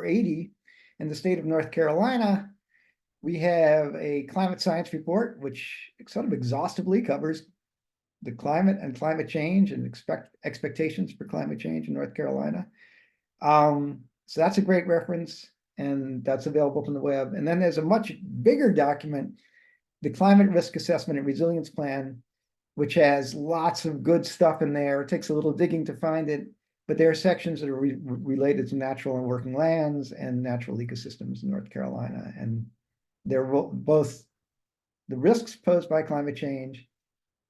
80 in the state of North Carolina, we have a climate science report, which sort of exhaustively covers the climate and climate change and expectations for climate change in North Carolina. So that's a great reference, and that's available from the web. And then there's a much bigger document, the Climate Risk Assessment and Resilience Plan, which has lots of good stuff in there. It takes a little digging to find it, but there are sections that are related to natural and working lands and natural ecosystems in North Carolina. And they're both the risks posed by climate change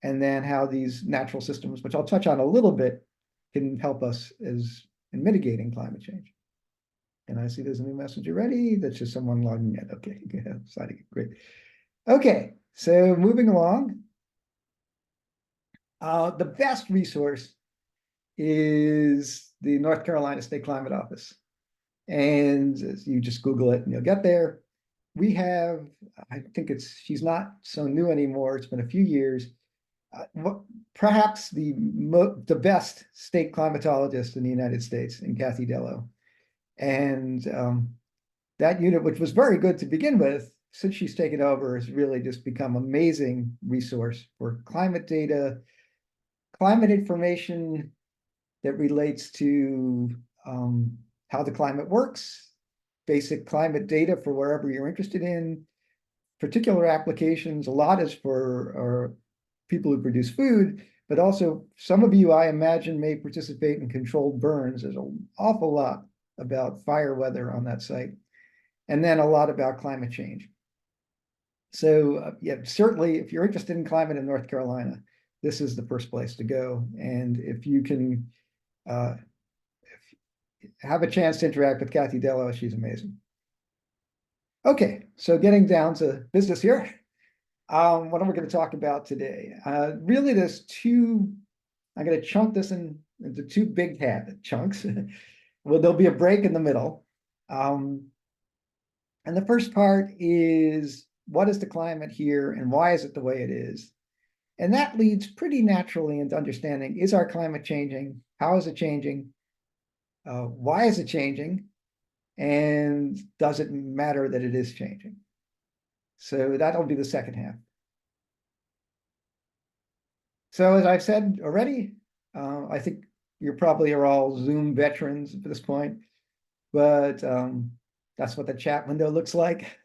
and then how these natural systems, which I'll touch on a little bit, can help us in mitigating climate change. And I see there's a new message already. That's just someone logging in. Okay, good. Great. Okay, so moving along. The best resource is the North Carolina State Climate Office. And you just Google it and you'll get there. We have, I think she's not so new anymore. It's been a few years. Perhaps the best state climatologist in the United States, in Kathy Dello. And that unit, which was very good to begin with, since she's taken over, has really just become an amazing resource for climate data, climate information that relates to how the climate works, basic climate data for wherever you're interested in, particular applications. A lot is for people who produce food, but also some of you, I imagine, may participate in controlled burns. There's an awful lot about fire weather on that site, and then a lot about climate change. So yeah, certainly if you're interested in climate in North Carolina, this is the first place to go. And if you can have a chance to interact with Kathy Dello, she's amazing. Okay, so getting down to business here. What are we going to talk about today? Really, there's two. I'm going to chunk this into two big chunks. Well, there'll be a break in the middle. And the first part is, what is the climate here and why is it the way it is? And that leads pretty naturally into understanding, is our climate changing? How is it changing? Why is it changing? And does it matter that it is changing? So that'll be the second half. So as I've said already, I think you probably are all Zoom veterans at this point, but that's what the chat window looks like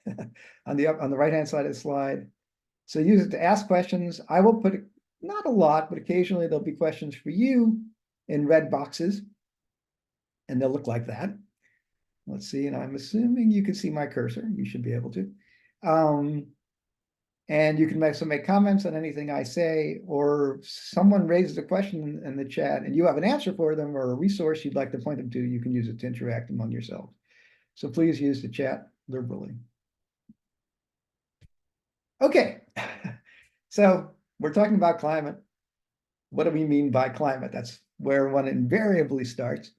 on the right-hand side of the slide. So use it to ask questions. I will put, not a lot, but occasionally there'll be questions for you in red boxes, and they'll look like that. Let's see, and I'm assuming you can see my cursor. You should be able to. And you can also make comments on anything I say, or someone raises a question in the chat and you have an answer for them or a resource you'd like to point them to, you can use it to interact among yourselves. So please use the chat liberally. Okay, so we're talking about climate. What do we mean by climate? That's where one invariably starts.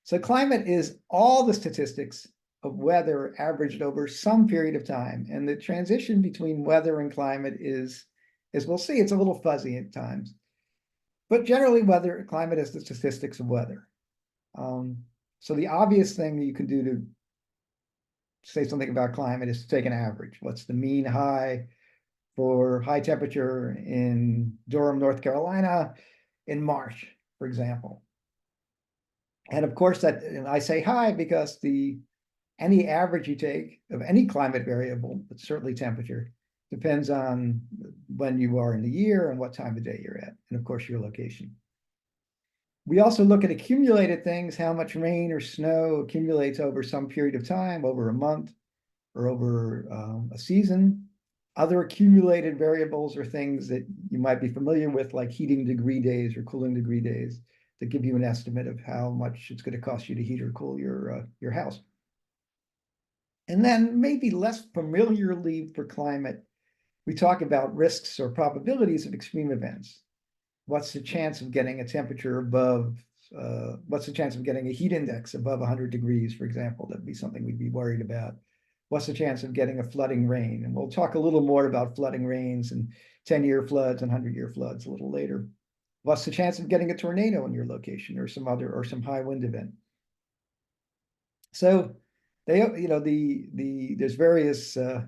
So climate is all the statistics of weather averaged over some period of time. And the transition between weather and climate is, as we'll see, it's a little fuzzy at times. But generally, climate is the statistics of weather. So the obvious thing you can do to say something about climate is to take an average. What's the mean high for high temperature in Durham, North Carolina in March, for example? And of course, and I say high because any average you take of any climate variable, but certainly temperature, depends on when you are in the year and what time of day you're at, and of course your location. We also look at accumulated things, how much rain or snow accumulates over some period of time, over a month or over a season. Other accumulated variables are things that you might be familiar with, like heating degree days or cooling degree days, that give you an estimate of how much it's going to cost you to heat or cool your house. And then maybe less familiarly for climate, we talk about risks or probabilities of extreme events. What's the chance of getting a temperature above, what's the chance of getting a heat index above 100 degrees, for example? That'd be something we'd be worried about. What's the chance of getting a flooding rain? And we'll talk a little more about flooding rains and 10-year floods and 100-year floods a little later. What's the chance of getting a tornado in your location or some high wind event? So they, there's various uh,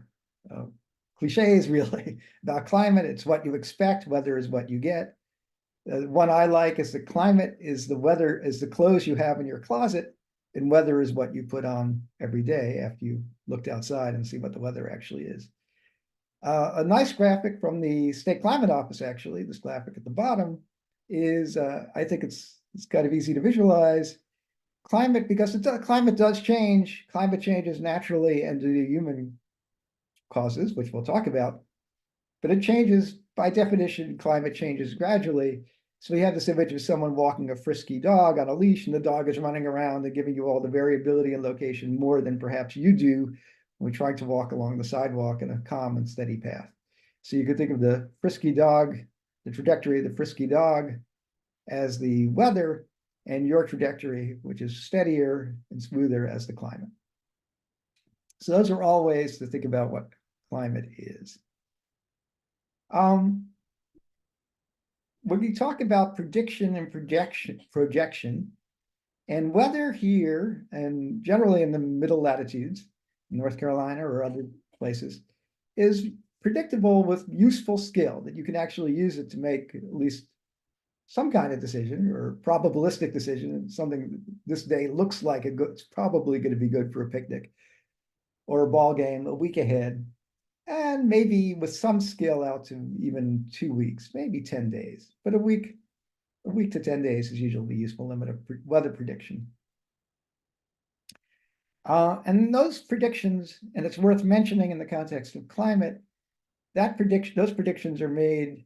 cliches really about climate. It's what you expect, weather is what you get. One I like is the climate is the weather is the clothes you have in your closet, and weather is what you put on every day after you looked outside and see what the weather actually is. A nice graphic from the State Climate Office, actually, this graphic at the bottom is, I think it's kind of easy to visualize. Climate, because climate does change. Climate changes naturally and due to human causes, which we'll talk about, but it changes by definition. Climate changes gradually. So we have this image of someone walking a frisky dog on a leash, and the dog is running around and giving you all the variability and location more than perhaps you do when we try to walk along the sidewalk in a calm and steady path. So you could think of the frisky dog, the trajectory of the frisky dog as the weather, and your trajectory, which is steadier and smoother, as the climate. So those are all ways to think about what climate is. When you talk about prediction and projection, and weather here, and generally in the middle latitudes, North Carolina or other places, is predictable with useful skill that you can actually use it to make at least some kind of decision or probabilistic decision. Something this day looks like it's probably going to be good for a picnic or a ball game a week ahead, and maybe with some skill out to even 2 weeks, maybe 10 days, but a week to 10 days is usually the useful limit of weather prediction. And those predictions, and it's worth mentioning in the context of climate, those predictions are made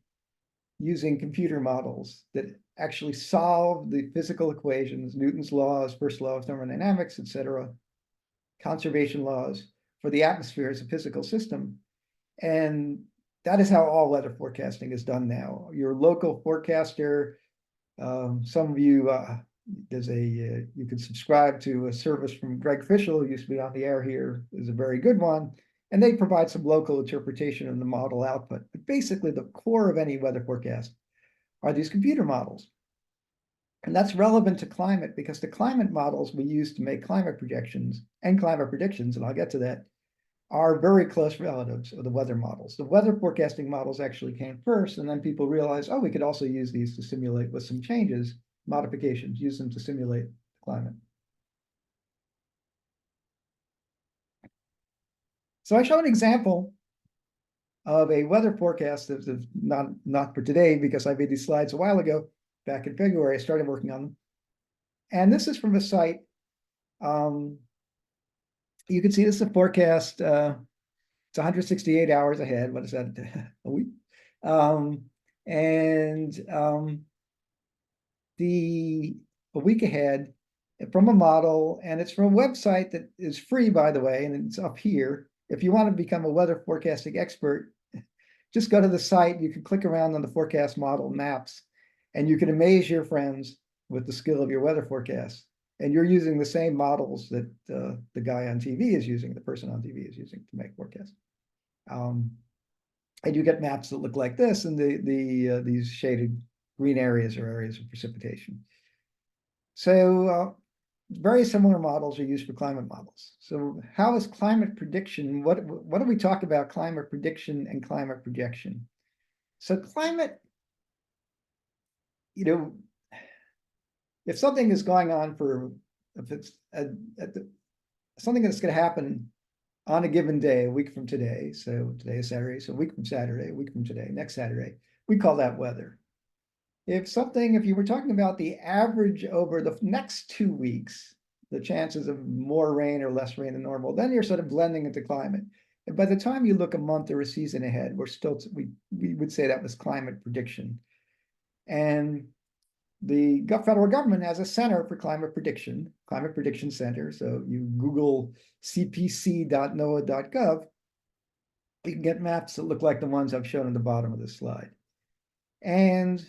using computer models that actually solve the physical equations, Newton's laws, first law of thermodynamics, etc., conservation laws for the atmosphere as a physical system. And that is how all weather forecasting is done now. Your local forecaster, some of you, you can subscribe to a service from Greg Fischel, who used to be on the air here, is a very good one. And they provide some local interpretation of the model output. But basically, the core of any weather forecast are these computer models. And that's relevant to climate because the climate models we use to make climate projections and climate predictions, and I'll get to that, are very close relatives of the weather models. The weather forecasting models actually came first, and then people realized, oh, we could also use these to simulate with some changes, modifications, use them to simulate climate. So I show an example of a weather forecast that is not for today because I made these slides a while ago, back in February. I started working on them. And this is from a site. You can see this is a forecast. It's 168 hours ahead. What is that? A week? A week ahead from a model, and it's from a website that is free, by the way, and it's up here. If you want to become a weather forecasting expert, just go to the site. You can click around on the forecast model maps, and you can amaze your friends with the skill of your weather forecast. And you're using the same models that the guy on TV is using, the person on TV is using to make forecasts. And you get maps that look like this, and these shaded green areas are areas of precipitation. So very similar models are used for climate models. So how is climate prediction? What do we talk about climate prediction and climate projection? So climate, if something is going on if it's something that's going to happen on a given day, a week from today, so today is Saturday, so a week from Saturday, a week from today, next Saturday, we call that weather. If you were talking about the average over the next 2 weeks, the chances of more rain or less rain than normal, then you're sort of blending into climate. And by the time you look a month or a season ahead, we would say that was climate prediction. And the federal government has a center for climate prediction center. So you Google cpc.noaa.gov, you can get maps that look like the ones I've shown at the bottom of this slide. And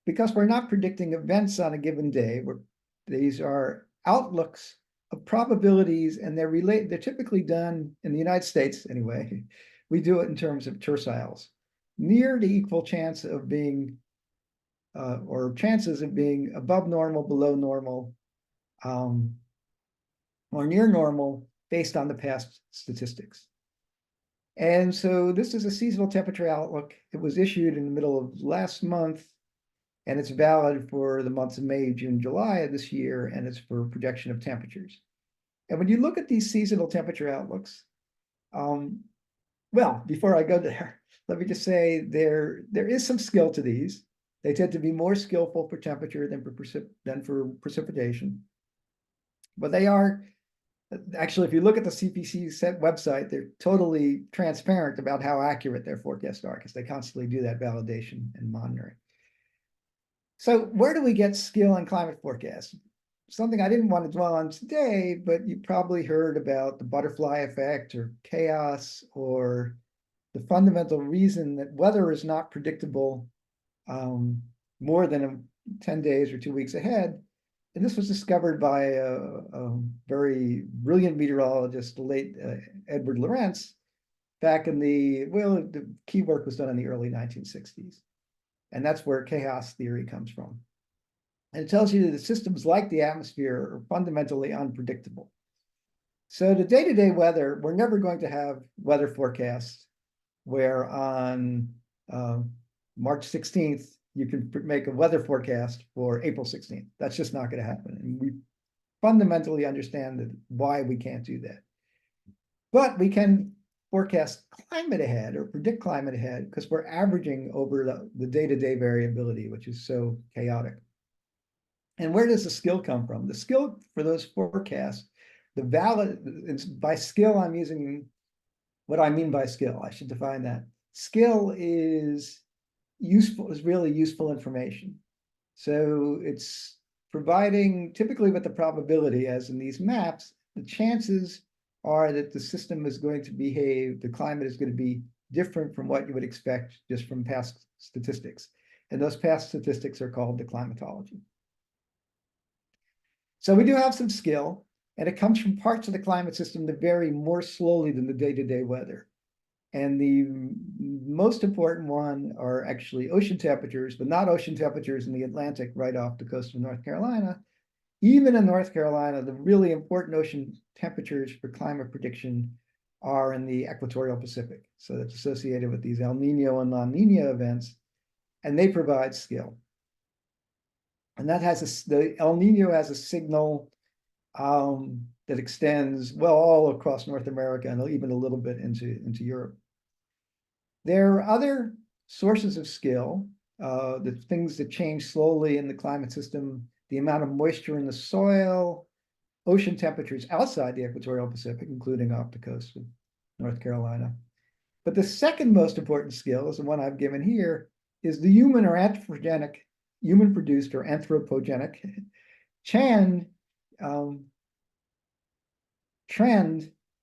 because we're not predicting events on a given day, these are outlooks of probabilities, and they're typically done in the United States anyway. We do it in terms of terciles, near to equal chance of being or chances of being above normal, below normal, or near normal based on the past statistics. And so this is a seasonal temperature outlook. It was issued in the middle of last month, and it's valid for the months of May, June, July of this year, and it's for projection of temperatures. And when you look at these seasonal temperature outlooks, well, before I go there, let me just say there is some skill to these. They tend to be more skillful for temperature than for precipitation. But they are, actually, if you look at the CPC set website, they're totally transparent about how accurate their forecasts are because they constantly do that validation and monitoring. So where do we get skill in climate forecasts? Something I didn't want to dwell on today, but you probably heard about the butterfly effect or chaos, or the fundamental reason that weather is not predictable more than 10 days or 2 weeks ahead. And this was discovered by a very brilliant meteorologist, the late Edward Lorenz, back in the key work was done in the early 1960s. And that's where chaos theory comes from. And it tells you that systems like the atmosphere are fundamentally unpredictable. So the day-to-day weather, we're never going to have weather forecasts where on March 16th, you can make a weather forecast for April 16th. That's just not going to happen. And we fundamentally understand why we can't do that. But we can forecast climate ahead or predict climate ahead because we're averaging over the day-to-day variability, which is so chaotic. And where does the skill come from? The skill for those forecasts, by skill, I'm using what I mean by skill. I should define that. Skill is really useful information. So it's providing, typically with the probability, as in these maps, the chances are that the system is going to behave, the climate is going to be different from what you would expect just from past statistics. And those past statistics are called the climatology. So we do have some skill, and it comes from parts of the climate system that vary more slowly than the day-to-day weather. And the most important one are actually ocean temperatures, but not ocean temperatures in the Atlantic right off the coast of North Carolina. Even in North Carolina, the really important ocean temperatures for climate prediction are in the equatorial Pacific. So that's associated with these El Nino and La Nina events, and they provide skill. And that has the El Nino has a signal that extends well all across North America and even a little bit into Europe. There are other sources of skill, the things that change slowly in the climate system, the amount of moisture in the soil, ocean temperatures outside the equatorial Pacific, including off the coast of North Carolina. But the second most important skill is the one I've given here, is the human or anthropogenic, human-produced or anthropogenic trend.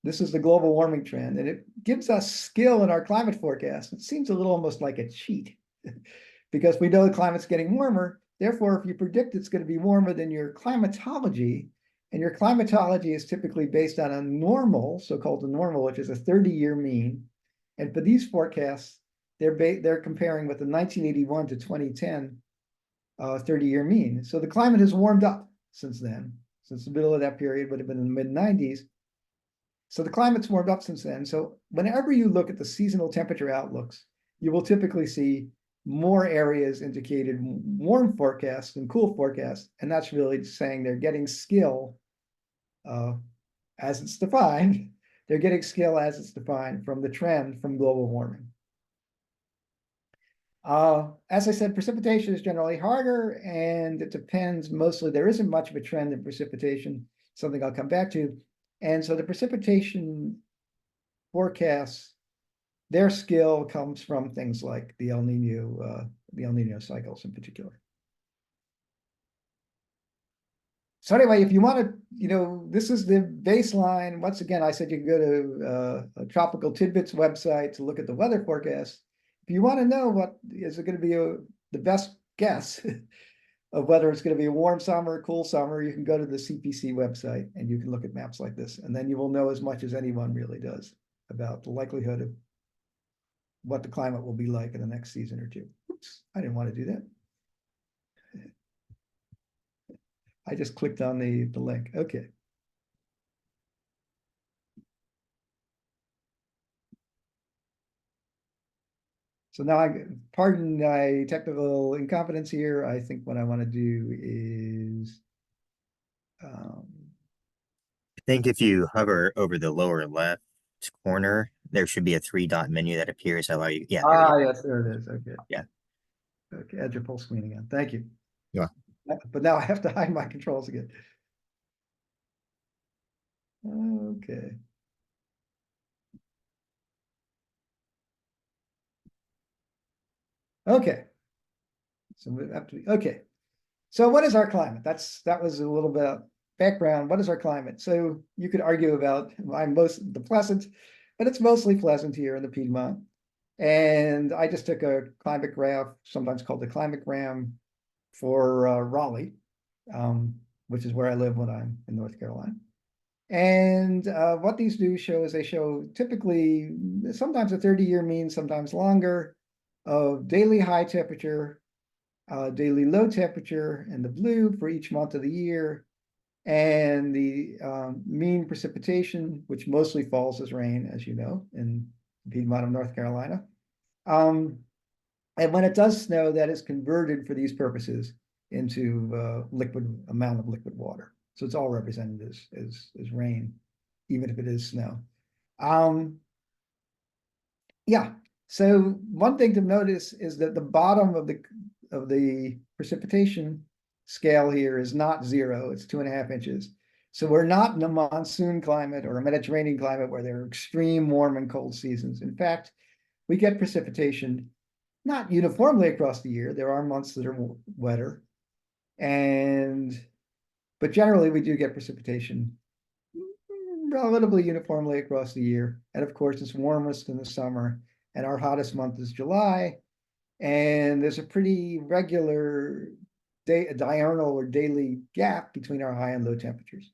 This is the global warming trend, and it gives us skill in our climate forecast. It seems a little almost like a cheat because we know the climate's getting warmer. Therefore, if you predict it's going to be warmer than your climatology, and your climatology is typically based on a normal, so-called a normal, which is a 30-year mean. And for these forecasts, they're comparing with the 1981 to 2010 30-year mean. So the climate has warmed up since then. Since the middle of that period would have been in the mid-90s. So the climate's warmed up since then. So whenever you look at the seasonal temperature outlooks, you will typically see more areas indicated warm forecasts than cool forecasts. And that's really saying they're getting skill as it's defined. They're getting skill as it's defined from the trend from global warming. As I said, precipitation is generally harder, and it depends mostly. There isn't much of a trend in precipitation, something I'll come back to. And so the precipitation forecasts, their skill comes from things like the El Nino cycles in particular. So anyway, if you want to, this is the baseline. Once again, I said you can go to a Tropical Tidbits website to look at the weather forecast. If you want to know what is it going to be the best guess of whether it's going to be a warm summer or cool summer, you can go to the CPC website and you can look at maps like this. And then you will know as much as anyone really does about the likelihood of what the climate will be like in the next season or two. Oops, I didn't want to do that. I just clicked on the link. Okay. So now pardon my technical incompetence here. I think what I want to do is, um, I think if you hover over the lower left corner, there should be a three-dot menu that appears. Allow you. Yeah, there you go. yes, there it is. Okay. Yeah. Okay, add your full screen again. Thank you. Yeah. But now I have to hide my controls again. Okay. Okay. So we have to, okay. So what is our climate? That was a little bit of background. What is our climate? So you could argue about the pleasant, but it's mostly pleasant here in the Piedmont. And I just took a climate graph, sometimes called the climategram for Raleigh, which is where I live when I'm in North Carolina. And what these do show is they show typically sometimes a 30-year mean, sometimes longer, of daily high temperature, daily low temperature in the blue for each month of the year, and the mean precipitation, which mostly falls as rain, as you know, in Piedmont of North Carolina. And when it does snow, that is converted for these purposes into amount of liquid water. So it's all represented as rain, even if it is snow. Yeah. So one thing to notice is that the bottom of the precipitation scale here is not 0, it's 2.5 inches. So we're not in a monsoon climate or a Mediterranean climate where there are extreme warm and cold seasons. In fact, we get precipitation not uniformly across the year. There are months that are wetter, but generally we do get precipitation relatively uniformly across the year. And of course, it's warmest in the summer, and our hottest month is July. And there's a pretty regular diurnal or daily gap between our high and low temperatures.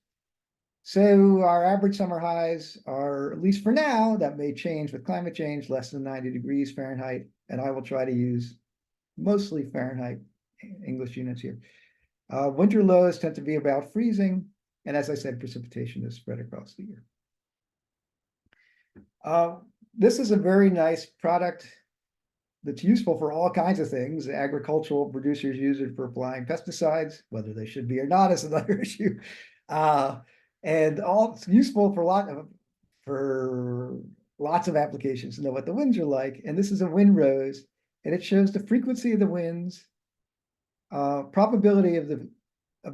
So our average summer highs are, at least for now, that may change with climate change, less than 90 degrees Fahrenheit. And I will try to use mostly Fahrenheit English units here. Winter lows tend to be about freezing. And as I said, precipitation is spread across the year. This is a very nice product that's useful for all kinds of things. Agricultural producers use it for applying pesticides, whether they should be or not is another issue. And it's useful for lots of applications to know what the winds are like. And this is a wind rose, and it shows the frequency of the winds, probability of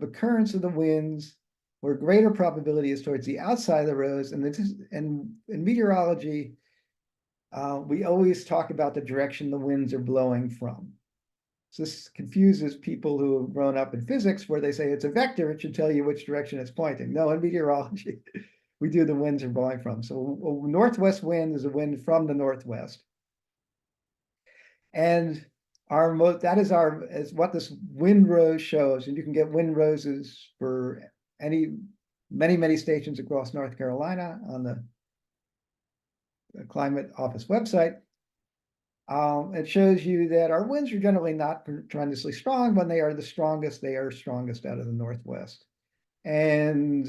occurrence of the winds, where greater probability is towards the outside of the rose. And in meteorology, we always talk about the direction the winds are blowing from. So this confuses people who have grown up in physics, where they say it's a vector, it should tell you which direction it's pointing. No, in meteorology, we do the winds are blowing from. So a northwest wind is a wind from the northwest. And that is what this wind rose shows. And you can get wind roses for many stations across North Carolina on the Climate Office website. It shows you that our winds are generally not tremendously strong. When they are the strongest, they are strongest out of the northwest. And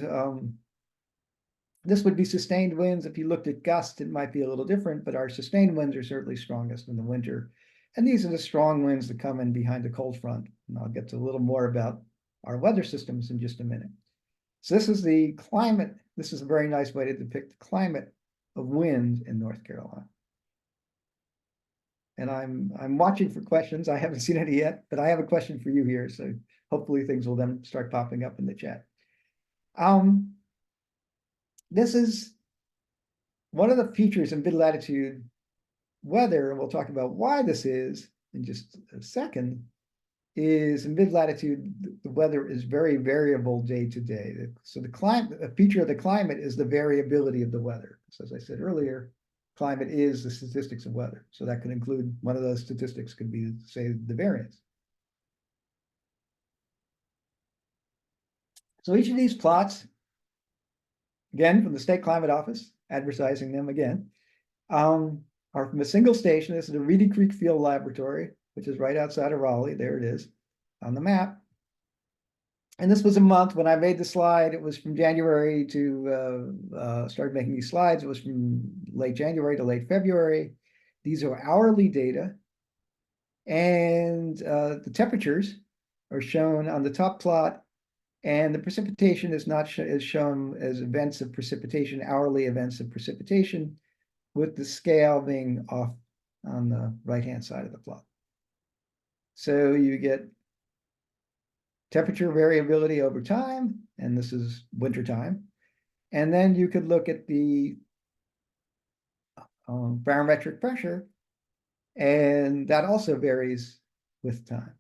this would be sustained winds. If you looked at gusts, it might be a little different, but our sustained winds are certainly strongest in the winter. And these are the strong winds that come in behind the cold front. And I'll get to a little more about our weather systems in just a minute. So this is the climate. This is a very nice way to depict the climate of wind in North Carolina. And I'm watching for questions. I haven't seen any yet, but I have a question for you here. So hopefully things will then start popping up in the chat. This is one of the features in mid-latitude weather, and we'll talk about why this is in just a second, is in mid-latitude, the weather is very variable day to day. So a feature of the climate is the variability of the weather. So as I said earlier, climate is the statistics of weather. So that could include, one of those statistics could be, say, the variance. So each of these plots, again, from the State Climate Office, advertising them again, are from a single station. This is the Reedy Creek Field Laboratory, which is right outside of Raleigh. There it is on the map. And this was a month when I made the slide. It was from January to started making these slides. It was from late January to late February. These are hourly data. And the temperatures are shown on the top plot, and the precipitation is not is shown as events of precipitation, hourly events of precipitation, with the scale being off on the right-hand side of the plot. So you get temperature variability over time, and this is winter time. And then you could look at the barometric pressure, and that also varies with time.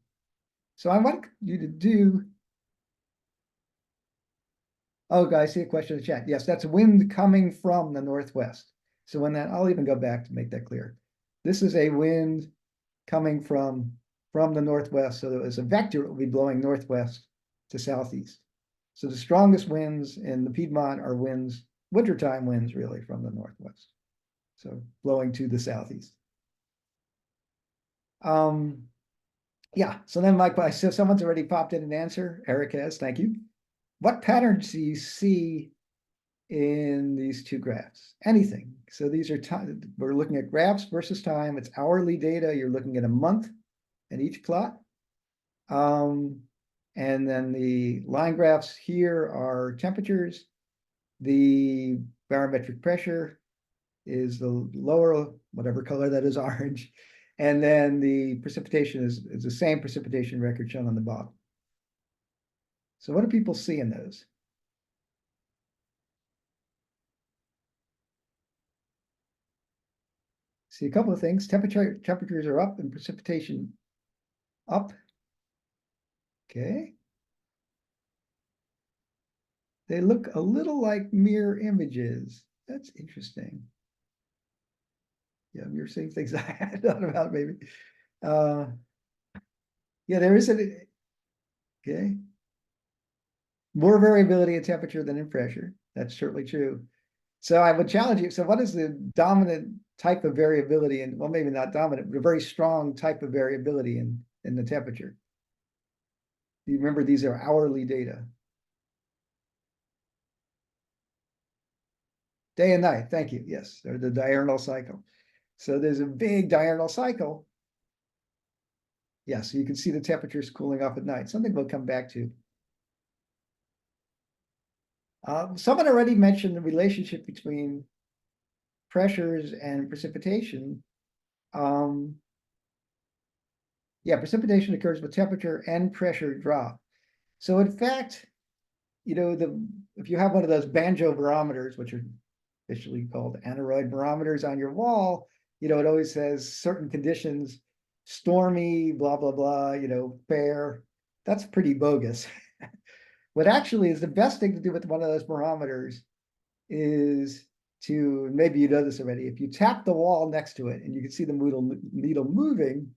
So I want you to do. Oh, guys, I see a question in the chat. Yes, that's wind coming from the northwest. So when that, I'll even go back to make that clear. This is a wind coming from the northwest. So as a vector, it will be blowing northwest to southeast. So the strongest winds in the Piedmont are winds, wintertime winds, really, from the northwest. So blowing to the southeast. Yeah, so then Mike, I see someone's already popped in an answer. Eric has, thank you. What patterns do you see in these two graphs? Anything. So these are time, we're looking at graphs versus time. It's hourly data. You're looking at a month in each plot. And then the line graphs here are temperatures. The barometric pressure is the lower, whatever color that is, orange. And then the precipitation is the same precipitation record shown on the bottom. So what do people see in those? See a couple of things. Temperatures are up and precipitation up. Okay. They look a little like mirror images. That's interesting. Yeah, you're seeing things I had thought about maybe. Yeah, there is a, okay. More variability in temperature than in pressure. That's certainly true. So I would challenge you. So what is the dominant type of variability? And well, maybe not dominant, but a very strong type of variability in the temperature. You remember these are hourly data. Day and night, thank you. Yes, or the diurnal cycle. So there's a big diurnal cycle. Yes, you can see the temperatures cooling off at night. Something we'll come back to. Someone already mentioned the relationship between pressures and precipitation. Yeah, precipitation occurs with temperature and pressure drop. So in fact, you know, if you have one of those banjo barometers, which are officially called aneroid barometers on your wall, you know, it always says certain conditions, stormy, blah, blah, blah, you know, fair. That's pretty bogus. What actually is the best thing to do with one of those barometers is to, maybe you know this already, if you tap the wall next to it and you can see the needle moving,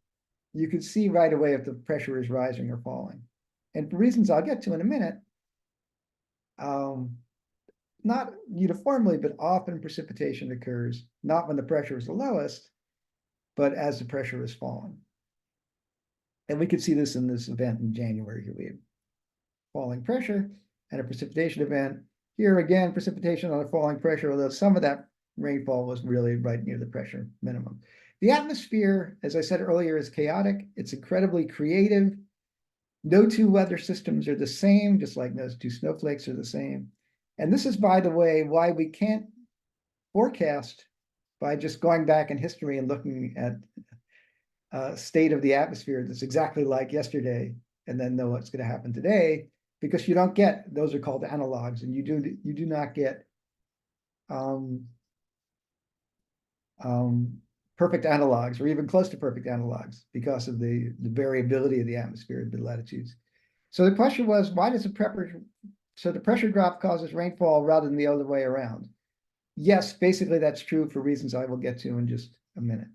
you can see right away if the pressure is rising or falling. And for reasons I'll get to in a minute, not uniformly, but often precipitation occurs not when the pressure is the lowest, but as the pressure is falling. And we could see this in this event in January. Here we have falling pressure and a precipitation event. Here again, precipitation on a falling pressure, although some of that rainfall was really right near the pressure minimum. The atmosphere, as I said earlier, is chaotic. It's incredibly creative. No two weather systems are the same, just like no two snowflakes are the same. And this is, by the way, why we can't forecast by just going back in history and looking at state of the atmosphere that's exactly like yesterday and then know what's going to happen today, because you don't get, those are called analogs, and you do not get perfect analogs or even close to perfect analogs because of the variability of the atmosphere at mid latitudes. So the question was, why does the pressure drop causes rainfall rather than the other way around? Yes, basically that's true for reasons I will get to in just a minute.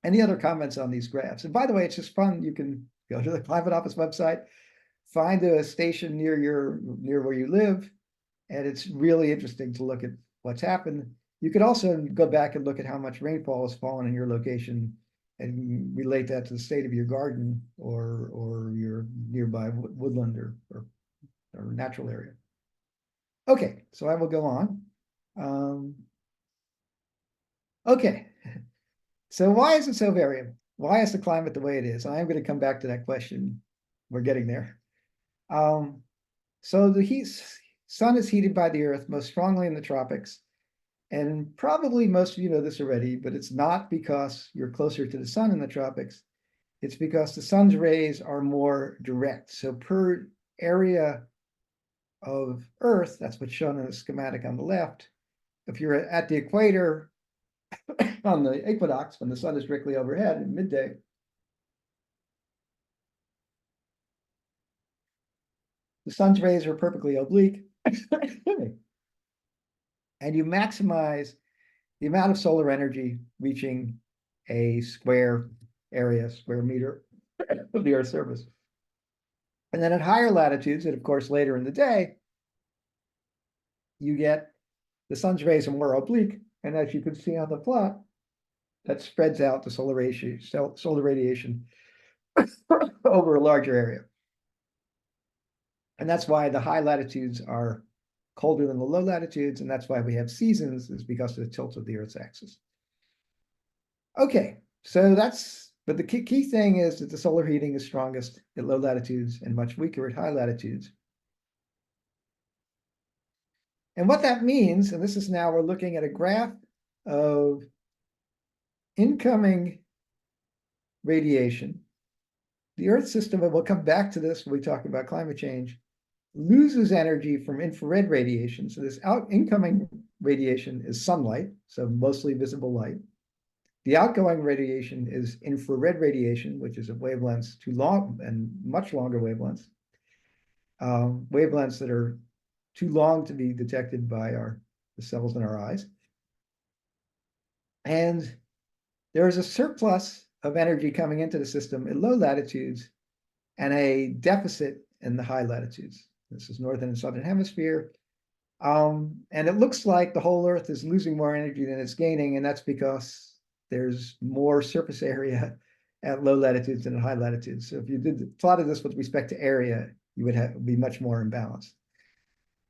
Any other comments on these graphs? And by the way, it's just fun. You can go to the Climate Office website, find a station near where you live, and it's really interesting to look at what's happened. You could also go back and look at how much rainfall has fallen in your location and relate that to the state of your garden or your nearby woodland or natural area. Okay, so I will go on. Okay, so why is it so variable? why is the climate the way it is? And I'm going to come back to that question. We're getting there. Um, so the sun is heated by the earth most strongly in the tropics. And probably most of you know this already, but it's not because you're closer to the sun in the tropics. It's because the sun's rays are more direct. So per area of Earth, that's what's shown in the schematic on the left. If you're at the equator on the equinox, when the sun is directly overhead at midday, the sun's rays are perfectly oblique, and you maximize the amount of solar energy reaching a square area, square meter of the Earth's surface. And then at higher latitudes, and of course later in the day, you get the sun's rays are more oblique. And as you can see on the plot, that spreads out the solar radiation over a larger area. And that's why the high latitudes are colder than the low latitudes. And that's why we have seasons, is because of the tilt of the Earth's axis. Okay, so but the key thing is that the solar heating is strongest at low latitudes and much weaker at high latitudes. And what that means, and this is now we're looking at a graph of incoming radiation. The Earth system, and we'll come back to this when we talk about climate change, loses energy from infrared radiation. So this incoming radiation is sunlight, so mostly visible light. The outgoing radiation is infrared radiation, which is at wavelengths too long and much longer wavelengths. Wavelengths that are too long to be detected by the cells in our eyes. And there is a surplus of energy coming into the system at low latitudes and a deficit in the high latitudes. This is northern and southern hemisphere. And it looks like the whole Earth is losing more energy than it's gaining, and that's because there's more surface area at low latitudes than at high latitudes. So if you plotted this with respect to area, you would be much more imbalanced.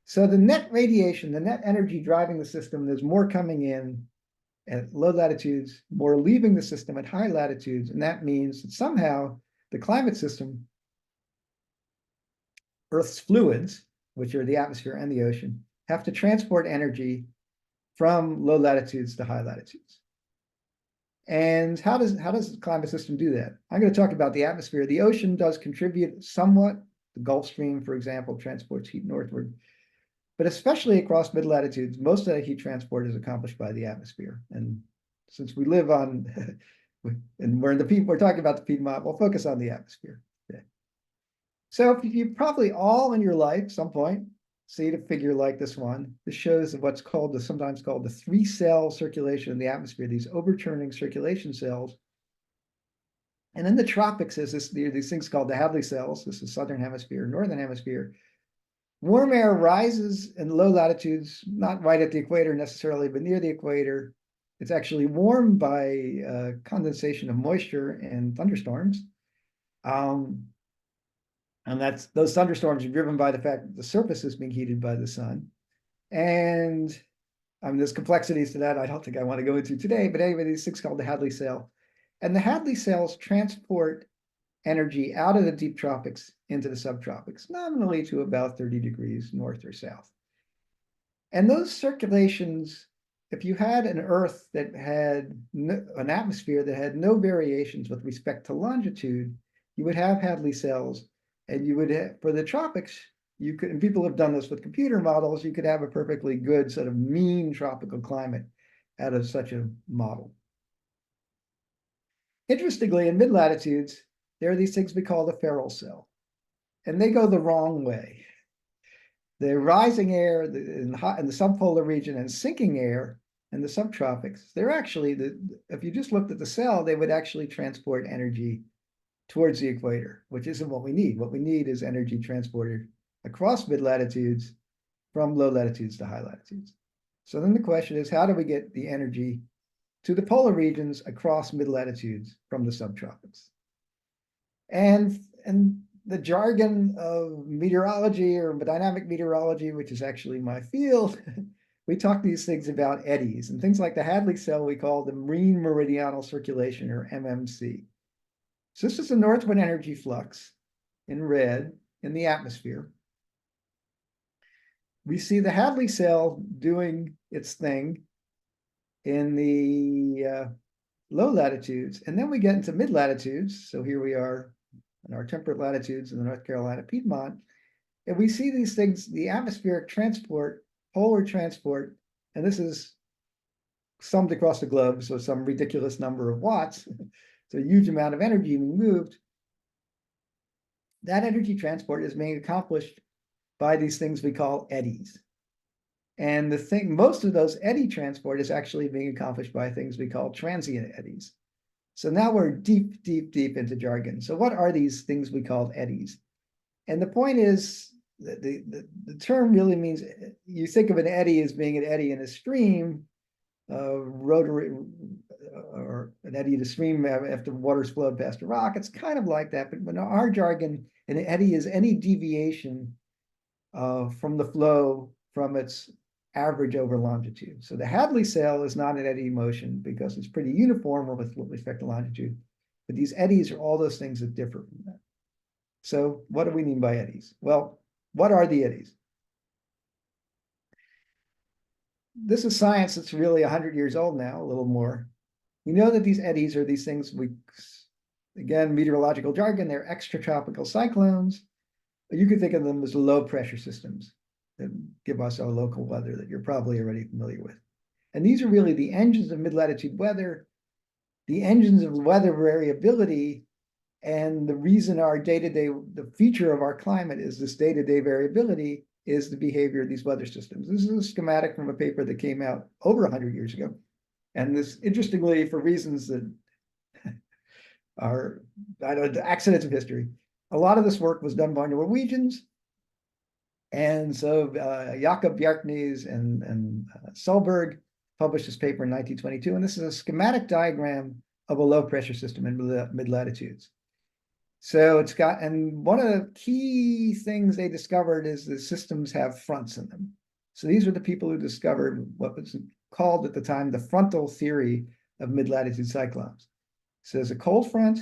So the net radiation, the net energy driving the system, there's more coming in at low latitudes, more leaving the system at high latitudes, and that means that somehow the climate system, Earth's fluids, which are the atmosphere and the ocean, have to transport energy from low latitudes to high latitudes. And how does the climate system do that? I'm going to talk about the atmosphere. The ocean does contribute somewhat. The Gulf Stream, for example, transports heat northward. But especially across mid latitudes, most of that heat transport is accomplished by the atmosphere. And since we live on, and we're talking about the Piedmont, we'll focus on the atmosphere. Okay. So if you probably all in your life, some point, see a figure like this one. This shows what's sometimes called the three-cell circulation in the atmosphere, these overturning circulation cells. And in the tropics, there are these things called the Hadley cells. This is southern hemisphere, northern hemisphere. Warm air rises in low latitudes, not right at the equator necessarily, but near the equator. It's actually warmed by condensation of moisture and thunderstorms. And those thunderstorms are driven by the fact that the surface is being heated by the sun. And there's complexities to that I don't think I want to go into today, but anyway, these things called the Hadley cell. And the Hadley cells transport energy out of the deep tropics into the subtropics, nominally to about 30 degrees north or south. And those circulations, if you had an Earth that had an atmosphere that had no variations with respect to longitude, you would have Hadley cells, and you would have, for the tropics, and people have done this with computer models, you could have a perfectly good sort of mean tropical climate out of such a model. Interestingly, in mid-latitudes, there are these things we call the feral cell, and they go the wrong way. The rising air in the subpolar region and sinking air in the subtropics, they're actually, if you just looked at the cell, they would actually transport energy towards the equator, which isn't what we need. What we need is energy transported across mid-latitudes from low latitudes to high latitudes. So then the question is, how do we get the energy to the polar regions across mid-latitudes from the subtropics? And the jargon of meteorology or dynamic meteorology, which is actually my field, we talk these things about eddies, and things like the Hadley cell we call the marine meridional circulation, or MMC. So this is the northwind energy flux in red in the atmosphere. We see the Hadley cell doing its thing in the low latitudes, and then we get into mid latitudes. So here we are in our temperate latitudes in the North Carolina Piedmont, and we see these things, the atmospheric transport, polar transport, and this is summed across the globe, so some ridiculous number of watts. It's a huge amount of energy being moved. That energy transport is being accomplished by these things we call eddies. And the thing, most of those eddy transport is actually being accomplished by things we call transient eddies. So now we're deep, deep, deep into jargon. So what are these things we call eddies? And the point is, the term really means, you think of an eddy as being an eddy in a stream, rotary, or an eddy in a stream after water's flowed past a rock. It's kind of like that, but in our jargon, an eddy is any deviation from the flow from its average over longitude. So the Hadley cell is not an eddy motion because it's pretty uniform with respect to longitude. But these eddies are all those things that differ from that. So what do we mean by eddies? Well, what are the eddies? This is science that's really 100 years old now, a little more. We know that these eddies are these things again, meteorological jargon, they're extratropical cyclones. You could think of them as low pressure systems that give us our local weather that you're probably already familiar with. And these are really the engines of mid-latitude weather, the engines of weather variability, and the reason our day-to-day, the feature of our climate is this day-to-day variability is the behavior of these weather systems. This is a schematic from a paper that came out over 100 years ago. And this, interestingly, for reasons that are, I don't know, accidents of history, a lot of this work was done by Norwegians. And so Jakob Bjerknes and Solberg published this paper in 1922. And this is a schematic diagram of a low pressure system in mid-latitudes. So it's got, and one of the key things they discovered is the systems have fronts in them. So these were the people who discovered what was called at the time the frontal theory of mid-latitude cyclones. So there's a cold front,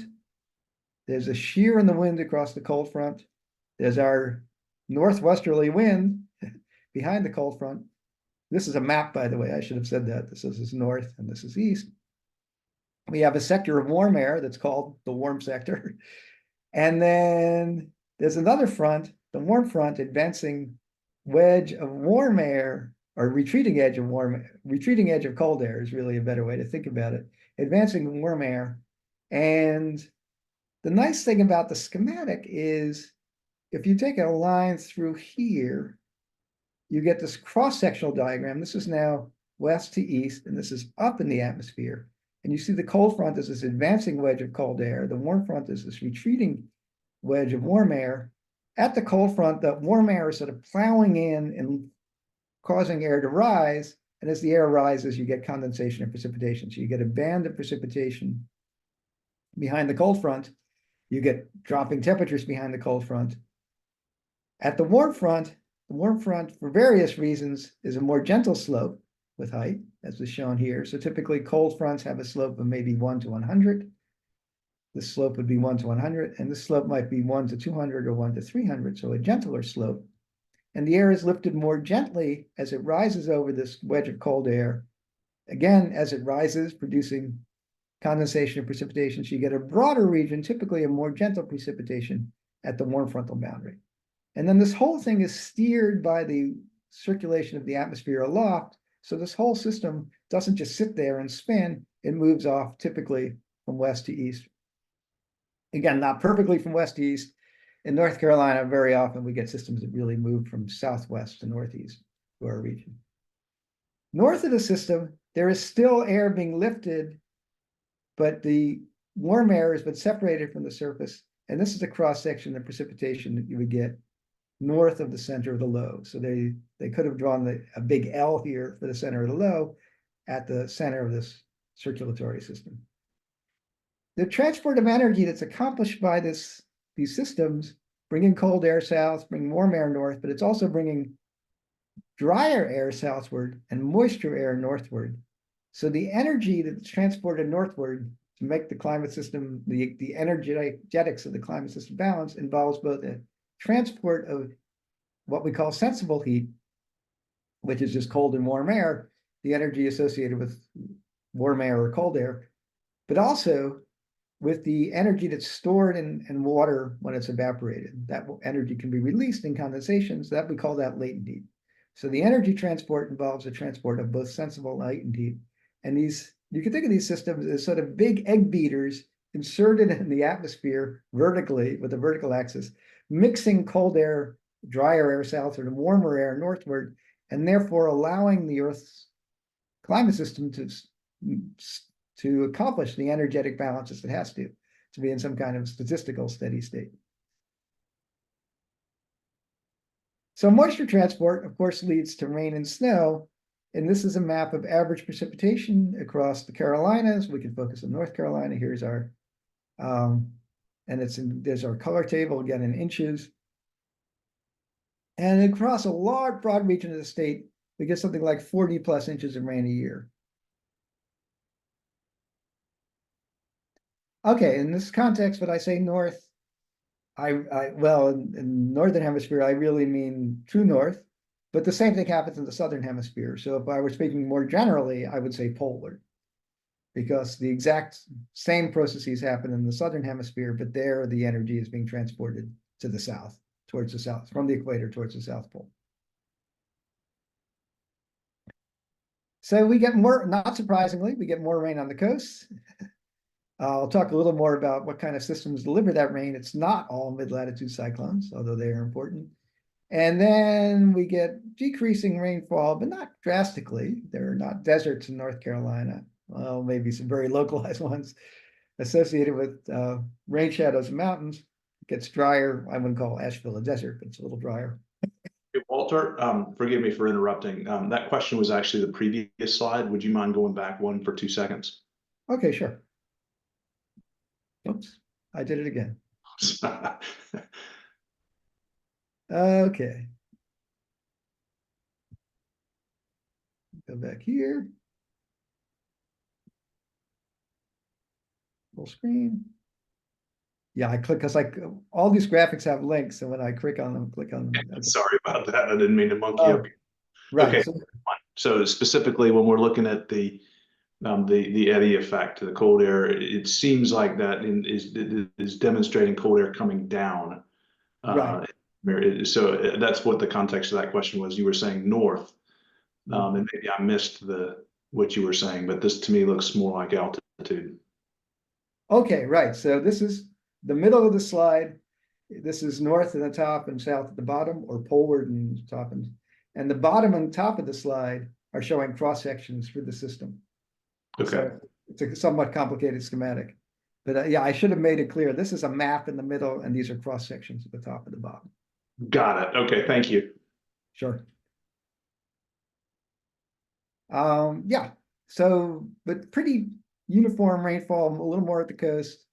there's a shear in the wind across the cold front, there's our northwesterly wind behind the cold front. This is a map, by the way, I should have said that. This is north and this is east. We have a sector of warm air that's called the warm sector. And then there's another front, the warm front, advancing wedge of warm air, or retreating edge of cold air is really a better way to think about it. Advancing warm air. And the nice thing about the schematic is if you take a line through here, you get this cross-sectional diagram. This is now west to east, and this is up in the atmosphere. And you see the cold front is this advancing wedge of cold air. The warm front is this retreating wedge of warm air. At the cold front, the warm air is sort of plowing in and causing air to rise. And as the air rises, you get condensation and precipitation. So you get a band of precipitation behind the cold front. You get dropping temperatures behind the cold front. At the warm front, for various reasons, is a more gentle slope with height, as is shown here. So typically cold fronts have a slope of maybe 1 to 100. This slope would be 1 to 100, and this slope might be 1 to 200 or 1 to 300, so a gentler slope. And the air is lifted more gently as it rises over this wedge of cold air. Again, as it rises, producing condensation and precipitation, so you get a broader region, typically a more gentle precipitation at the warm frontal boundary. And then this whole thing is steered by the circulation of the atmosphere aloft. So this whole system doesn't just sit there and spin, it moves off typically from west to east. Again, not perfectly from west to east. In North Carolina, very often we get systems that really move from southwest to northeast to our region. North of the system, there is still air being lifted, but the warm air has been separated from the surface. And this is a cross-section of precipitation that you would get north of the center of the low. So they could have drawn a big L here for the center of the low at the center of this circulatory system. The transport of energy that's accomplished by these systems, bringing cold air south, bringing warm air north, but it's also bringing drier air southward and moisture air northward. So the energy that's transported northward to make the climate system, the energetics of the climate system balance involves both a transport of what we call sensible heat, which is just cold and warm air, the energy associated with warm air or cold air, but also with the energy that's stored in water when it's evaporated. That energy can be released in condensation, so that we call that latent heat. So the energy transport involves the transport of both sensible and latent heat. And these, you can think of these systems as sort of big egg beaters inserted in the atmosphere vertically with a vertical axis, mixing cold air, drier air southward and warmer air northward, and therefore allowing the Earth's climate system to accomplish the energetic balances it has to be in some kind of statistical steady state. So moisture transport, of course, leads to rain and snow. And this is a map of average precipitation across the Carolinas. We can focus on North Carolina. Here's our, and there's our color table, again, in inches. And across a large, broad region of the state, we get something like 40 plus inches of rain a year. Okay, in this context, when I say north, well, in northern hemisphere, I really mean true north, but the same thing happens in the southern hemisphere. So if I were speaking more generally, I would say polar, because the exact same processes happen in the southern hemisphere, but there the energy is being transported to the south, towards the south, from the equator towards the South Pole. So we get more, not surprisingly, we get more rain on the coast. I'll talk a little more about what kind of systems deliver that rain. It's not all mid-latitude cyclones, although they are important. And then we get decreasing rainfall, but not drastically. There are not deserts in North Carolina. Well, maybe some very localized ones associated with rain shadows and mountains. It gets drier. I wouldn't call Asheville a desert, but it's a little drier. Hey, Walter, forgive me for interrupting. That question was actually the previous slide. Would you mind going back one for 2 seconds? Okay, sure. Oops, I did it again. Okay. Go back here. Full screen. Yeah, I click because like all these graphics have links, and when I click on them, Okay. Sorry about that. I didn't mean to monkey up. Right. Okay. So specifically, when we're looking at the eddy effect, the cold air, it seems like that is demonstrating cold air coming down. Right. So that's what the context of that question was. You were saying north, and maybe I missed what you were saying, but this to me looks more like altitude. Okay, right. So this is the middle of the slide. This is north at the top and south at the bottom, or poleward and top and the bottom and top of the slide are showing cross sections for the system. Okay. So it's a somewhat complicated schematic, but yeah, I should have made it clear. This is a map in the middle, and these are cross sections at the top and the bottom. Got it. Okay, thank you. Sure. Yeah. So, but pretty uniform rainfall, a little more at the coast,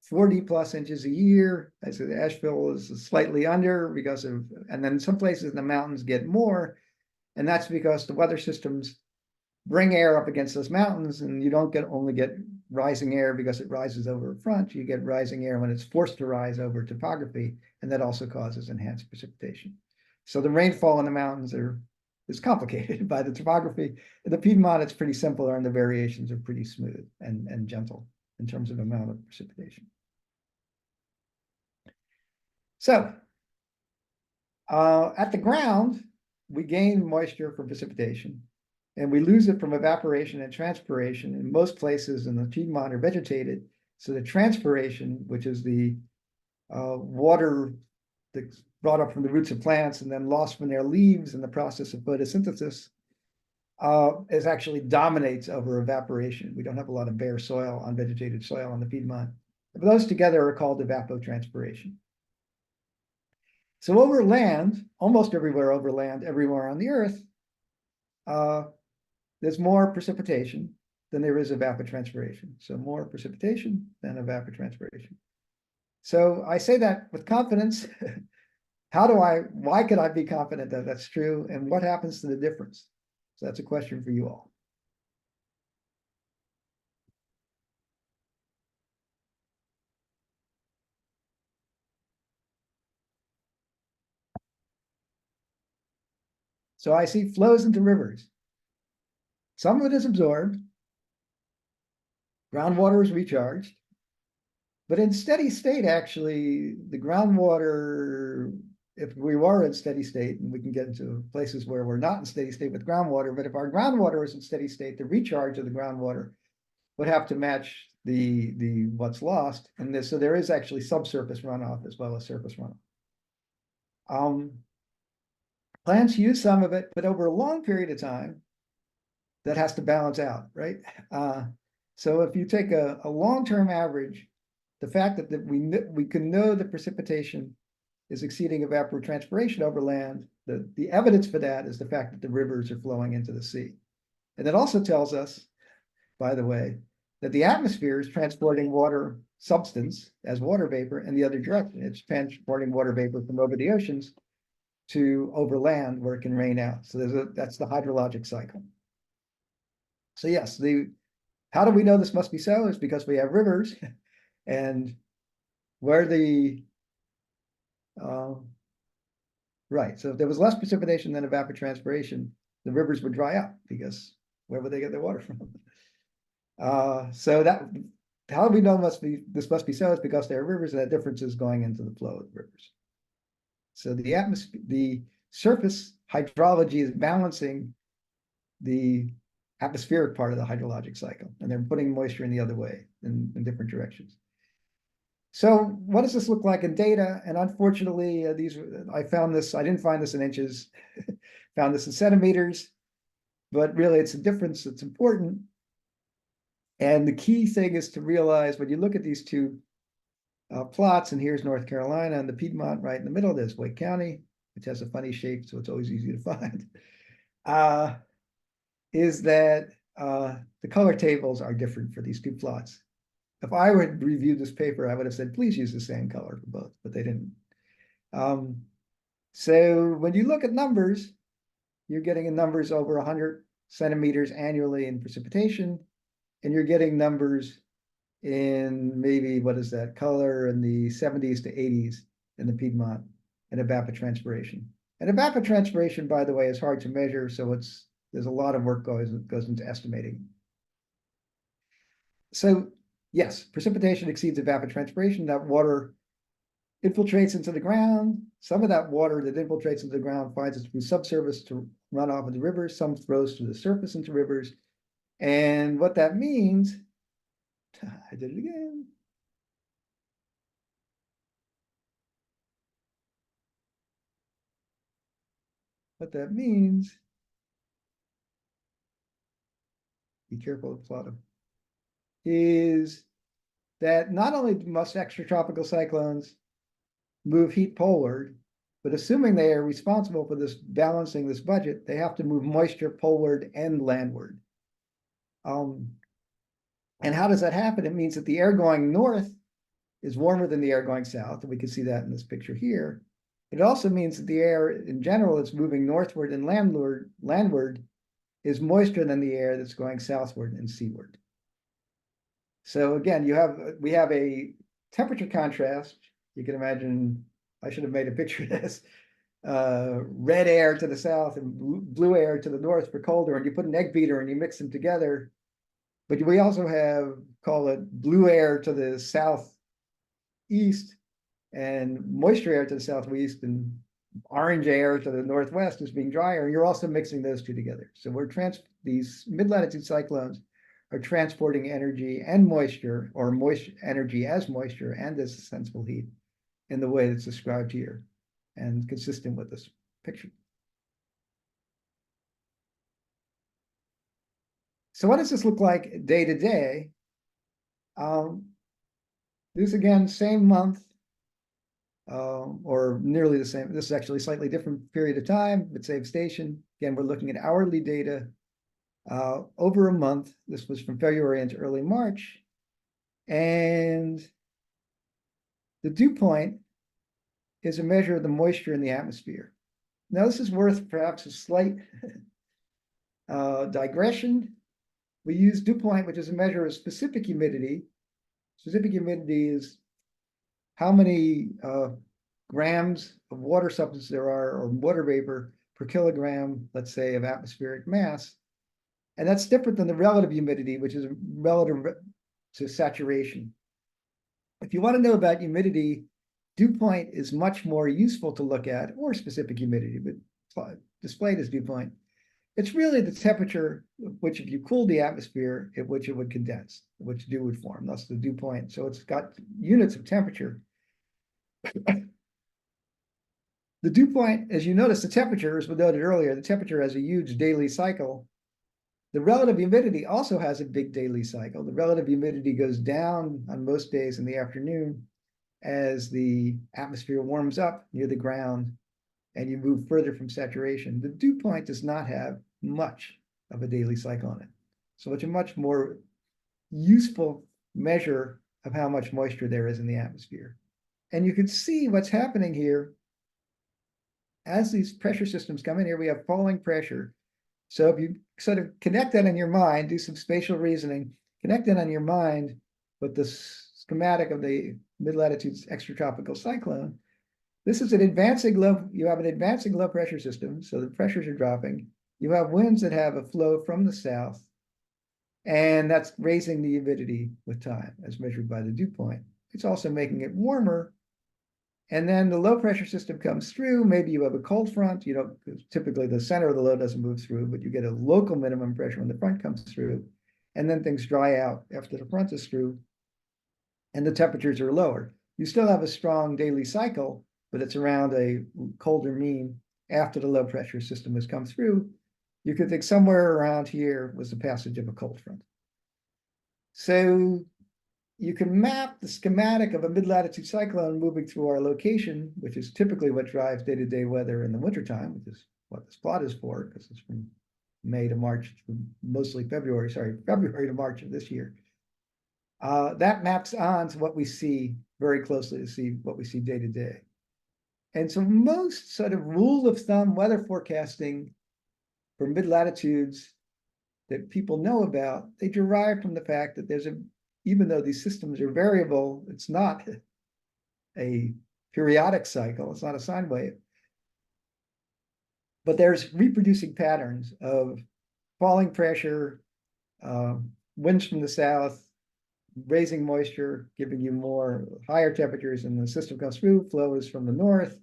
40 plus inches a year. I said Asheville is slightly under because of, and then some places in the mountains get more, and that's because the weather systems bring air up against those mountains, and you don't only get rising air because it rises over a front. You get rising air when it's forced to rise over topography, and that also causes enhanced precipitation. So the rainfall in the mountains is complicated by the topography. In the Piedmont, it's pretty simple, and the variations are pretty smooth and gentle in terms of amount of precipitation. So at the ground, we gain moisture from precipitation, and we lose it from evaporation and transpiration. In most places in the Piedmont are vegetated. So the transpiration, which is the water that's brought up from the roots of plants and then lost from their leaves in the process of photosynthesis, is actually dominates over evaporation. We don't have a lot of bare soil, unvegetated soil on the Piedmont. But those together are called evapotranspiration. So over land, almost everywhere over land, everywhere on the Earth, there's more precipitation than there is evapotranspiration. So more precipitation than evapotranspiration. So I say that with confidence. Why could I be confident that that's true? And what happens to the difference? So that's a question for you all. So I see flows into rivers. Some of it is absorbed. Groundwater is recharged. But in steady state, actually, the groundwater, if we were in steady state, and we can get into places where we're not in steady state with groundwater, but if our groundwater is in steady state, the recharge of the groundwater would have to match the what's lost. And this, so there is actually subsurface runoff as well as surface runoff. Plants use some of it, but over a long period of time, that has to balance out, right? So if you take a long-term average, the fact that we can know the precipitation is exceeding evapotranspiration over land, the evidence for that is the fact that the rivers are flowing into the sea. And that also tells us, by the way, that the atmosphere is transporting water substance as water vapor in the other direction. It's transporting water vapor from over the oceans to over land where it can rain out. So that's the hydrologic cycle. So yes, how do we know this must be so? Is because we have rivers, and where right. So if there was less precipitation than evapotranspiration, the rivers would dry up because where would they get their water from? So that how do we know this must be so? Is because there are rivers, and that difference is going into the flow of the rivers. So the surface hydrology is balancing the atmospheric part of the hydrologic cycle, and they're putting moisture in the other way in different directions. So what does this look like in data? And unfortunately, I didn't find this in inches, found this in centimeters, but really it's a difference that's important. And the key thing is to realize when you look at these two plots, and here's North Carolina and the Piedmont right in the middle, there's Wake County, which has a funny shape, so it's always easy to find, is that the color tables are different for these two plots. If I would review this paper, I would have said, please use the same color for both, but they didn't. So when you look at numbers, you're getting numbers over 100 centimeters annually in precipitation, and you're getting numbers in maybe, what is that, color in the 70s to 80s in the Piedmont, and evapotranspiration. And evapotranspiration, by the way, is hard to measure, so there's a lot of work goes into estimating. So yes, precipitation exceeds evapotranspiration. That water infiltrates into the ground. Some of that water that infiltrates into the ground finds its way subsurface to run off into rivers. Some flows through the surface into rivers. And what that means, I did it again. What that means, be careful of plotting, is that not only must extratropical cyclones move heat poleward, but assuming they are responsible for this balancing this budget, they have to move moisture poleward and landward. And how does that happen? It means that the air going north is warmer than the air going south, and we can see that in this picture here. It also means that the air in general that's moving northward and landward is moister than the air that's going southward and seaward. So again, we have a temperature contrast. You can imagine, I should have made a picture of this. Red air to the south and blue air to the north for colder, and you put an egg beater and you mix them together. But we also have, call it blue air to the southeast and moisture air to the southwest, and orange air to the northwest is being drier. You're also mixing those two together. So these mid-latitude cyclones are transporting energy and moisture, or moisture energy as moisture and as sensible heat in the way that's described here and consistent with this picture. So what does this look like day to day? This again, same month, or nearly the same. This is actually a slightly different period of time, but same station. Again, we're looking at hourly data over a month. This was from February into early March. And the dew point is a measure of the moisture in the atmosphere. Now, this is worth perhaps a slight digression. We use dew point, which is a measure of specific humidity. Specific humidity is how many grams of water substance there are, or water vapor, per kilogram, let's say, of atmospheric mass. And that's different than the relative humidity, which is relative to saturation. If you want to know about humidity, dew point is much more useful to look at, or specific humidity, but displayed as dew point. It's really the temperature which, if you cool the atmosphere, at which it would condense, which dew would form. That's the dew point. So it's got units of temperature. The dew point, as you notice, the temperature, as we noted earlier, the temperature has a huge daily cycle. The relative humidity also has a big daily cycle. The relative humidity goes down on most days in the afternoon as the atmosphere warms up near the ground and you move further from saturation. The dew point does not have much of a daily cycle on it. So it's a much more useful measure of how much moisture there is in the atmosphere. And you can see what's happening here. As these pressure systems come in here, we have falling pressure. So if you sort of connect that in your mind, do some spatial reasoning, connect that on your mind with the schematic of the mid-latitude extratropical cyclone. This is an advancing low, you have an advancing low pressure system, so the pressures are dropping. You have winds that have a flow from the south, and that's raising the humidity with time as measured by the dew point. It's also making it warmer. And then the low pressure system comes through. Maybe you have a cold front. You don't, typically the center of the low doesn't move through, but you get a local minimum pressure when the front comes through. And then things dry out after the front is through and the temperatures are lower. You still have a strong daily cycle, but it's around a colder mean after the low pressure system has come through. You could think somewhere around here was the passage of a cold front. So you can map the schematic of a mid-latitude cyclone moving through our location, which is typically what drives day-to-day weather in the wintertime, which is what this plot is for, because it's from May to March, mostly February to March of this year. That maps on to what we see very closely to see what we see day to day. And so most sort of rule of thumb weather forecasting for mid-latitudes that people know about, they derive from the fact that there's even though these systems are variable, it's not a periodic cycle, it's not a sine wave. But there's reproducing patterns of falling pressure, winds from the south, raising moisture, giving you more higher temperatures, and the system comes through, flows from the north,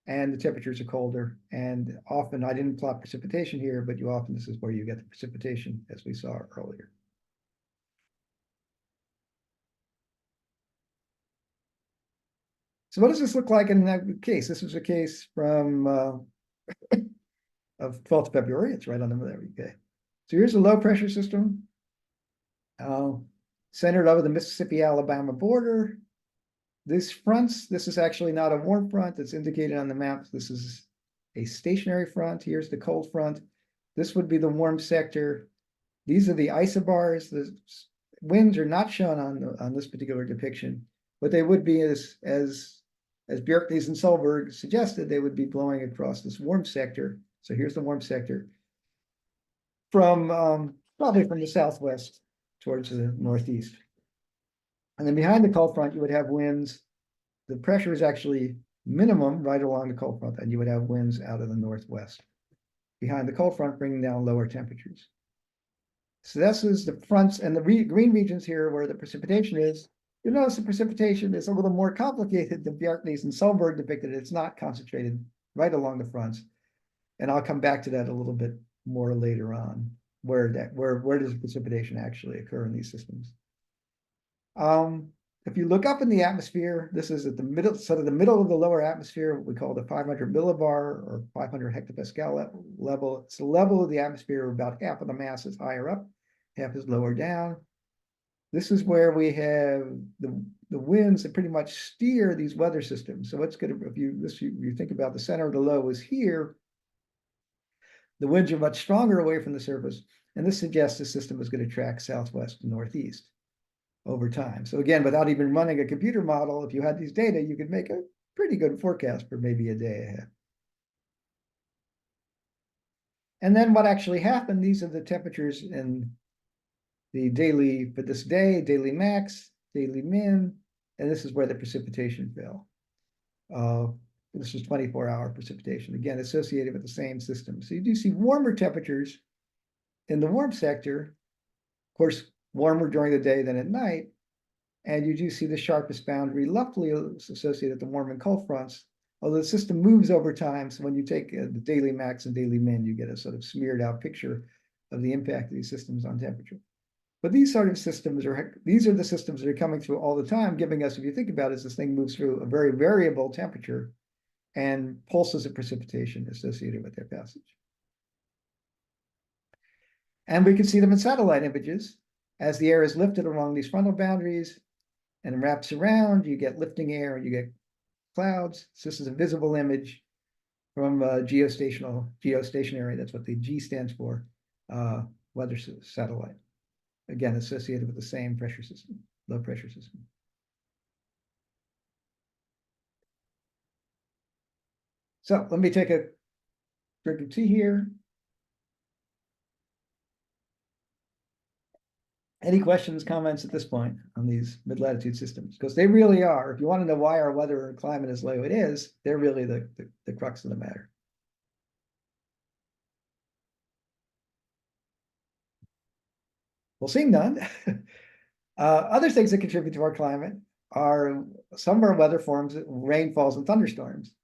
and the temperatures are colder. And often, I didn't plot precipitation here, but this is where you get the precipitation, as we saw earlier. So what does this look like in that case? This was a case from of 12th of February. It's right on the middle. Okay. So here's a low pressure system centered over the Mississippi-Alabama border. This is actually not a warm front that's indicated on the map. This is a stationary front. Here's the cold front. This would be the warm sector. These are the isobars. The winds are not shown on this particular depiction, but they would be as Bjerknes and Solberg suggested, they would be blowing across this warm sector. So here's the warm sector from probably from the southwest towards the northeast. And then behind the cold front, you would have winds. The pressure is actually minimum right along the cold front, and you would have winds out of the northwest behind the cold front, bringing down lower temperatures. So this is the fronts and the green regions here where the precipitation is. You'll notice the precipitation is a little more complicated than Bjerknes and Solberg depicted. It's not concentrated right along the fronts. And I'll come back to that a little bit more later on, where does precipitation actually occur in these systems. If you look up in the atmosphere, this is at the middle, sort of the middle of the lower atmosphere, what we call the 500 millibar or 500 hectopascal level. It's the level of the atmosphere, about half of the mass is higher up, half is lower down. This is where we have the winds that pretty much steer these weather systems. So what's going to, if you think about the center of the low is here, the winds are much stronger away from the surface, and this suggests the system is going to track southwest and northeast over time. So again, without even running a computer model, if you had these data, you could make a pretty good forecast for maybe a day ahead. And then what actually happened, these are the temperatures in the daily, for this day, daily max, daily min, and this is where the precipitation fell. this is 24-hour precipitation, again, associated with the same system. So you do see warmer temperatures in the warm sector, of course, warmer during the day than at night. And you do see the sharpest boundary roughly associated with the warm and cold fronts, although the system moves over time. So when you take the daily max and daily min, you get a sort of smeared out picture of the impact of these systems on temperature. But these sort of systems these are the systems that are coming through all the time, giving us, if you think about it, this thing moves through a very variable temperature and pulses of precipitation associated with their passage. And we can see them in satellite images. As the air is lifted along these frontal boundaries and wraps around, you get lifting air and you get clouds. So this is a visible image from geostationary, that's what the G stands for, weather satellite. Again, associated with the same pressure system, low pressure system. So let me take a drink of tea here. Any questions, comments at this point on these mid-latitude systems? Because they really are, if you want to know why our weather and climate is the way it is, they're really the crux of the matter. Well, seeing none. Other things that contribute to our climate are some of our weather forms, rainfalls and thunderstorms.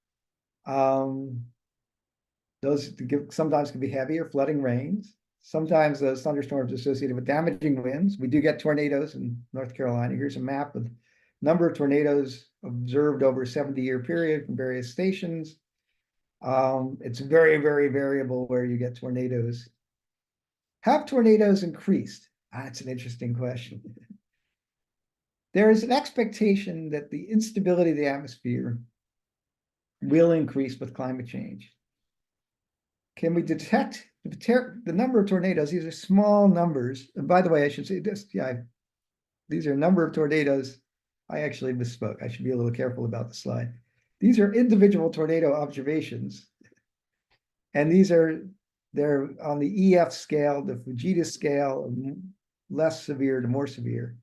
Those sometimes can be heavy or flooding rains. Sometimes those thunderstorms are associated with damaging winds. We do get tornadoes in North Carolina. Here's a map of number of tornadoes observed over a 70-year period from various stations. It's very, very variable where you get tornadoes. Have tornadoes increased? That's an interesting question. There is an expectation that the instability of the atmosphere will increase with climate change. Can we detect the number of tornadoes? These are small numbers. And by the way, I should say this, these are a number of tornadoes. I actually misspoke. I should be a little careful about the slide. These are individual tornado observations. And they're on the EF scale, the Fujita scale, less severe to more severe.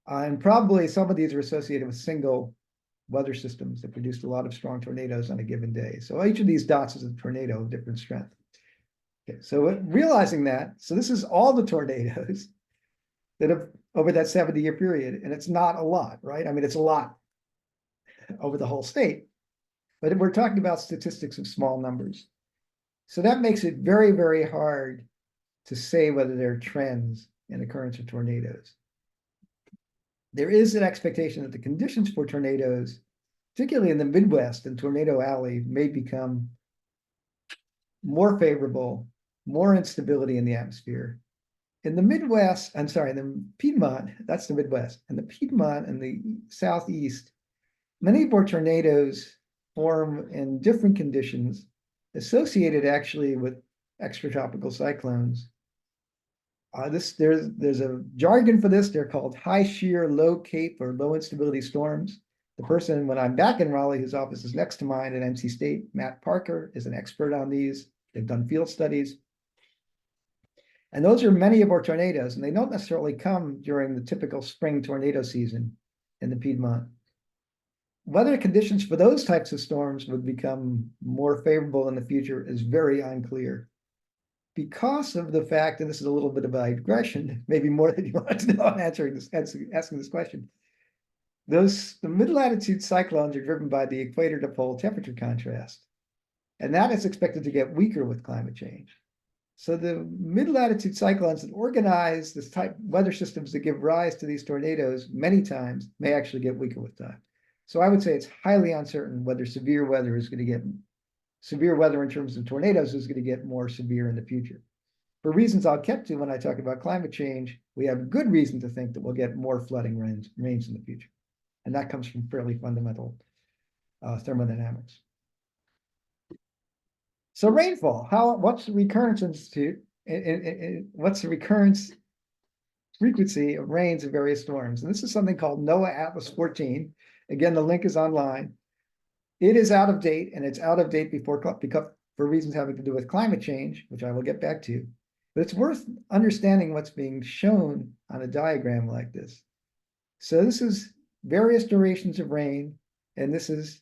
And probably some of these are associated with single weather systems that produced a lot of strong tornadoes on a given day. So each of these dots is a tornado of different strength. Okay, so realizing that, so this is all the tornadoes that have over that 70-year period, and it's not a lot, right? I mean, it's a lot over the whole state, but we're talking about statistics of small numbers. So that makes it very, very hard to say whether there are trends in occurrence of tornadoes. There is an expectation that the conditions for tornadoes, particularly in the Midwest and Tornado Alley, may become more favorable, more instability in the atmosphere. In the Midwest, I'm sorry, the Piedmont, that's the Midwest, and the Piedmont and the Southeast, many more tornadoes form in different conditions associated actually with extratropical cyclones. There's a jargon for this. They're called high shear, low cape, or low instability storms. The person, when I'm back in Raleigh, whose office is next to mine at NC State, Matt Parker, is an expert on these. They've done field studies. And those are many of our tornadoes, and they don't necessarily come during the typical spring tornado season in the Piedmont. Whether conditions for those types of storms would become more favorable in the future is very unclear. Because of the fact, and this is a little bit of a digression, maybe more than you want to know on asking this question. The mid-latitude cyclones are driven by the equator to pole temperature contrast. And that is expected to get weaker with climate change. So the mid-latitude cyclones that organize this type weather systems that give rise to these tornadoes many times may actually get weaker with time. So I would say it's highly uncertain whether severe weather in terms of tornadoes is going to get more severe in the future. For reasons I'll get to when I talk about climate change, we have good reason to think that we'll get more flooding rains in the future. And that comes from fairly fundamental thermodynamics. So rainfall, what's the recurrence institute? What's the recurrence frequency of rains in various storms? And this is something called NOAA Atlas 14. Again, the link is online. It is out of date, and it's out of date because for reasons having to do with climate change, which I will get back to. But it's worth understanding what's being shown on a diagram like this. So this is various durations of rain, and this is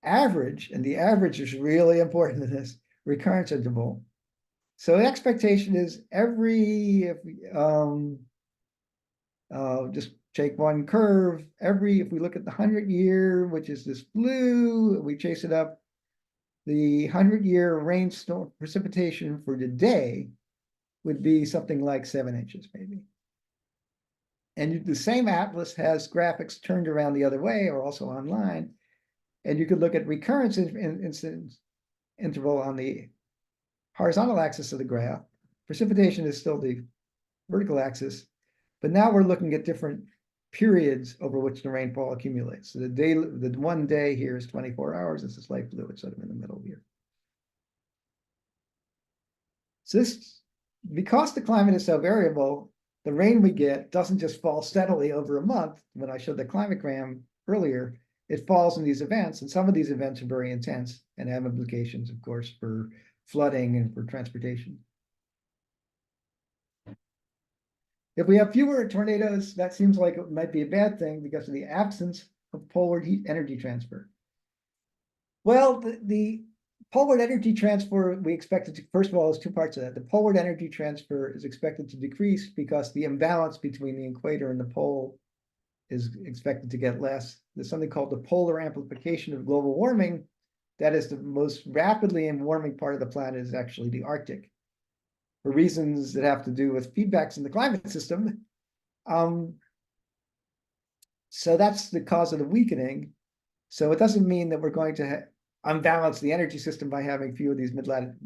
average, and the average is really important in this recurrence interval. So the expectation is just take one curve, if we look at the 100-year, which is this blue, we chase it up, the 100-year rainstorm precipitation for today would be something like 7 inches, maybe. And the same atlas has graphics turned around the other way or also online. And you could look at recurrence incidence interval on the horizontal axis of the graph. Precipitation is still the vertical axis, but now we're looking at different periods over which the rainfall accumulates. So the 1 day here is 24 hours. This is light blue. It's sort of in the middle here. So because the climate is so variable, the rain we get doesn't just fall steadily over a month. When I showed the climategram earlier, it falls in these events, and some of these events are very intense and have implications, of course, for flooding and for transportation. If we have fewer tornadoes, that seems like it might be a bad thing because of the absence of polar heat energy transfer. Well, the polar energy transfer, we expect it to, first of all, there's two parts of that. The polar energy transfer is expected to decrease because the imbalance between the equator and the pole is expected to get less. There's something called the polar amplification of global warming. That is the most rapidly warming part of the planet is actually the Arctic, for reasons that have to do with feedbacks in the climate system. So that's the cause of the weakening. So it doesn't mean that we're going to unbalance the energy system by having few of these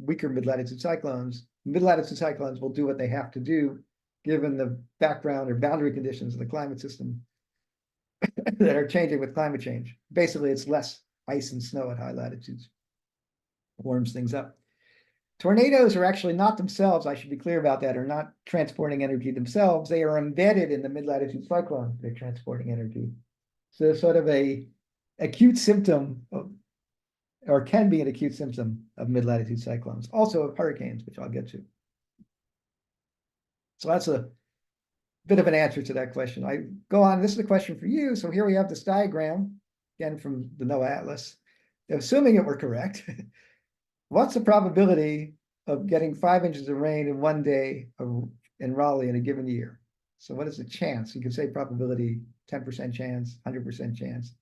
weaker mid-latitude cyclones. Mid-latitude cyclones will do what they have to do, given the background or boundary conditions of the climate system that are changing with climate change. Basically, it's less ice and snow at high latitudes. Warms things up. Tornadoes are actually not themselves, I should be clear about that, are not transporting energy themselves. They are embedded in the mid-latitude cyclone. They're transporting energy. So sort of a acute symptom of, or can be an acute symptom of mid-latitude cyclones, also of hurricanes, which I'll get to. So that's a bit of an answer to that question. I go on, this is a question for you. So here we have this diagram, again from the NOAA Atlas. Assuming it were correct, what's the probability of getting 5 inches of rain in 1 day in Raleigh in a given year? So what is the chance? You could say probability, 10% chance, 100% chance.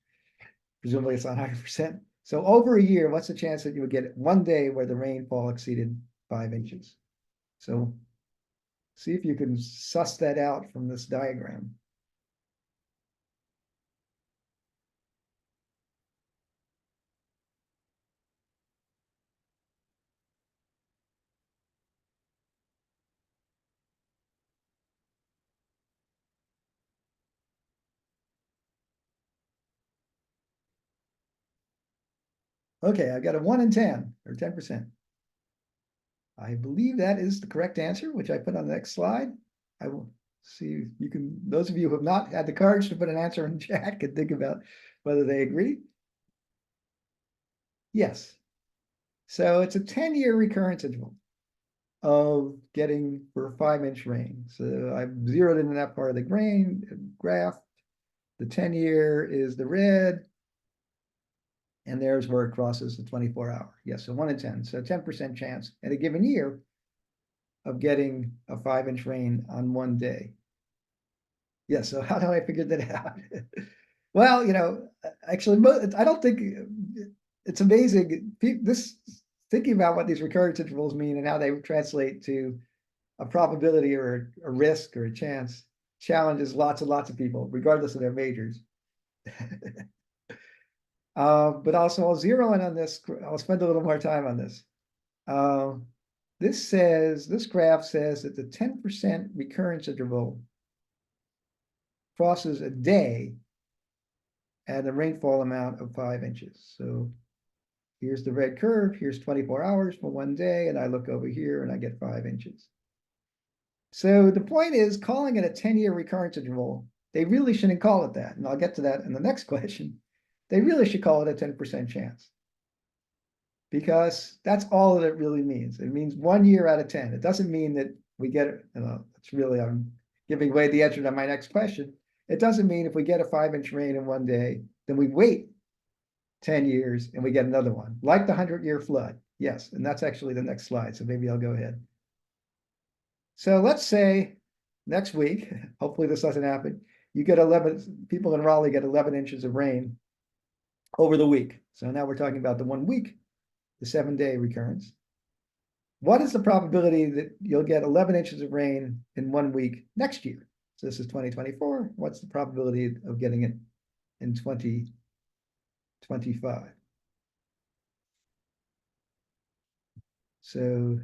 Presumably it's not 100%. So over a year, what's the chance that you would get 1 day where the rainfall exceeded 5 inches? So see if you can suss that out from this diagram. Okay, I got a 1 in 10 or 10%. I believe that is the correct answer, which I put on the next slide. I will see you can, those of you who have not had the courage to put an answer in chat can think about whether they agree. Yes. So it's a 10-year recurrence interval of getting for 5-inch rain. So I've zeroed in that part of the graph. The 10-year is the red. And there's where it crosses the 24-hour. Yes, so 1 in 10. So 10% chance at a given year of getting a 5-inch rain on 1 day. Yeah, so how do I figure that out? Well, you know, actually, I don't think it's amazing. Thinking about what these recurrence intervals mean and how they translate to a probability or a risk or a chance challenges lots and lots of people, regardless of their majors. But also I'll zero in on this. I'll spend a little more time on this. This graph says that the 10% recurrence interval crosses a day at a rainfall amount of 5 inches. So here's the red curve. Here's 24 hours for 1 day. And I look over here and I get 5 inches. So the point is, calling it a 10-year recurrence interval, they really shouldn't call it that. And I'll get to that in the next question. They really should call it a 10% chance, because that's all that it really means. It means 1 year out of 10. It doesn't mean that we get it. It's really, I'm giving away the answer to my next question. It doesn't mean if we get a 5-inch rain in 1 day, then we wait 10 years, and we get another one, like the 100-year flood. Yes, and that's actually the next slide, so maybe I'll go ahead. So let's say next week, hopefully this doesn't happen, you get 11, people in Raleigh get 11 inches of rain over the week. So now we're talking about the 1 week, the 7-day recurrence. What is the probability that you'll get 11 inches of rain in 1 week next year? So this is 2024. What's the probability of getting it in 2025? So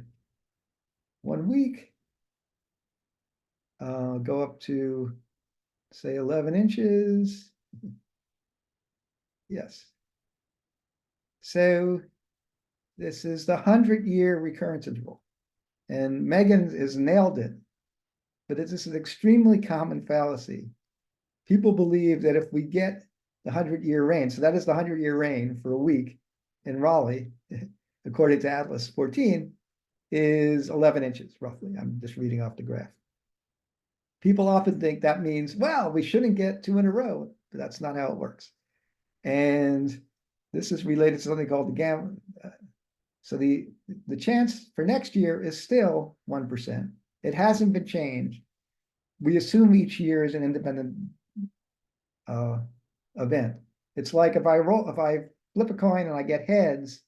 1 week, go up to say 11 inches. Yes. So this is the 100-year recurrence interval. And Megan has nailed it, but this is an extremely common fallacy. People believe that if we get the 100-year rain, so that is the 100-year rain for a week in Raleigh, according to Atlas 14, is 11 inches, roughly. I'm just reading off the graph. People often think that means, well, we shouldn't get 2 in a row, but that's not how it works. And this is related to something called the gamma. So the chance for next year is still 1%. It hasn't been changed. We assume each year is an independent event. It's like if I flip a coin and I get heads,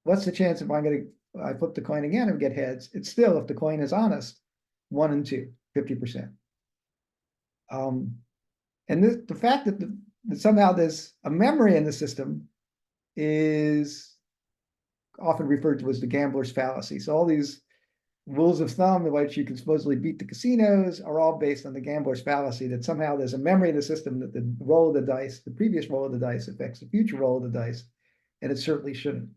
what's the chance if I flip the coin again and get heads? It's still, if the coin is honest, 1 and 2, 50%. And the fact that somehow there's a memory in the system is often referred to as the gambler's fallacy. So all these rules of thumb in which you can supposedly beat the casinos are all based on the gambler's fallacy, that somehow there's a memory in the system that the roll of the dice, the previous roll of the dice, affects the future roll of the dice, and it certainly shouldn't.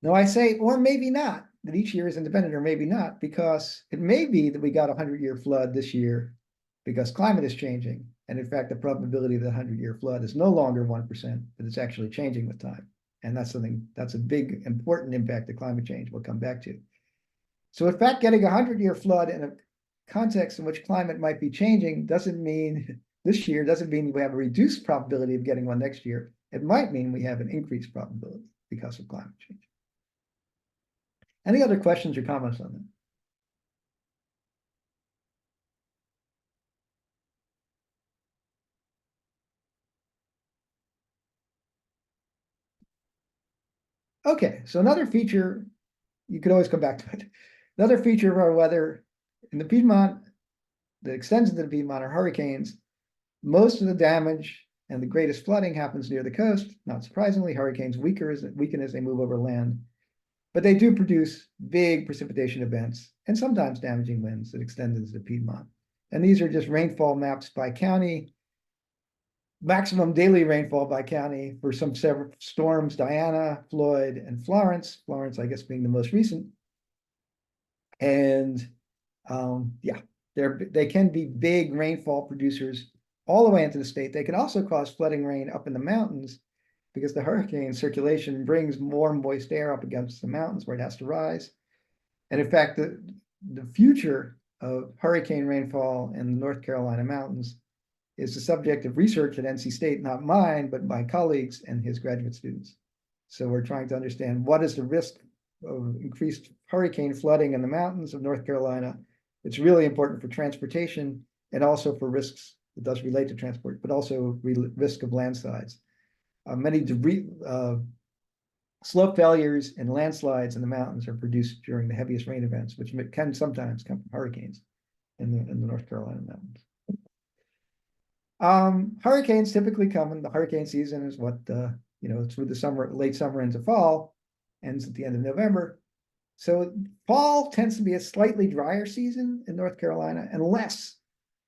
Now I say, or maybe not, that each year is independent, or maybe not, because it may be that we got a 100-year flood this year because climate is changing. And in fact, the probability of the 100-year flood is no longer 1%, but it's actually changing with time. And that's a big, important impact of climate change we'll come back to. So in fact, getting a 100-year flood in a context in which climate might be changing doesn't mean this year, doesn't mean we have a reduced probability of getting one next year. It might mean we have an increased probability because of climate change. Any other questions or comments on that? Okay, so another feature, you could always come back to it. Another feature of our weather in the Piedmont that extends into the Piedmont are hurricanes. Most of the damage and the greatest flooding happens near the coast. Not surprisingly, hurricanes weaken as they move over land, but they do produce big precipitation events and sometimes damaging winds that extend into the Piedmont. And these are just rainfall maps by county. Maximum daily rainfall by county for some several storms: Diana, Floyd, and Florence. Florence, I guess, being the most recent. And yeah, they can be big rainfall producers all the way into the state. They can also cause flooding rain up in the mountains because the hurricane circulation brings more moist air up against the mountains where it has to rise. And in fact, the future of hurricane rainfall in the North Carolina mountains is the subject of research at NC State, not mine, but my colleagues and his graduate students. So we're trying to understand what is the risk of increased hurricane flooding in the mountains of North Carolina. It's really important for transportation and also for risks. It does relate to transport, but also risk of landslides. Many slope failures and landslides in the mountains are produced during the heaviest rain events, which can sometimes come from hurricanes in the North Carolina mountains. Hurricanes typically come in the hurricane season is what through the summer, late summer into fall, ends at the end of November. So fall tends to be a slightly drier season in North Carolina, unless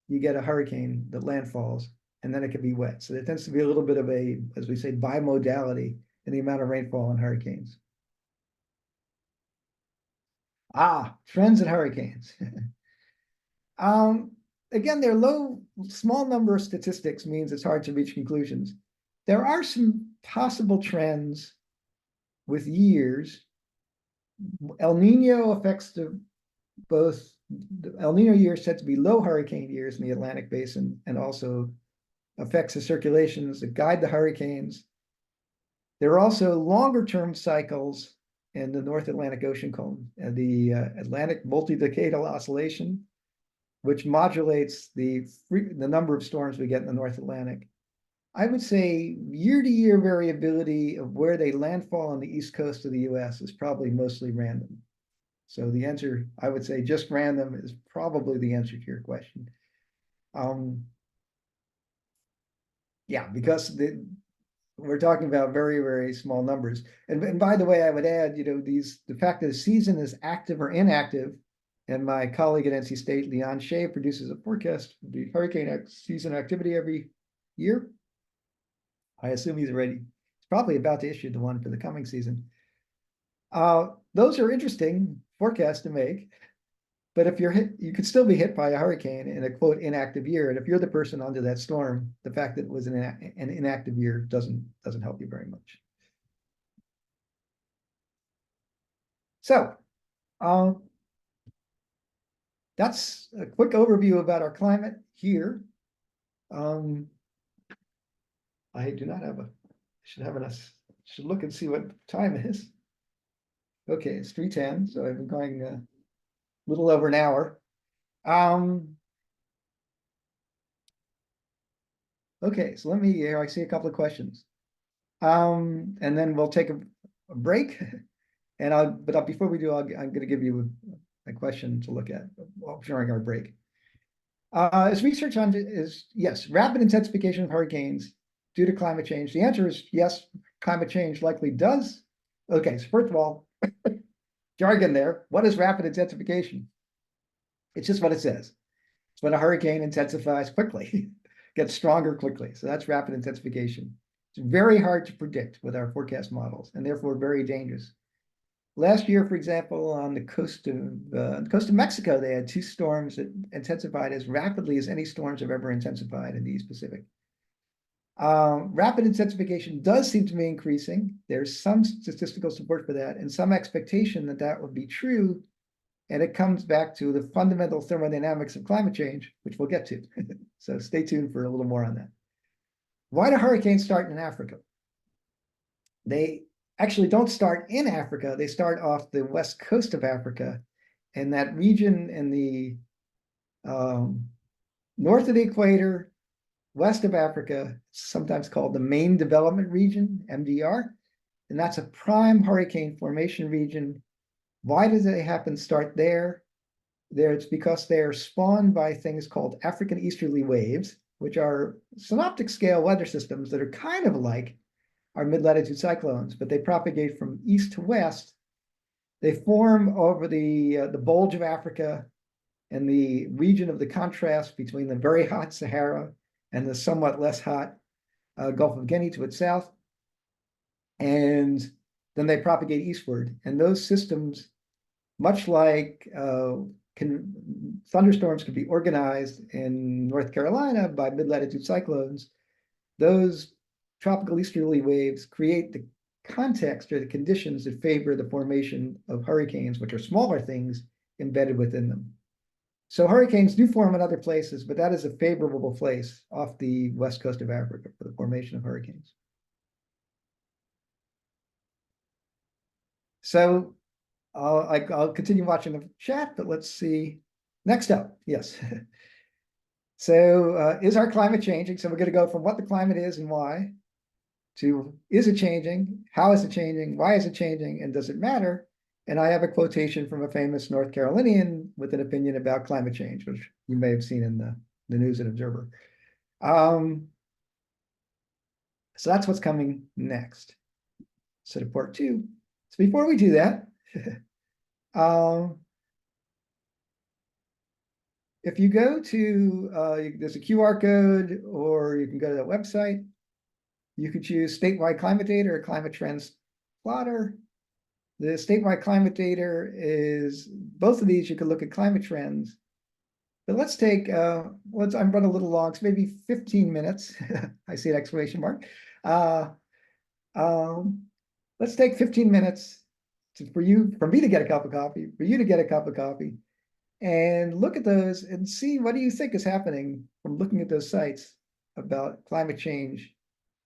you get a hurricane that landfalls, and then it can be wet. So there tends to be a little bit of a, as we say, bimodality in the amount of rainfall in hurricanes. Trends in hurricanes. Again, their small number of statistics means it's hard to reach conclusions. There are some possible trends with years. El Nino affects both. The El Nino years tend to be low hurricane years in the Atlantic Basin and also effects of circulations that guide the hurricanes. There are also longer-term cycles in the North Atlantic Ocean cone, the Atlantic multi-decadal oscillation, which modulates the number of storms we get in the North Atlantic. I would say year-to-year variability of where they landfall on the east coast of the US is probably mostly random. So the answer, I would say just random is probably the answer to your question. Yeah, because we're talking about very, very small numbers. And by the way, I would add, the fact that the season is active or inactive, and my colleague at NC State, Leon Shea, produces a forecast of the hurricane season activity every year. I assume he's probably about to issue the one for the coming season. Those are interesting forecasts to make, but if you're hit, you could still be hit by a hurricane in a quote inactive year. And if you're the person under that storm, the fact that it was an inactive year doesn't help you very much. So that's a quick overview about our climate here. I do not have should look and see what time it is. Okay, it's 3:10, so I've been going a little over an hour. Okay, so I see a couple of questions. And then we'll take a break. But before we do, I'm going to give you a question to look at during our break. Is research on yes, rapid intensification of hurricanes due to climate change? The answer is yes, climate change likely does. Okay, so first of all, jargon there. What is rapid intensification? It's just what it says. It's when a hurricane intensifies quickly, gets stronger quickly. So that's rapid intensification. It's very hard to predict with our forecast models, and therefore very dangerous. Last year, for example, on the coast of Mexico, they had 2 storms that intensified as rapidly as any storms have ever intensified in the East Pacific. Rapid intensification does seem to be increasing. There's some statistical support for that and some expectation that that would be true. And it comes back to the fundamental thermodynamics of climate change, which we'll get to. So stay tuned for a little more on that. Why do hurricanes start in Africa? They actually don't start in Africa. They start off the west coast of Africa, and that region in the north of the equator, west of Africa, sometimes called the main development region, MDR, and that's a prime hurricane formation region. Why does it start there? It's because they are spawned by things called African easterly waves, which are synoptic scale weather systems that are kind of like our mid-latitude cyclones, but they propagate from east to west. They form over the bulge of Africa and the region of the contrast between the very hot Sahara and the somewhat less hot Gulf of Guinea to its south. And then they propagate eastward. And those systems, much like thunderstorms can be organized in North Carolina by mid-latitude cyclones, those tropical easterly waves create the context or the conditions that favor the formation of hurricanes, which are smaller things embedded within them. So hurricanes do form in other places, but that is a favorable place off the west coast of Africa for the formation of hurricanes. So I'll continue watching the chat, but let's see. Next up, yes. So is our climate changing? So we're going to go from what the climate is and why to is it changing? How is it changing? Why is it changing? And does it matter? And I have a quotation from a famous North Carolinian with an opinion about climate change, which you may have seen in the News and Observer. So that's what's coming next. So to part 2. So before we do that, if you go to, there's a QR code, or you can go to that website. You could choose statewide climate data or climate trends plotter. The statewide climate data is, both of these, you can look at climate trends. But let's take, I'm running a little long, so maybe 15 minutes. I see an exclamation mark. Let's take 15 minutes for me to get a cup of coffee, for you to get a cup of coffee, and look at those and see what do you think is happening from looking at those sites. about climate change,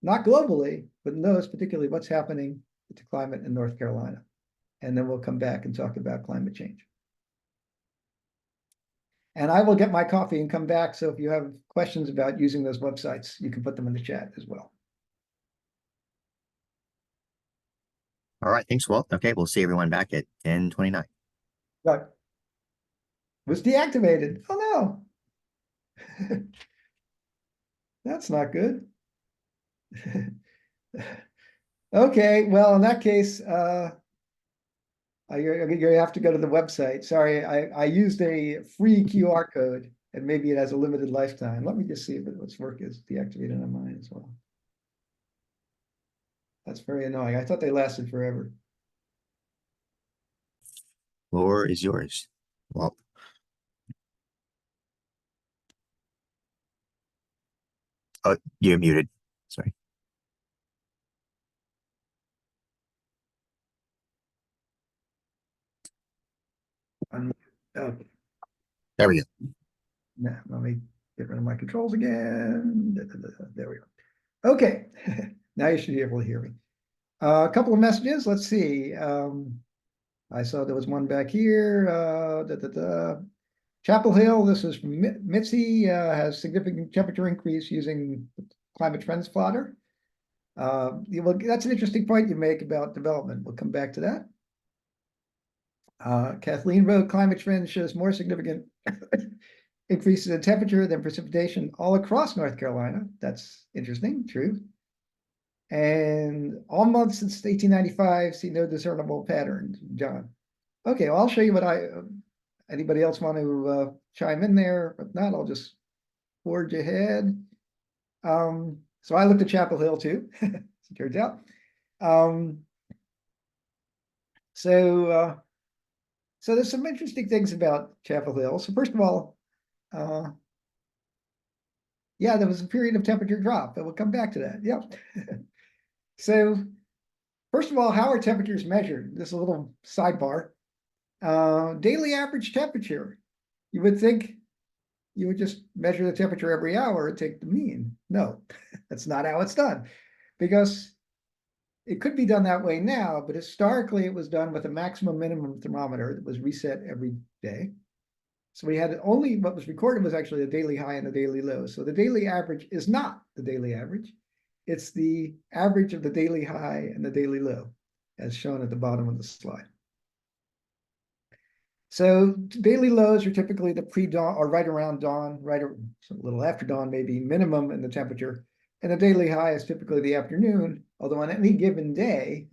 not globally, but knows particularly what's happening with the climate in North Carolina. And then we'll come back and talk about climate change. And I will get my coffee and come back. So if you have questions about using those websites, you can put them in the chat as well. All right, thanks, Walt. Okay, we'll see everyone back at 10:29. But was deactivated. Oh no. That's not good. Okay, well, in that case, you have to go to the website. Sorry, I used a free QR code and maybe it has a limited lifetime. Let me just see if its work is deactivated on mine as well. That's very annoying. I thought they lasted forever. Floor is yours, Walt. Oh, you're muted. Sorry. Okay. There we go. Now, let me get rid of my controls again. There we go. Okay, now you should be able to hear me. A couple of messages. Let's see. I saw there was one back here. Chapel Hill, this is from Mitzi, has significant temperature increase using climate trends plotter. Well, that's an interesting point you make about development. We'll come back to that. Kathleen wrote, climate trend shows more significant increases in temperature than precipitation all across North Carolina. That's interesting, true. And all months since 1895 see no discernible patterns, John. Okay, well, I'll show you what anybody else want to chime in there? If not, I'll just forge ahead. So I looked at Chapel Hill too, as it turns out. So there's some interesting things about Chapel Hill. So first of all, yeah, there was a period of temperature drop, but we'll come back to that. Yep. So first of all, how are temperatures measured? This is a little sidebar. Daily average temperature. You would think you would just measure the temperature every hour and take the mean. No, that's not how it's done, because it could be done that way now, but historically it was done with a maximum minimum thermometer that was reset every day. So we had only what was recorded was actually a daily high and a daily low. So the daily average is not the daily average. It's the average of the daily high and the daily low, as shown at the bottom of the slide. So daily lows are typically the pre-dawn or right around dawn, a little after dawn, maybe minimum in the temperature. And the daily high is typically the afternoon, although on any given day,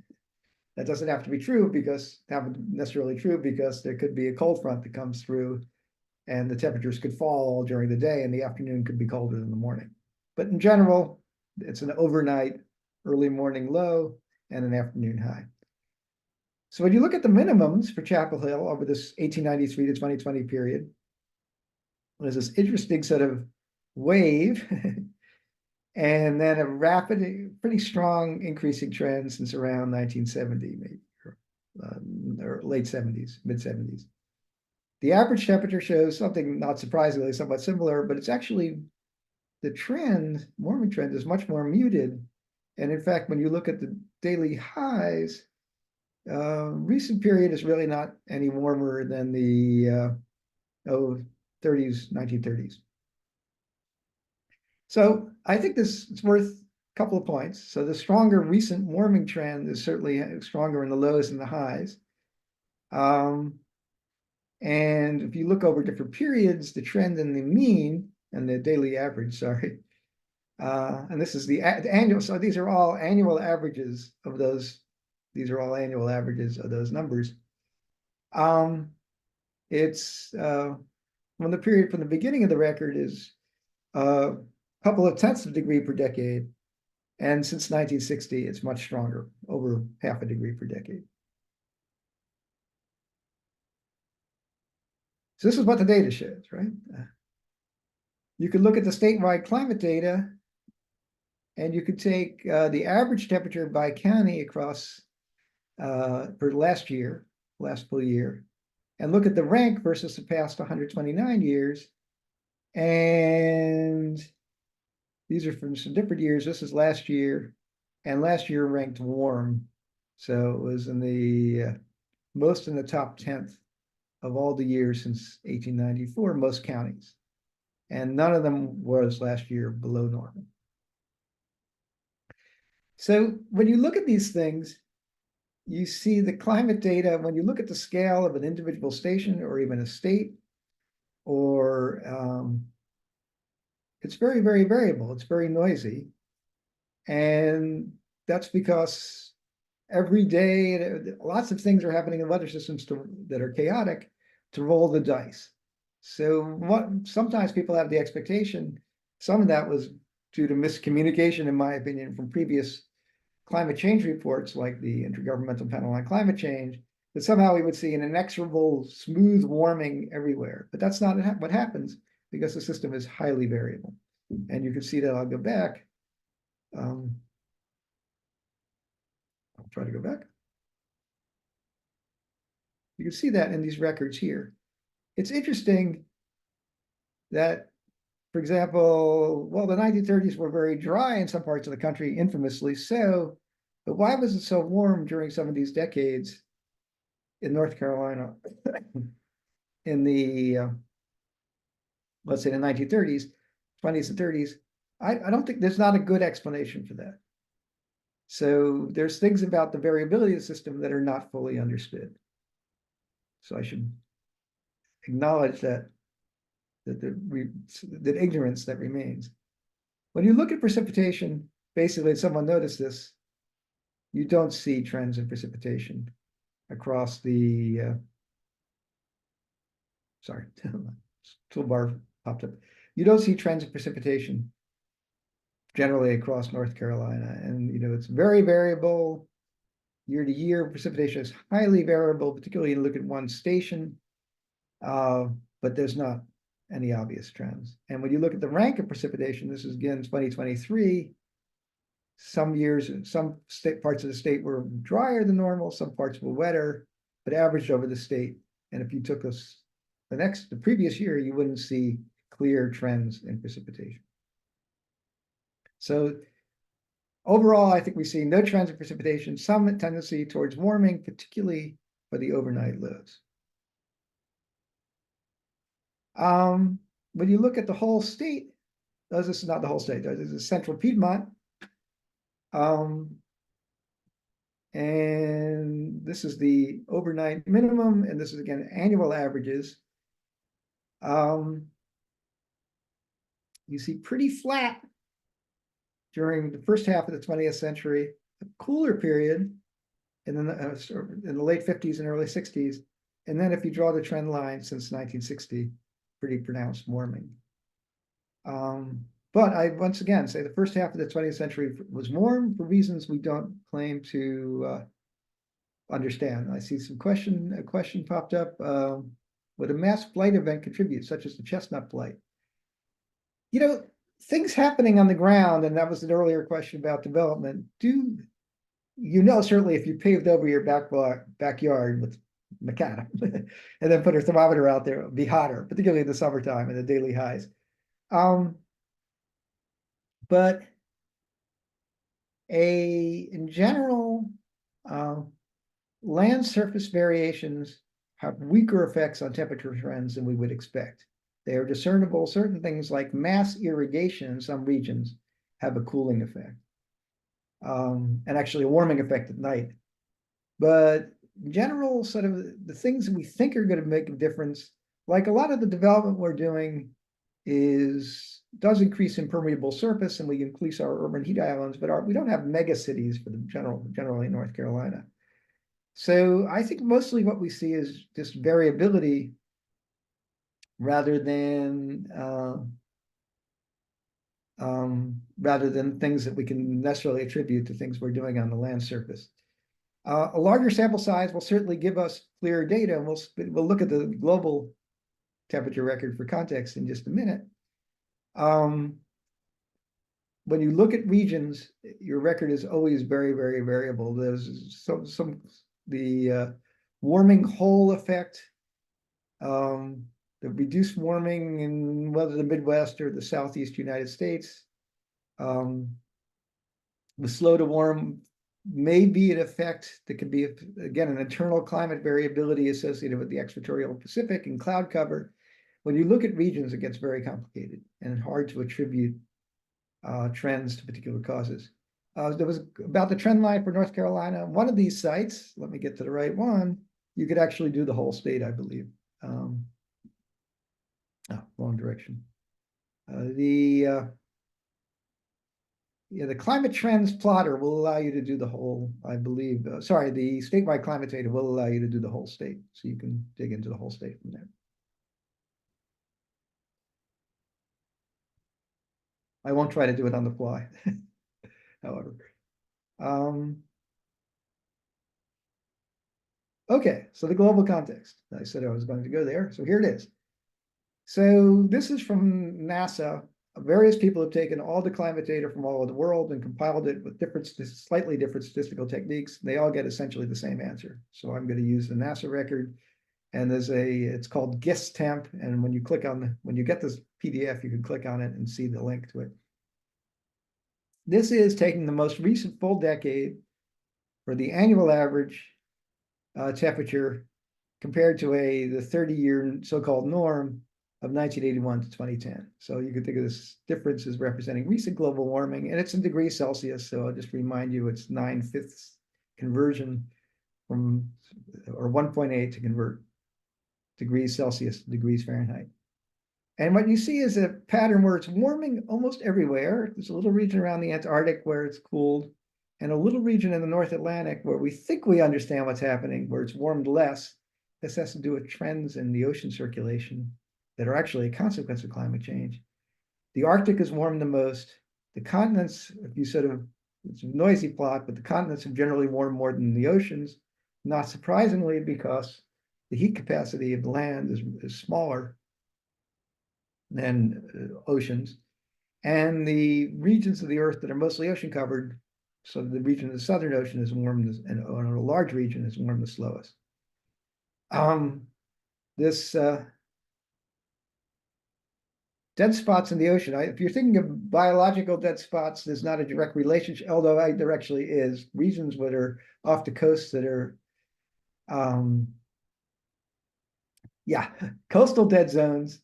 that doesn't have to be true because necessarily true because there could be a cold front that comes through and the temperatures could fall during the day and the afternoon could be colder than the morning. But in general, it's an overnight, early morning low and an afternoon high. So when you look at the minimums for Chapel Hill over this 1893 to 2020 period, there's this interesting sort of wave and then a rapid, pretty strong increasing trend since around 1970, maybe, or late 70s, mid 70s. The average temperature shows something not surprisingly somewhat similar, but it's actually the trend, warming trend, is much more muted. And in fact, when you look at the daily highs, recent period is really not any warmer than the 30s, 1930s. So I think this is worth a couple of points. So the stronger recent warming trend is certainly stronger in the lows and the highs. And if you look over different periods, the trend in the mean and the daily average, sorry, and this is the annual, so these are all annual averages of those. These are all annual averages of those numbers. It's when the period from the beginning of the record is a couple of tenths of a degree per decade. And since 1960, it's much stronger, over half a degree per decade. So this is what the data shows, right? You could look at the statewide climate data, and you could take the average temperature by county across for last full year, and look at the rank versus the past 129 years. And these are from some different years. This is last year, and last year ranked warm. So it was in the most in the top 10th of all the years since 1894, most counties. And none of them was last year below normal. So when you look at these things, you see the climate data, when you look at the scale of an individual station or even a state, or it's very, very variable. It's very noisy. And that's because every day, lots of things are happening in weather systems that are chaotic to roll the dice. So sometimes people have the expectation, some of that was due to miscommunication, in my opinion, from previous climate change reports, like the Intergovernmental Panel on Climate Change, that somehow we would see an inexorable, smooth warming everywhere. But that's not what happens, because the system is highly variable. And you can see that. I'll go back. I'll try to go back. You can see that in these records here. It's interesting that, for example, well, the 1930s were very dry in some parts of the country, infamously so, but why was it so warm during some of these decades in North Carolina in the, let's say the 1930s, 20s and 30s? I don't think there's not a good explanation for that. So there's things about the variability of the system that are not fully understood. So I should acknowledge that ignorance that remains. When you look at precipitation, basically, someone noticed this, you don't see trends in precipitation across the, sorry, toolbar popped up. You don't see trends in precipitation generally across North Carolina. And, it's very variable year to year. Precipitation is highly variable, particularly you look at one station, but there's not any obvious trends. And when you look at the rank of precipitation, this is again 2023, some years, some parts of the state were drier than normal, some parts were wetter, but averaged over the state. And if you took us the previous year, you wouldn't see clear trends in precipitation. So overall, I think we see no trends in precipitation, some tendency towards warming, particularly for the overnight lows. When you look at the whole state, this is not the whole state, this is central Piedmont. And this is the overnight minimum, and this is again annual averages. You see pretty flat during the first half of the 20th century, a cooler period in the late 50s and early 60s. And then if you draw the trend line since 1960, pretty pronounced warming. But I once again say the first half of the 20th century was warm for reasons we don't claim to understand. I see a question popped up. Would a mass flight event contribute, such as the chestnut flight? Things happening on the ground, and that was an earlier question about development, certainly if you paved over your backyard with macadam and then put a thermometer out there, it would be hotter, particularly in the summertime and the daily highs. But in general, land surface variations have weaker effects on temperature trends than we would expect. They are discernible. Certain things like mass irrigation in some regions have a cooling effect, and actually a warming effect at night. But in general, sort of the things that we think are going to make a difference, like a lot of the development we're doing does increase impermeable surface, and we increase our urban heat islands, but we don't have mega cities for the generally North Carolina. So I think mostly what we see is just variability rather than things that we can necessarily attribute to things we're doing on the land surface. A larger sample size will certainly give us clearer data, and we'll look at the global temperature record for context in just a minute. When you look at regions, your record is always very, very variable. There's the warming hole effect, the reduced warming in whether the Midwest or the Southeast United States, The slow to warm may be an effect that could be, again, an internal climate variability associated with the equatorial Pacific and cloud cover. When you look at regions, it gets very complicated and hard to attribute trends to particular causes. There was about the trend line for North Carolina. One of these sites, let me get to the right one, you could actually do the whole state, I believe. Wrong direction. The climate trends plotter will allow you to do the whole, I believe, sorry, the statewide climate data will allow you to do the whole state. So you can dig into the whole state from there. I won't try to do it on the fly, however. Okay, so the global context. I said I was going to go there, so here it is. So this is from NASA. Various people have taken all the climate data from all over the world and compiled it with slightly different statistical techniques. They all get essentially the same answer. So I'm going to use the NASA record, and it's called GISS temp. And when you get this PDF, you can click on it and see the link to it. This is taking the most recent full decade for the annual average temperature compared to the 30-year so-called norm of 1981 to 2010. So you could think of this difference as representing recent global warming, and it's in degrees Celsius. So I'll just remind you, it's 9/5 conversion from, or 1.8 to convert degrees Celsius to degrees Fahrenheit. And what you see is a pattern where it's warming almost everywhere. There's a little region around the Antarctic where it's cooled, and a little region in the North Atlantic where we think we understand what's happening, where it's warmed less. This has to do with trends in the ocean circulation that are actually a consequence of climate change. The Arctic is warmed the most. The continents, if you it's a noisy plot, but the continents have generally warmed more than the oceans, not surprisingly, because the heat capacity of the land is smaller than oceans. And the regions of the Earth that are mostly ocean covered, so the region of the Southern Ocean is warmed, and a large region is warmed the slowest. Dead spots in the ocean. If you're thinking of biological dead spots, there's not a direct relationship, although there actually is. Regions that are off the coast that are, coastal dead zones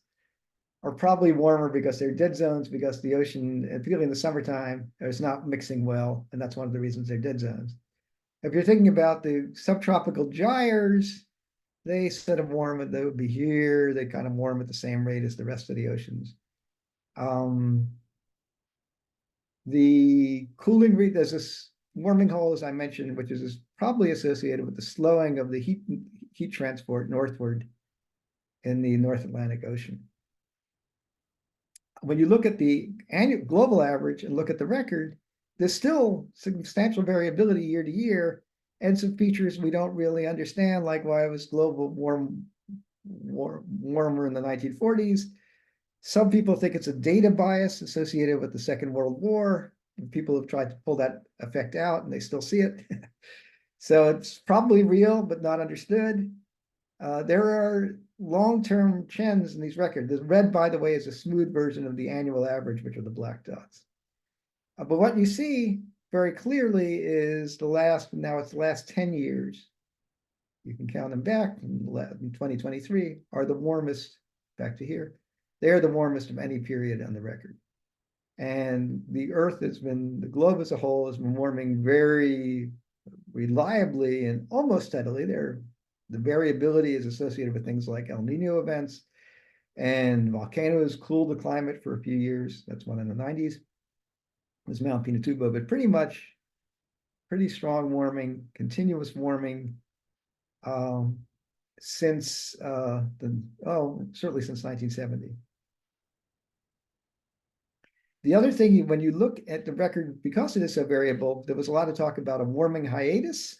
are probably warmer because they're dead zones, because the ocean, and particularly in the summertime, is not mixing well, and that's one of the reasons they're dead zones. If you're thinking about the subtropical gyres, they instead of warm, they would be here. They kind of warm at the same rate as the rest of the oceans. The cooling rate, there's this warming hole, as I mentioned, which is probably associated with the slowing of the heat transport northward in the North Atlantic Ocean. When you look at the annual global average and look at the record, there's still substantial variability year to year, and some features we don't really understand, like why it was global warmer in the 1940s. Some people think it's a data bias associated with the Second World War. People have tried to pull that effect out, and they still see it. So it's probably real, but not understood. There are long-term trends in these records. The red, by the way, is a smooth version of the annual average, which are the black dots. But what you see very clearly is the last 10 years. You can count them back in 2023 are the warmest, back to here. They're the warmest of any period on the record. And the the globe as a whole has been warming very reliably and almost steadily. The variability is associated with things like El Nino events, and volcanoes cooled the climate for a few years. That's one in the 90s. There's Mount Pinatubo, but pretty strong warming, continuous warming since certainly since 1970. The other thing, when you look at the record, because it is so variable, there was a lot of talk about a warming hiatus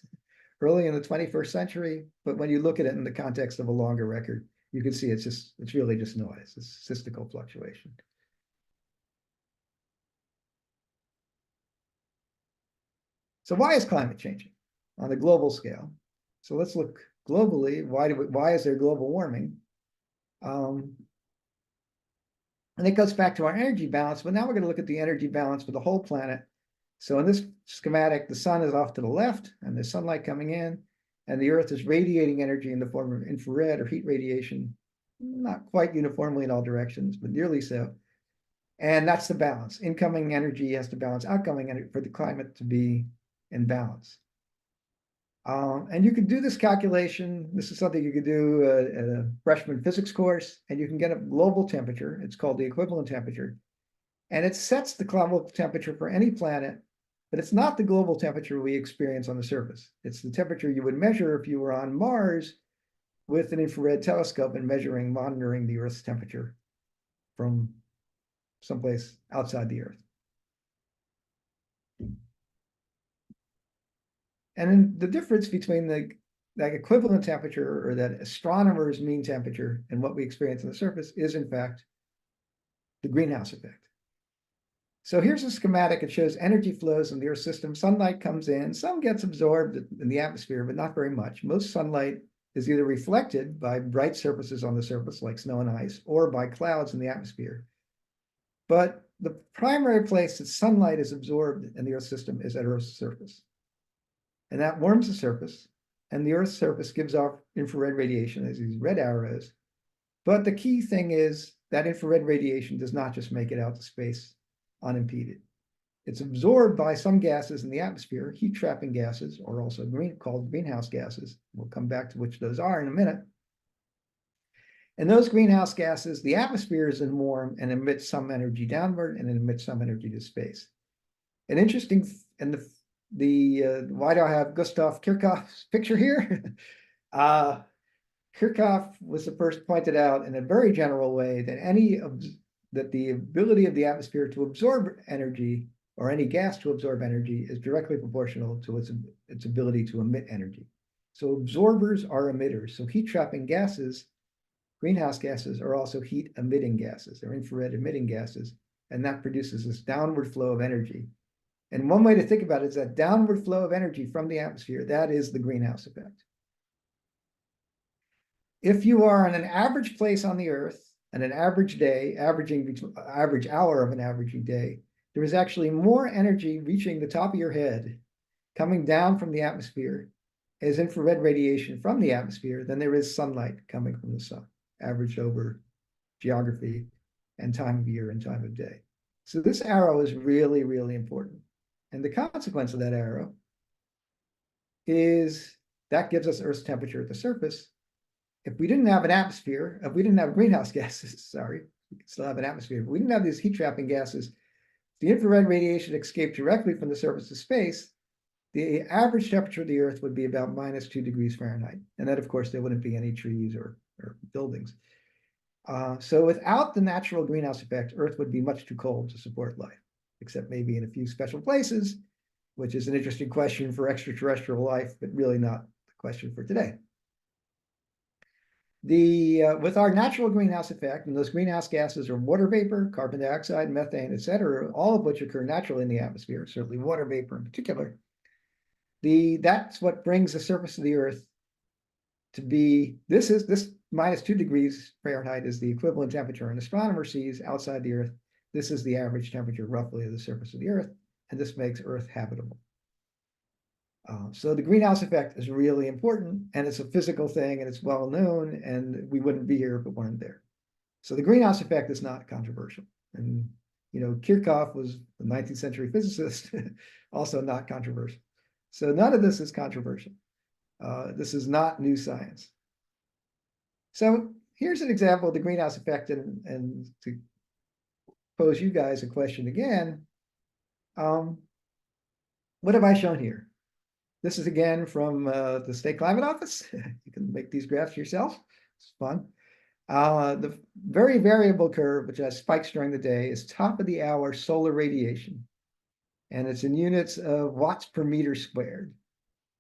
early in the 21st century. But when you look at it in the context of a longer record, you can see it's really just noise. It's statistical fluctuation. So why is climate changing on a global scale? So let's look globally. Why is there global warming? And it goes back to our energy balance, but now we're going to look at the energy balance for the whole planet. So in this schematic, the sun is off to the left and there's sunlight coming in, and the Earth is radiating energy in the form of infrared or heat radiation, not quite uniformly in all directions, but nearly so. And that's the balance. Incoming energy has to balance outgoing energy for the climate to be in balance. And you can do this calculation. This is something you could do at a freshman physics course, and you can get a global temperature. It's called the equivalent temperature. And it sets the global temperature for any planet, but it's not the global temperature we experience on the surface. It's the temperature you would measure if you were on Mars with an infrared telescope and monitoring the Earth's temperature from someplace outside the Earth. And the difference between that equivalent temperature, or that astronomer's mean temperature, and what we experience on the surface is, in fact, the greenhouse effect. So here's a schematic. It shows energy flows in the Earth system. Sunlight comes in. Some gets absorbed in the atmosphere, but not very much. Most sunlight is either reflected by bright surfaces on the surface, like snow and ice, or by clouds in the atmosphere. But the primary place that sunlight is absorbed in the Earth system is at Earth's surface. And that warms the surface, and the Earth's surface gives off infrared radiation, as these red arrows. But the key thing is that infrared radiation does not just make it out to space unimpeded. It's absorbed by some gases in the atmosphere, heat-trapping gases, or also called greenhouse gases. We'll come back to which those are in a minute. And those greenhouse gases, the atmosphere is warm and emits some energy downward and emits some energy to space. An interesting, and why do I have Gustav Kirchhoff's picture here? Kirchhoff was the first pointed out in a very general way that the ability of the atmosphere to absorb energy, or any gas to absorb energy, is directly proportional to its ability to emit energy. So absorbers are emitters. So heat-trapping gases, greenhouse gases, are also heat-emitting gases. They're infrared-emitting gases, and that produces this downward flow of energy. And one way to think about it is that downward flow of energy from the atmosphere, that is the greenhouse effect. If you are on an average place on the Earth and an average day, average hour of an averaging day, there is actually more energy reaching the top of your head coming down from the atmosphere as infrared radiation from the atmosphere than there is sunlight coming from the sun, averaged over geography and time of year and time of day. So this arrow is really, really important. And the consequence of that arrow is that gives us Earth's temperature at the surface. If we didn't have an atmosphere, if we didn't have greenhouse gases, sorry, we could still have an atmosphere. If we didn't have these heat-trapping gases, the infrared radiation escaped directly from the surface of space, the average temperature of the Earth would be about -2 degrees Fahrenheit. And that, of course, there wouldn't be any trees or buildings. So without the natural greenhouse effect, Earth would be much too cold to support life, except maybe in a few special places, which is an interesting question for extraterrestrial life, but really not the question for today. With our natural greenhouse effect, and those greenhouse gases are water vapor, carbon dioxide, methane, et cetera, all of which occur naturally in the atmosphere, certainly water vapor in particular. That's what brings the surface of the Earth to be, this -2 degrees Fahrenheit is the equivalent temperature an astronomer sees outside the Earth. This is the average temperature roughly of the surface of the Earth, and this makes Earth habitable. So the greenhouse effect is really important, and it's a physical thing, and it's well known, and we wouldn't be here if it weren't there. So the greenhouse effect is not controversial. And, Kirchhoff was the 19th century physicist, also not controversial. So none of this is controversial. This is not new science. So here's an example of the greenhouse effect, and to pose you guys a question again, what have I shown here? This is again from the State Climate Office. You can make these graphs yourself. It's fun. The very variable curve, which has spikes during the day, is top of the hour solar radiation. And it's in units of watts per meter squared.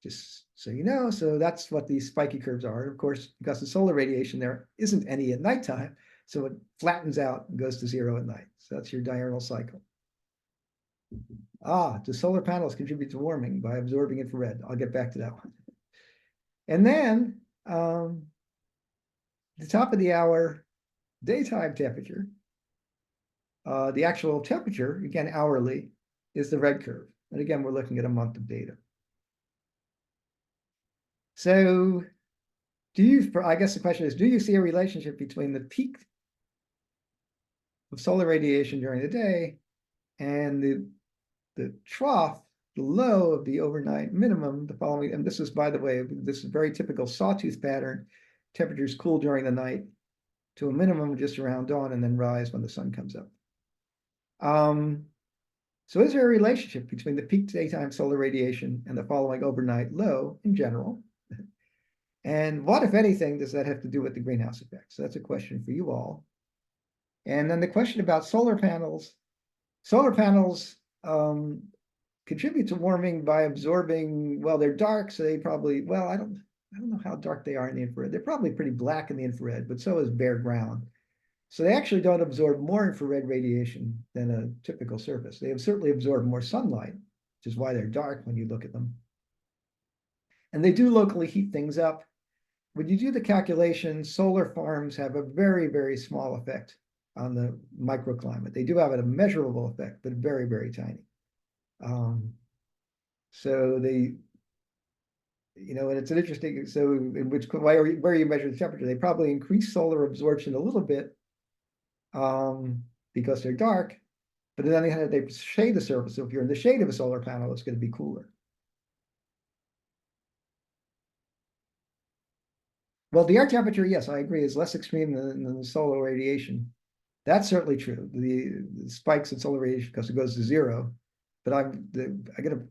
Just so you know, so that's what these spiky curves are. And of course, because of solar radiation, there isn't any at nighttime. So it flattens out and goes to 0 at night. So that's your diurnal cycle. Do solar panels contribute to warming by absorbing infrared? I'll get back to that one. And then the top of the hour daytime temperature The actual temperature, again, hourly, is the red curve. And again, we're looking at a month of data. So I guess the question is, do you see a relationship between the peak of solar radiation during the day and the trough, the low of the overnight minimum, the following, and this is, by the way, this is a very typical sawtooth pattern. Temperatures cool during the night to a minimum just around dawn and then rise when the sun comes up. So is there a relationship between the peak daytime solar radiation and the following overnight low in general? And what, if anything, does that have to do with the greenhouse effect? So that's a question for you all. And then the question about solar panels. Solar panels contribute to warming by absorbing, well, they're dark, so they probably, well, I don't know how dark they are in the infrared. They're probably pretty black in the infrared, but so is bare ground. So they actually don't absorb more infrared radiation than a typical surface. They have certainly absorbed more sunlight, which is why they're dark when you look at them. And they do locally heat things up. When you do the calculations, solar farms have a very, very small effect on the microclimate. They do have a measurable effect, but very, very tiny. So they, and it's an interesting, so in which, where you measure the temperature, they probably increase solar absorption a little bit because they're dark, but then they shade the surface. So if you're in the shade of a solar panel, it's going to be cooler. Well, the air temperature, yes, I agree, is less extreme than the solar radiation. That's certainly true. The spikes in solar radiation because it goes to zero. But I'm going to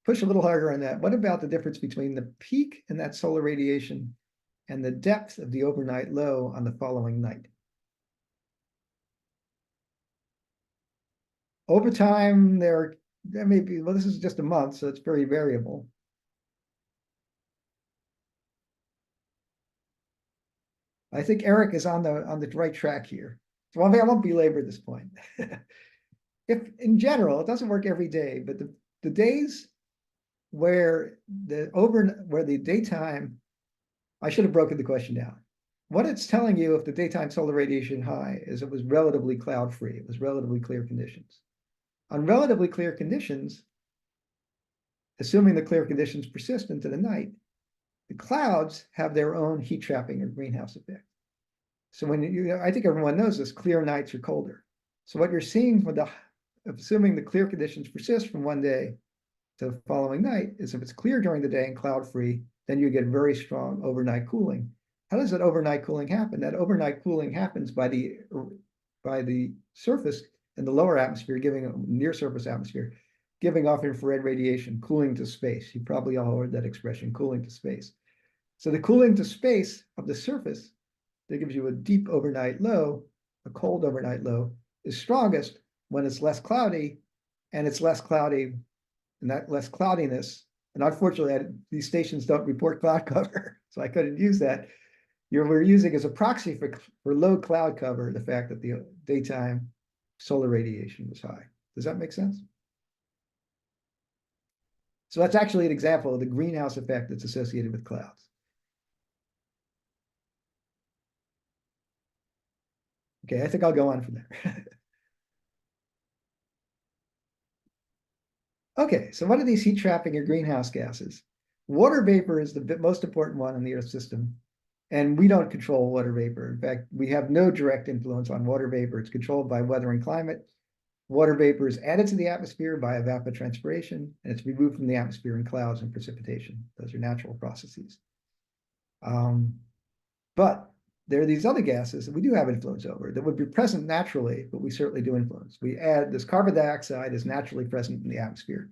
push a little harder on that. What about the difference between the peak in that solar radiation and the depth of the overnight low on the following night? Over time, there may be, well, this is just a month, so it's very variable. I think Eric is on the right track here. So I won't belabor this point. If in general, it doesn't work every day, but the days where the daytime, I should have broken the question down. What it's telling you, if the daytime solar radiation high, is it was relatively cloud-free. It was relatively clear conditions. On relatively clear conditions, assuming the clear conditions persist into the night, the clouds have their own heat trapping or greenhouse effect. So I think everyone knows this, clear nights are colder. So what you're seeing assuming the clear conditions persist from one day to the following night, is if it's clear during the day and cloud-free, then you get very strong overnight cooling. How does that overnight cooling happen? That overnight cooling happens by the surface in the lower atmosphere, near surface atmosphere, giving off infrared radiation, cooling to space. You probably all heard that expression, cooling to space. So the cooling to space of the surface that gives you a deep overnight low, a cold overnight low, is strongest when it's less cloudy, and it's less cloudy, and that less cloudiness. And unfortunately, these stations don't report cloud cover, so I couldn't use that. We're using as a proxy for low cloud cover the fact that the daytime solar radiation was high. Does that make sense? So that's actually an example of the greenhouse effect that's associated with clouds. Okay, I think I'll go on from there. Okay, so what are these heat trapping or greenhouse gases? Water vapor is the most important one in the Earth system, and we don't control water vapor. In fact, we have no direct influence on water vapor. It's controlled by weather and climate. Water vapor is added to the atmosphere by evapotranspiration, and it's removed from the atmosphere in clouds and precipitation. Those are natural processes. But there are these other gases that we do have influence over that would be present naturally, but we certainly do influence. We add this carbon dioxide is naturally present in the atmosphere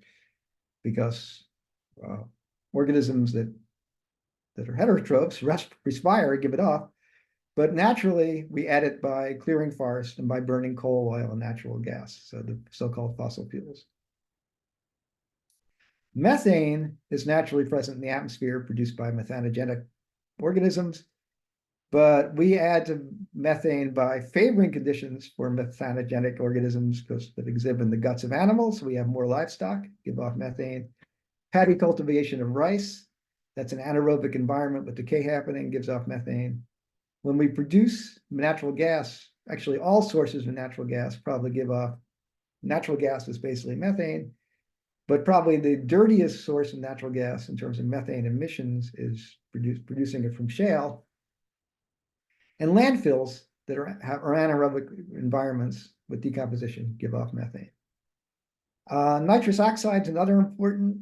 because organisms that are heterotrophs respire, give it off. But naturally, we add it by clearing forest and by burning coal, oil, and natural gas, so the so-called fossil fuels. Methane is naturally present in the atmosphere, produced by methanogenic organisms. But we add to methane by favoring conditions for methanogenic organisms that exist in the guts of animals. We have more livestock, give off methane. Paddy cultivation of rice, that's an anaerobic environment with decay happening, gives off methane. When we produce natural gas actually all sources of natural gas probably give off, natural gas is basically methane, but probably the dirtiest source of natural gas in terms of methane emissions is producing it from shale. And landfills that are anaerobic environments with decomposition give off methane. Nitrous oxide is another important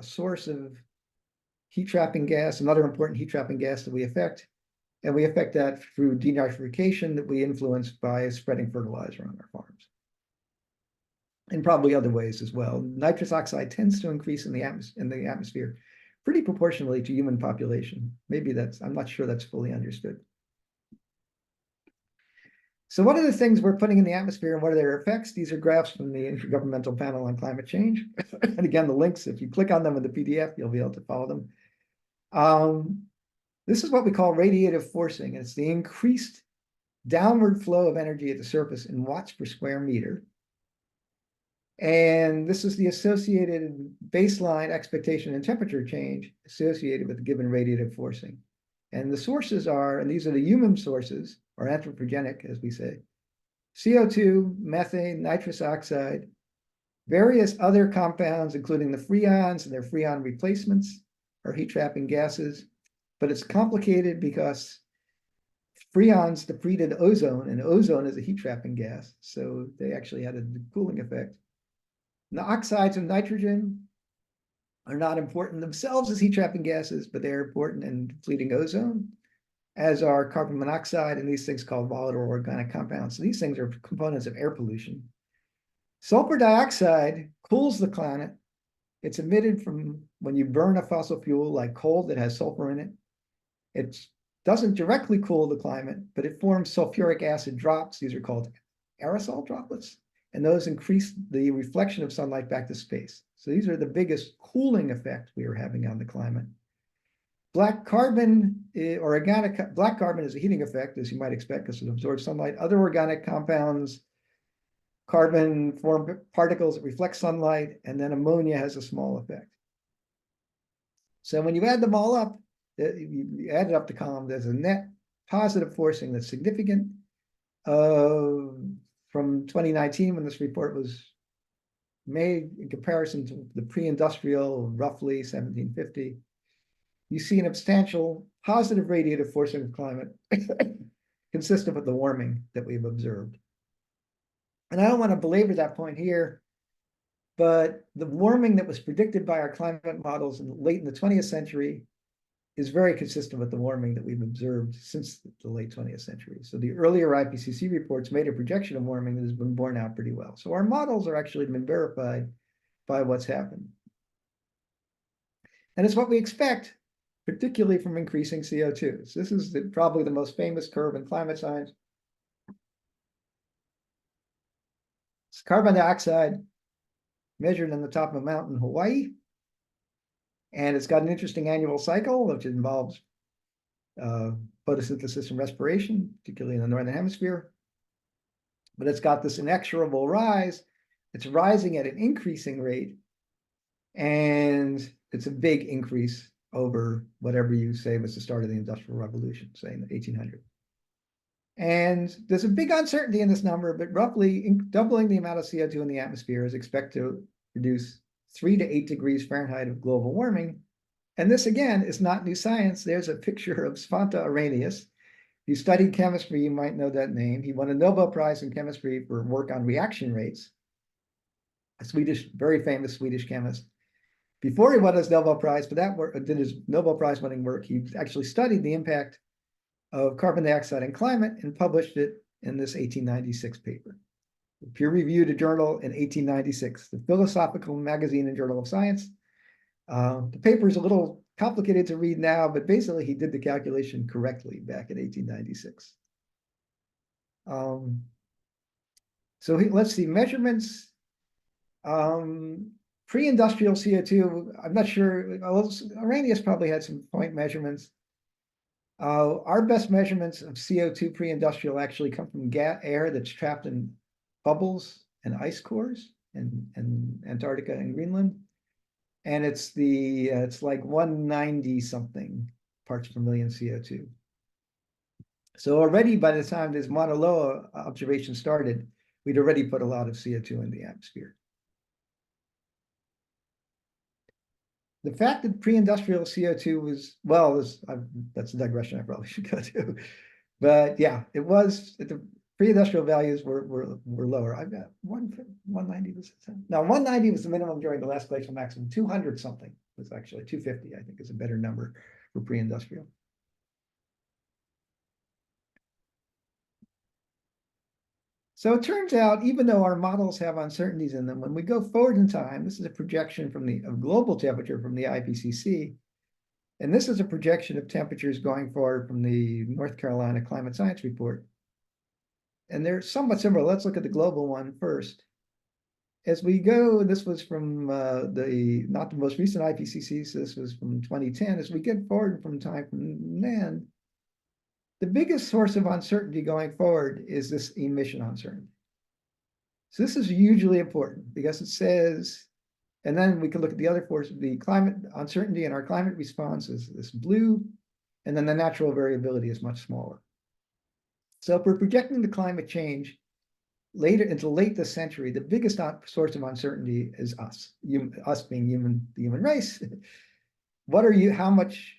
source of heat trapping gas, another important heat trapping gas that we affect. And we affect that through denitrification that we influence by spreading fertilizer on our farms. And probably other ways as well. Nitrous oxide tends to increase in the atmosphere pretty proportionally to human population. Maybe I'm not sure that's fully understood. So what are the things we're putting in the atmosphere and what are their effects? These are graphs from the Intergovernmental Panel on Climate Change. And again, the links, if you click on them in the PDF, you'll be able to follow them. This is what we call radiative forcing. And it's the increased downward flow of energy at the surface in watts per square meter. And this is the associated baseline expectation and temperature change associated with the given radiative forcing. And the sources are, and these are the human sources, or anthropogenic, as we say, CO2, methane, nitrous oxide, various other compounds, including the freons and their freon replacements, are heat-trapping gases. But it's complicated because freons depleted ozone, and ozone is a heat-trapping gas, so they actually had a cooling effect. And the oxides of nitrogen are not important themselves as heat-trapping gases, but they're important in depleting ozone, as are carbon monoxide and these things called volatile organic compounds. So these things are components of air pollution. Sulfur dioxide cools the planet. It's emitted from when you burn a fossil fuel like coal that has sulfur in it. It doesn't directly cool the climate, but it forms sulfuric acid drops. These are called aerosol droplets, and those increase the reflection of sunlight back to space. So these are the biggest cooling effect we are having on the climate. Black carbon black carbon is a heating effect, as you might expect, because it absorbs sunlight. Other organic compounds, carbon form particles that reflect sunlight, and then ammonia has a small effect. So when you add them all up, you add it up the column, there's a net positive forcing that's significant. From 2019, when this report was made in comparison to the pre-industrial, roughly 1750, you see an substantial positive radiative forcing of climate consistent with the warming that we've observed. And I don't want to belabor that point here, but the warming that was predicted by our climate models late in the 20th century is very consistent with the warming that we've observed since the late 20th century. So the earlier IPCC reports made a projection of warming that has been borne out pretty well. So our models are actually been verified by what's happened. And it's what we expect, particularly from increasing CO2. So this is probably the most famous curve in climate science. It's carbon dioxide measured on the top of a mountain in Hawaii. And it's got an interesting annual cycle, which involves photosynthesis and respiration, particularly in the northern hemisphere. But it's got this inexorable rise. It's rising at an increasing rate. And it's a big increase over whatever you say was the start of the Industrial Revolution, say in the 1800s. And there's a big uncertainty in this number, but roughly doubling the amount of CO2 in the atmosphere is expected to reduce 3 to 8 degrees Fahrenheit of global warming. And this, again, is not new science. There's a picture of Svante Arrhenius. If you studied chemistry, you might know that name. He won a Nobel Prize in chemistry for work on reaction rates. A very famous Swedish chemist. Before he won his Nobel Prize for that work, did his Nobel Prize winning work, he actually studied the impact of carbon dioxide and climate and published it in this 1896 paper. Peer-reviewed journal in 1896, the Philosophical Magazine and Journal of Science. The paper is a little complicated to read now, but basically he did the calculation correctly back in 1896. Let's see, measurements. Pre-industrial CO2, I'm not sure, Arrhenius probably had some point measurements. Our best measurements of CO2 pre-industrial actually come from air that's trapped in bubbles and ice cores in Antarctica and Greenland. And it's like 190 something parts per million CO2. So already by the time this Mauna Loa observation started, we'd already put a lot of CO2 in the atmosphere. The fact that pre-industrial CO2 was, well, that's a digression I probably should go to. But yeah, it was, the pre-industrial values were lower. I've got 190 was, no, 190 was the minimum during the last glacial maximum. 200 something was actually 250, I think is a better number for pre-industrial. So it turns out, even though our models have uncertainties in them, when we go forward in time, this is a projection from the of global temperature from the IPCC, and this is a projection of temperatures going forward from the North Carolina Climate Science Report. And they're somewhat similar. Let's look at the global one first. As we go, this was from not the most recent IPCC, so this was from 2010. As we get forward from time from then, the biggest source of uncertainty going forward is this emission uncertainty. So this is hugely important because it says, and then we can look at the other force, the climate uncertainty and our climate response is this blue, and then the natural variability is much smaller. So if we're projecting the climate change later into late this century, the biggest source of uncertainty is us, us being the human race. How much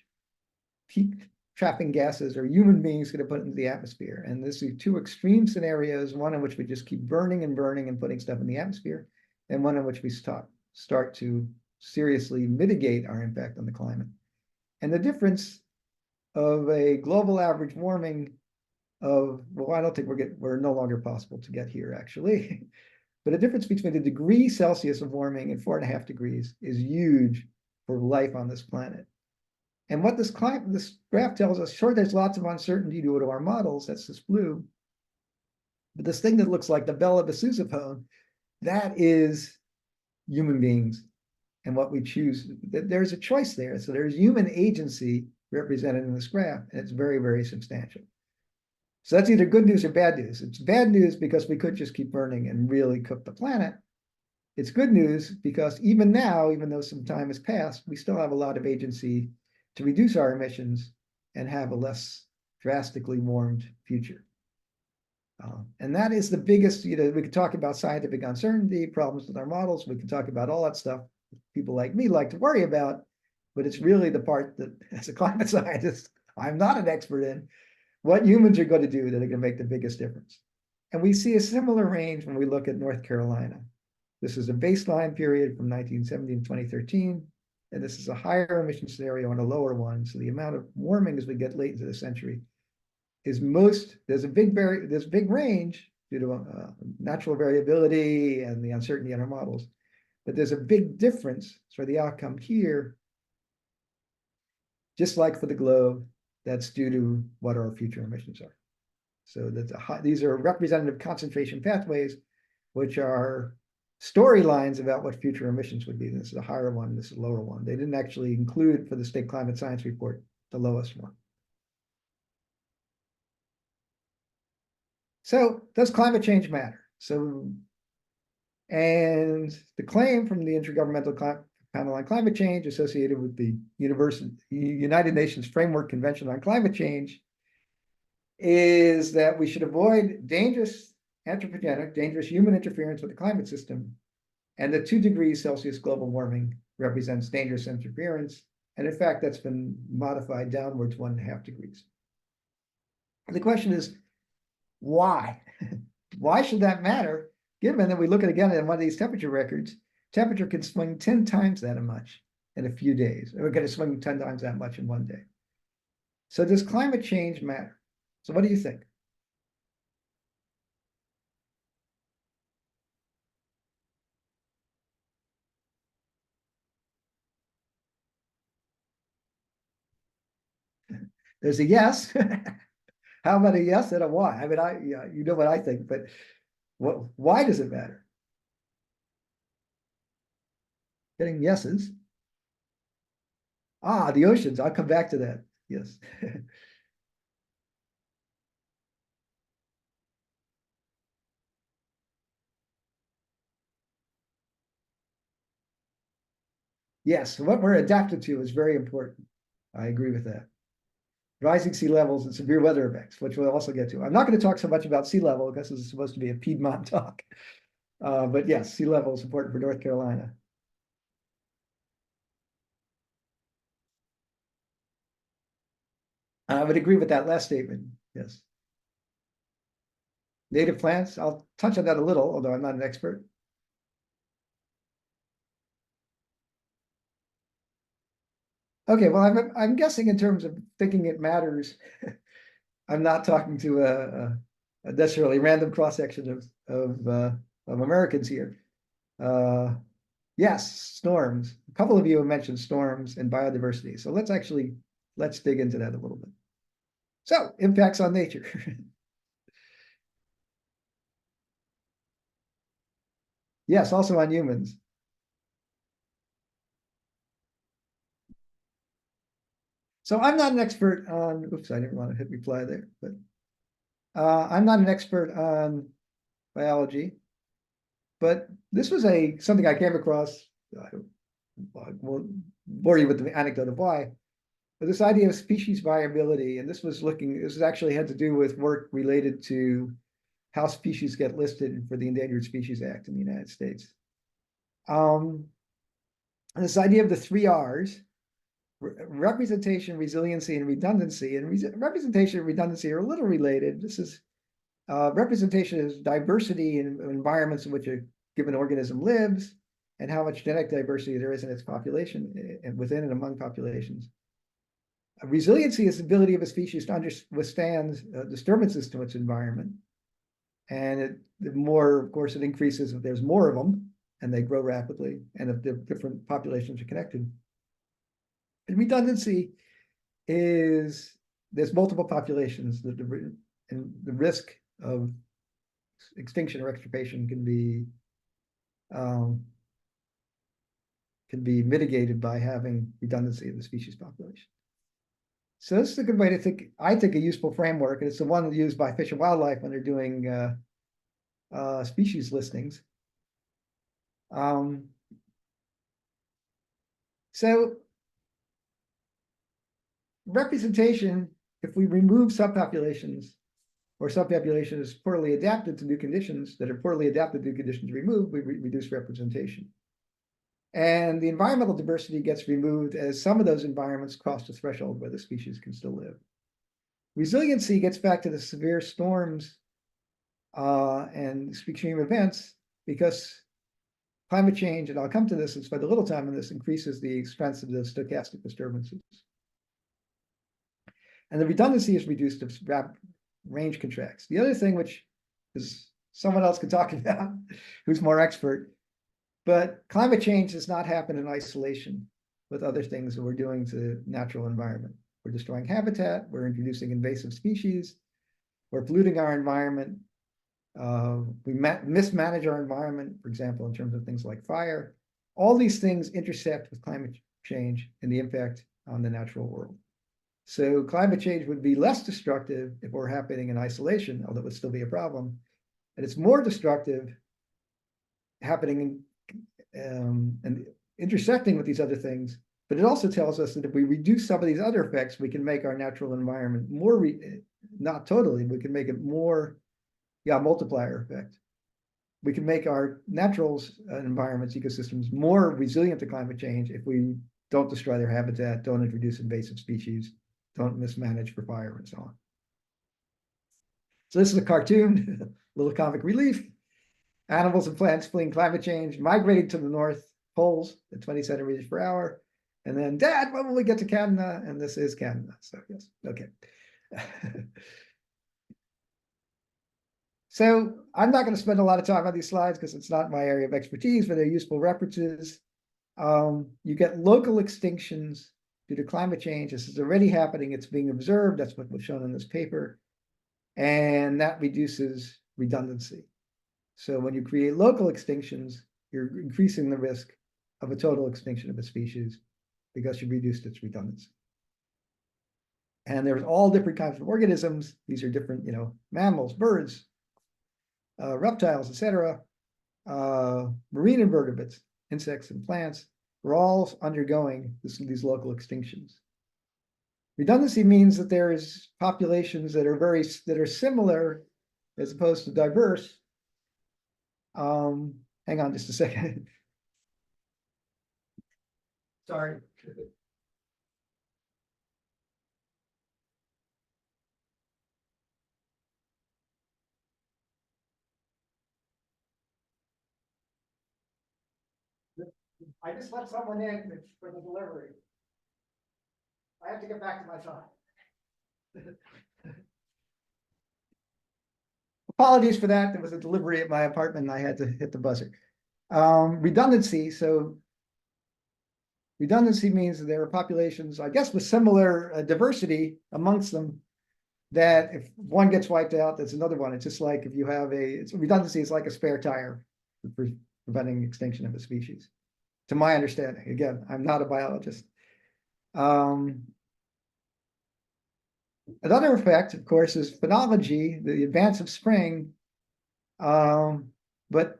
heat trapping gases are human beings going to put into the atmosphere? And this is two extreme scenarios, one in which we just keep burning and burning and putting stuff in the atmosphere, and one in which we start to seriously mitigate our impact on the climate. And the difference of a global average warming of, well, I don't think we're no longer possible to get here actually, but a difference between the degree Celsius of warming and 4.5 degrees is huge for life on this planet. And what this graph tells us, sure, there's lots of uncertainty due to our models, that's this blue, but this thing that looks like the bell of the sousaphone, that is human beings and what we choose. There's a choice there. So there's human agency represented in this graph, and it's very, very substantial. So that's either good news or bad news. It's bad news because we could just keep burning and really cook the planet. It's good news because even now, even though some time has passed, we still have a lot of agency to reduce our emissions and have a less drastically warmed future. And that is the biggest, we could talk about scientific uncertainty, problems with our models. We could talk about all that stuff people like me like to worry about, but it's really the part that, as a climate scientist, I'm not an expert in, what humans are going to do that are going to make the biggest difference. And we see a similar range when we look at North Carolina. This is a baseline period from 1970 to 2013, and this is a higher emission scenario and a lower one. So the amount of warming as we get late into the century is there's a big range due to natural variability and the uncertainty in our models, but there's a big difference for the outcome here, just like for the globe, that's due to what our future emissions are. So these are representative concentration pathways, which are storylines about what future emissions would be. This is a higher one, this is a lower one. They didn't actually include for the State Climate Science Report the lowest one. So does climate change matter? And the claim from the Intergovernmental Panel on Climate Change associated with the United Nations Framework Convention on Climate Change is that we should avoid dangerous human interference with the climate system, and that 2 degrees Celsius global warming represents dangerous interference. And in fact, that's been modified downwards 1.5 degrees. The question is, why? Why should that matter? Given that we look at again at one of these temperature records, temperature can swing 10 times that much in a few days. We're going to swing 10 times that much in one day. So does climate change matter? So what do you think? There's a yes. How about a yes and a why? I mean, you know what I think, but why does it matter? Getting yeses. The oceans. I'll come back to that. Yes. Yes, what we're adapted to is very important. I agree with that. rising sea levels and severe weather events, which we'll also get to. I'm not going to talk so much about sea level because this is supposed to be a Piedmont talk. But yes, sea level is important for North Carolina. I would agree with that last statement, yes. Native plants, I'll touch on that a little, although I'm not an expert. Okay, well, I'm guessing in terms of thinking it matters. I'm not talking to a necessarily random cross-section of Americans here. Yes, storms. A couple of you have mentioned storms and biodiversity. So let's dig into that a little bit. So, impacts on nature. Yes, also on humans. So I'm not an expert on, oops, I didn't want to hit reply there, but I'm not an expert on biology, but this was something I came across. I won't bore you with the anecdote of why, but this idea of species viability, and this actually had to do with work related to how species get listed for the Endangered Species Act in the United States. And this idea of the three R's, representation, resiliency, and redundancy. And representation and redundancy are a little related. This is representation is diversity in environments in which a given organism lives, and how much genetic diversity there is in its population and within and among populations. Resiliency is the ability of a species to withstand disturbances to its environment. And the more, of course, it increases if there's more of them and they grow rapidly and if the different populations are connected. And redundancy is there's multiple populations and the risk of extinction or extirpation can be mitigated by having redundancy in the species population. So this is a good way to think, I think a useful framework, and it's the one used by Fish and Wildlife when they're doing species listings. So representation, if we remove subpopulations or subpopulation is poorly adapted to new conditions that are poorly adapted to new conditions removed, we reduce representation. And the environmental diversity gets removed as some of those environments cross the threshold where the species can still live. Resiliency gets back to the severe storms and extreme events because climate change, and I'll come to this and spend a little time on this, increases the strength of the stochastic disturbances. And the redundancy is reduced if range contracts. The other thing, which is someone else can talk about, who's more expert, but climate change does not happen in isolation with other things that we're doing to natural environment. We're destroying habitat, we're introducing invasive species, we're polluting our environment, we mismanage our environment, for example, in terms of things like fire. All these things intersect with climate change and the impact on the natural world. So climate change would be less destructive if it were happening in isolation, although it would still be a problem. And it's more destructive happening and intersecting with these other things. But it also tells us that if we reduce some of these other effects, we can make our natural environment more, not totally, we can make it more, multiplier effect. We can make our natural environments, ecosystems, more resilient to climate change if we don't destroy their habitat, don't introduce invasive species, don't mismanage for fire and so on. So this is a cartoon, little comic relief. Animals and plants fleeing climate change, migrating to the North Poles at 20 centimeters per hour. And then, Dad, when will we get to Canada? And this is Canada. So yes, okay. So I'm not going to spend a lot of time on these slides because it's not my area of expertise, but they're useful references. You get local extinctions due to climate change. This is already happening. It's being observed. That's what was shown in this paper. And that reduces redundancy. So when you create local extinctions, you're increasing the risk of a total extinction of a species because you reduced its redundancy. And there's all different kinds of organisms. These are different, mammals, birds, reptiles, etc., marine invertebrates, insects and plants. We're all undergoing these local extinctions. Redundancy means that there's populations that are similar as opposed to diverse. Hang on just a second. Sorry. I just let someone in for the delivery. I have to get back to my time. Apologies for that. There was a delivery at my apartment and I had to hit the buzzer. Redundancy. So redundancy means that there are populations, I guess, with similar diversity amongst them, that if one gets wiped out, there's another one. It's just like if you have redundancy is like a spare tire for preventing extinction of a species, to my understanding. Again, I'm not a biologist. Another effect, of course, is phenology, the advance of spring. But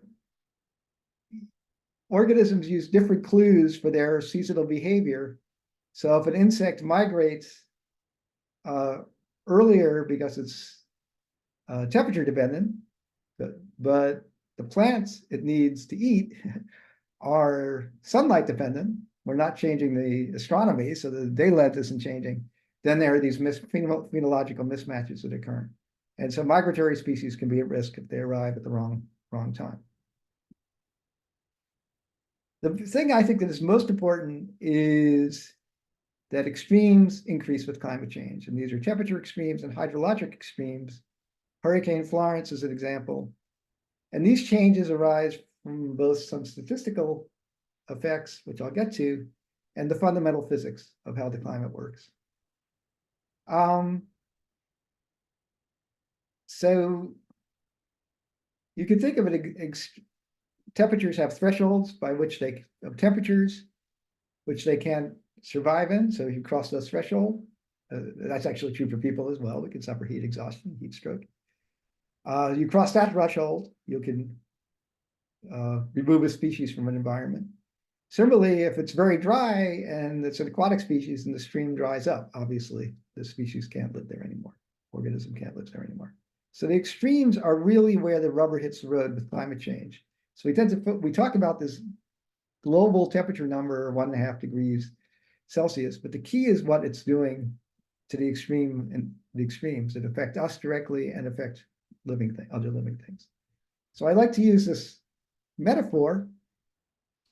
organisms use different clues for their seasonal behavior. So if an insect migrates earlier because it's temperature dependent, but the plants it needs to eat are sunlight dependent. We're not changing the astronomy, so the day length isn't changing. Then there are these phenological mismatches that occur. And so migratory species can be at risk if they arrive at the wrong time. The thing I think that is most important is that extremes increase with climate change. And these are temperature extremes and hydrologic extremes. Hurricane Florence is an example. And these changes arise from both some statistical effects, which I'll get to, and the fundamental physics of how the climate works. So you can think of it, temperatures have thresholds by which temperatures which they can't survive in. So if you cross those thresholds, that's actually true for people as well. We can suffer heat exhaustion, heat stroke. You cross that threshold, you can remove a species from an environment. Similarly, if it's very dry and it's an aquatic species and the stream dries up, obviously the species can't live there anymore. Organism can't live there anymore. So the extremes are really where the rubber hits the road with climate change. So we talk about this global temperature number, 1.5 degrees Celsius, but the key is what it's doing to the extreme and the extremes that affect us directly and affect other living things. So I like to use this metaphor.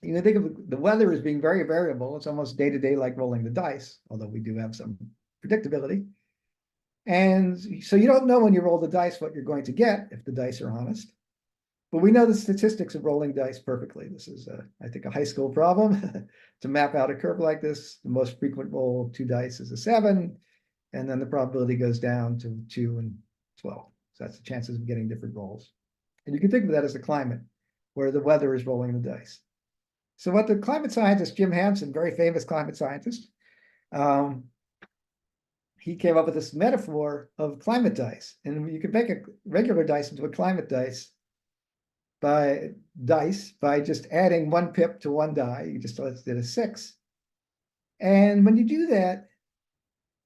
You can think of the weather as being very variable. It's almost day to day like rolling the dice, although we do have some predictability. And so you don't know when you roll the dice what you're going to get if the dice are honest. But we know the statistics of rolling dice perfectly. This is, I think, a high school problem to map out a curve like this. The most frequent roll of 2 dice is a 7, and then the probability goes down to 2 and 12. So that's the chances of getting different rolls. And you can think of that as the climate, where the weather is rolling the dice. So what the climate scientist, Jim Hansen, very famous climate scientist, he came up with this metaphor of climate dice. And you can make a regular dice into a climate dice by just adding 1 pip to 1 die. You just did a 6. And when you do that,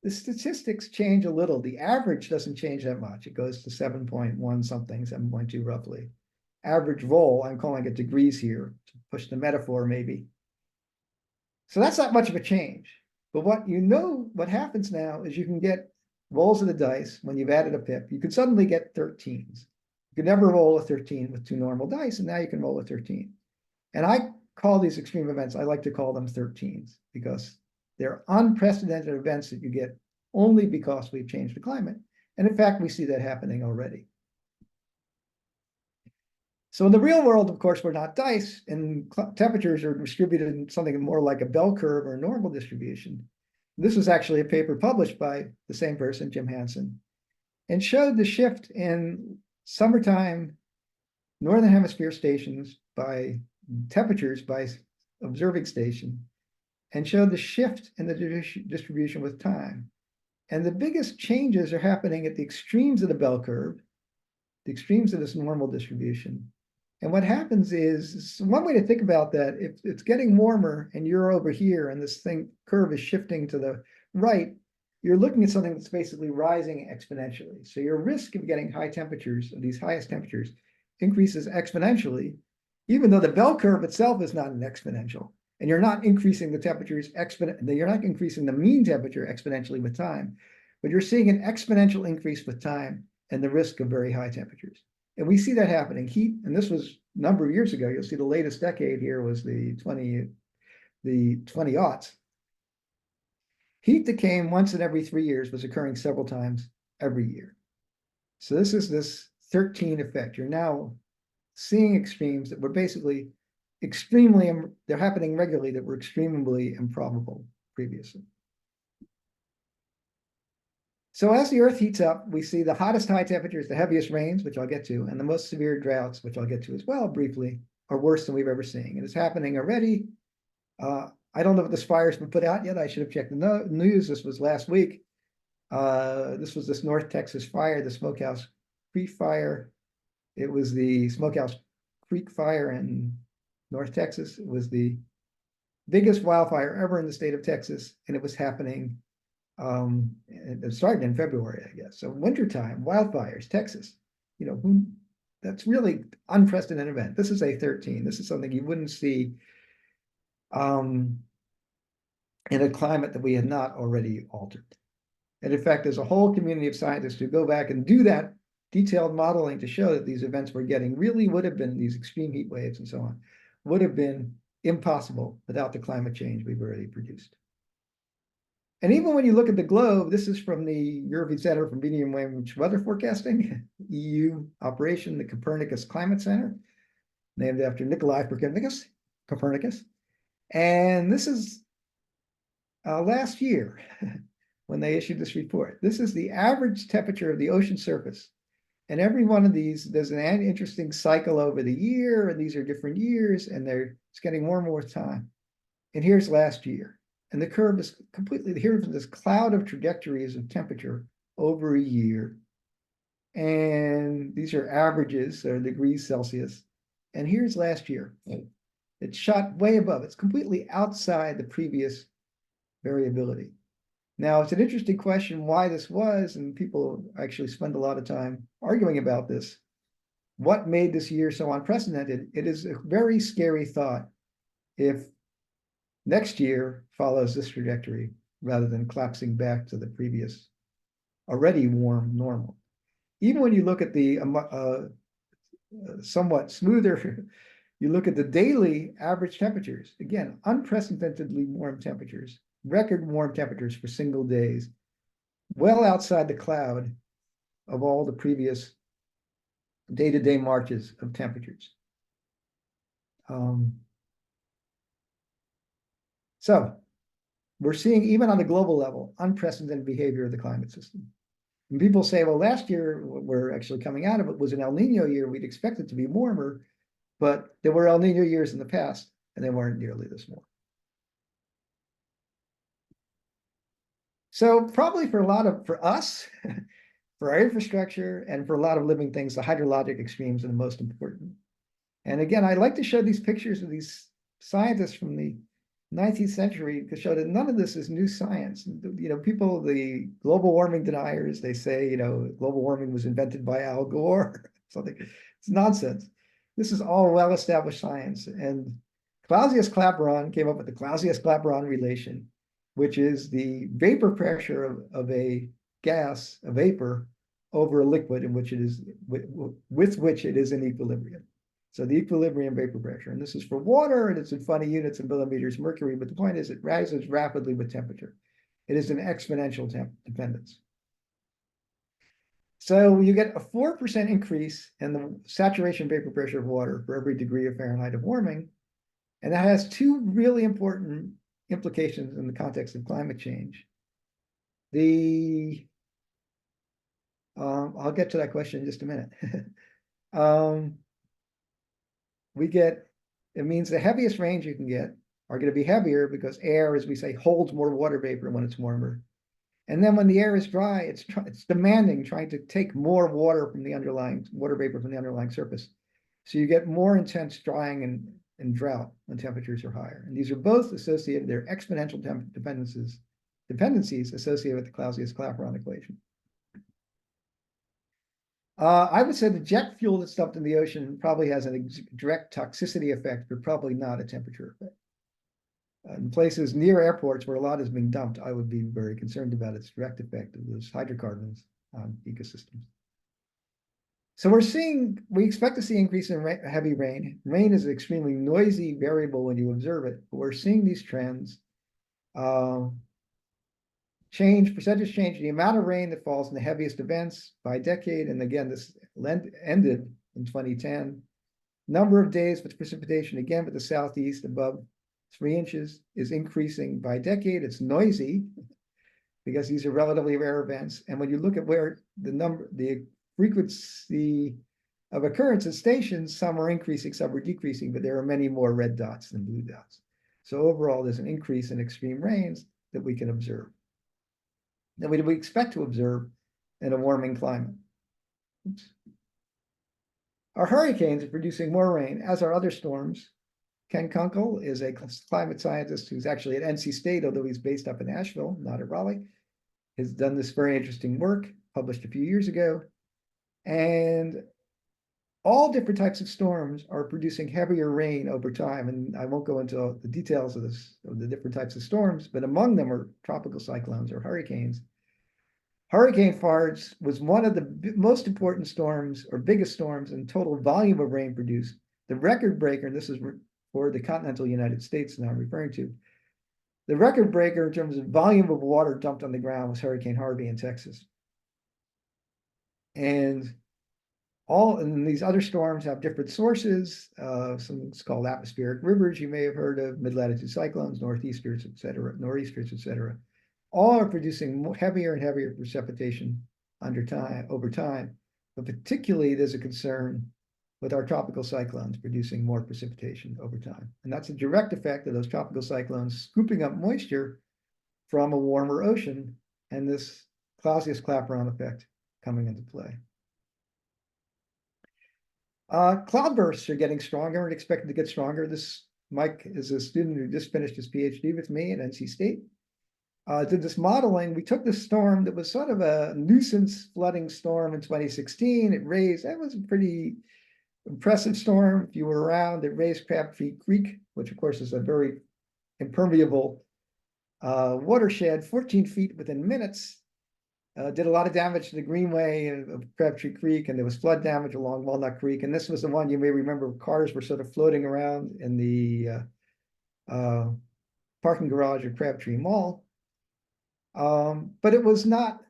the statistics change a little. The average doesn't change that much. It goes to 7.1 something, 7.2 roughly. Average roll, I'm calling it degrees here to push the metaphor maybe. So that's not much of a change. But what happens now is you can get rolls of the dice when you've added a pip. You can suddenly get 13s. You could never roll a 13 with 2 normal dice, and now you can roll a 13. And I call these extreme events, I like to call them 13s, because they're unprecedented events that you get only because we've changed the climate. And in fact, we see that happening already. So in the real world, of course, we're not dice, and temperatures are distributed in something more like a bell curve or a normal distribution. This was actually a paper published by the same person, Jim Hansen, and showed the shift in summertime Northern Hemisphere stations by temperatures by observing station, and showed the shift in the distribution with time. And the biggest changes are happening at the extremes of the bell curve, the extremes of this normal distribution. And what happens is, one way to think about that, if it's getting warmer and you're over here and this curve is shifting to the right, you're looking at something that's basically rising exponentially. So your risk of getting high temperatures, of these highest temperatures, increases exponentially, even though the bell curve itself is not an exponential. And you're not increasing the temperatures you're not increasing the mean temperature exponentially with time, but you're seeing an exponential increase with time and the risk of very high temperatures. And we see that happening. Heat, and this was a number of years ago. You'll see the latest decade here was the 20 aughts. Heat that came once in every 3 years was occurring several times every year. So this is this 13 effect. You're now seeing extremes that were basically extremely, they're happening regularly, that were extremely improbable previously. So as the Earth heats up, we see the hottest high temperatures, the heaviest rains, which I'll get to, and the most severe droughts, which I'll get to as well briefly, are worse than we've ever seen. And it's happening already. I don't know if this fire's been put out yet. I should have checked the news. This was last week. This was this North Texas fire, the Smokehouse Creek fire. It was the Smokehouse Creek fire in North Texas. It was the biggest wildfire ever in the state of Texas, and it was happening. It started in February, I guess. So wintertime, wildfires, Texas. That's really unprecedented event. This is a 13. This is something you wouldn't see in a climate that we had not already altered. And in fact, there's a whole community of scientists who go back and do that detailed modeling to show that these events we're getting really would have been, these extreme heat waves and so on, would have been impossible without the climate change we've already produced. And even when you look at the globe, this is from the European Center for Medium Range Weather Forecasting, EU operation, the Copernicus Climate Center, named after Nikolai Copernicus. And this is last year when they issued this report. This is the average temperature of the ocean surface. And every one of these, there's an interesting cycle over the year, and these are different years, and it's getting more and more time. And here's last year. And the curve is completely, here's this cloud of trajectories of temperature over a year. And these are averages, or degrees Celsius. And here's last year. It's shot way above. It's completely outside the previous variability. Now, it's an interesting question why this was, and people actually spend a lot of time arguing about this. What made this year so unprecedented? It is a very scary thought if next year follows this trajectory rather than collapsing back to the previous already warm normal. Even when you look at the somewhat smoother, you look at the daily average temperatures, again, unprecedentedly warm temperatures, record warm temperatures for single days, well outside the cloud of all the previous day-to-day marches of temperatures. So we're seeing, even on the global level, unprecedented behavior of the climate system. And people say, well, last year, we're actually coming out of it, was an El Nino year. We'd expect it to be warmer, but there were El Nino years in the past, and they weren't nearly this warm. So probably for us, for our infrastructure, and for a lot of living things, the hydrologic extremes are the most important. And again, I like to show these pictures of these scientists from the 19th century to show that none of this is new science. People, the global warming deniers, they say, global warming was invented by Al Gore, something. It's nonsense. This is all well-established science. And Clausius-Clapeyron came up with the Clausius-Clapeyron relation, which is the vapor pressure of a gas, a vapor, over a liquid in which it is with which it is in equilibrium. So the equilibrium vapor pressure, and this is for water, and it's in funny units in millimeters mercury, but the point is it rises rapidly with temperature. It is an exponential dependence. So you get a 4% increase in the saturation vapor pressure of water for every degree of Fahrenheit of warming, and that has two really important implications in the context of climate change. I'll get to that question in just a minute. It means the heaviest rains you can get are going to be heavier because air, as we say, holds more water vapor when it's warmer. And then when the air is dry, it's demanding, trying to take more water from the underlying water vapor from the underlying surface. So you get more intense drying and drought when temperatures are higher. And these are both associated, they're exponential dependencies dependencies associated with the Clausius-Clapeyron equation. I would say the jet fuel that's dumped in the ocean probably has a direct toxicity effect, but probably not a temperature effect. In places near airports where a lot is being dumped, I would be very concerned about its direct effect of those hydrocarbons on ecosystems. So we expect to see increase in heavy rain. Rain is an extremely noisy variable when you observe it, but we're seeing these trends. Percentage change, the amount of rain that falls in the heaviest events by decade. And again, this ended in 2010. Number of days with precipitation, again, with the southeast above 3 inches is increasing by decade. It's noisy because these are relatively rare events. And when you look at where the frequency of occurrence at stations, some are increasing, some are decreasing, but there are many more red dots than blue dots. So overall, there's an increase in extreme rains that we can observe. That we expect to observe in a warming climate. Oops. Our hurricanes are producing more rain, as are other storms. Ken Kunkel is a climate scientist who's actually at NC State, although he's based up in Asheville, not at Raleigh. Has done this very interesting work, published a few years ago. And all different types of storms are producing heavier rain over time. And I won't go into the details of the different types of storms, but among them are tropical cyclones or hurricanes. Hurricane Farge was one of the most important storms or biggest storms in total volume of rain produced. The record breaker, and this is for the continental United States now I'm referring to, the record breaker in terms of volume of water dumped on the ground was Hurricane Harvey in Texas. And these other storms have different sources. Something's called atmospheric rivers, you may have heard of, mid-latitude cyclones, northeasters, et cetera. All are producing heavier and heavier precipitation over time. But particularly, there's a concern with our tropical cyclones producing more precipitation over time. And that's a direct effect of those tropical cyclones scooping up moisture from a warmer ocean, and this Clausius-Clapeyron effect coming into play. Cloudbursts are getting stronger and expected to get stronger. Mike is a student who just finished his PhD with me at NC State. Did this modeling. We took this storm that was sort of a nuisance flooding storm in 2016. It was a pretty impressive storm. If you were around, it raised Crabtree Creek, which of course is a very impermeable watershed, 14 feet within minutes. Did a lot of damage to the greenway of Crabtree Creek, and there was flood damage along Walnut Creek. And this was the one you may remember, cars were sort of floating around in the parking garage of Crabtree Mall. But it was not,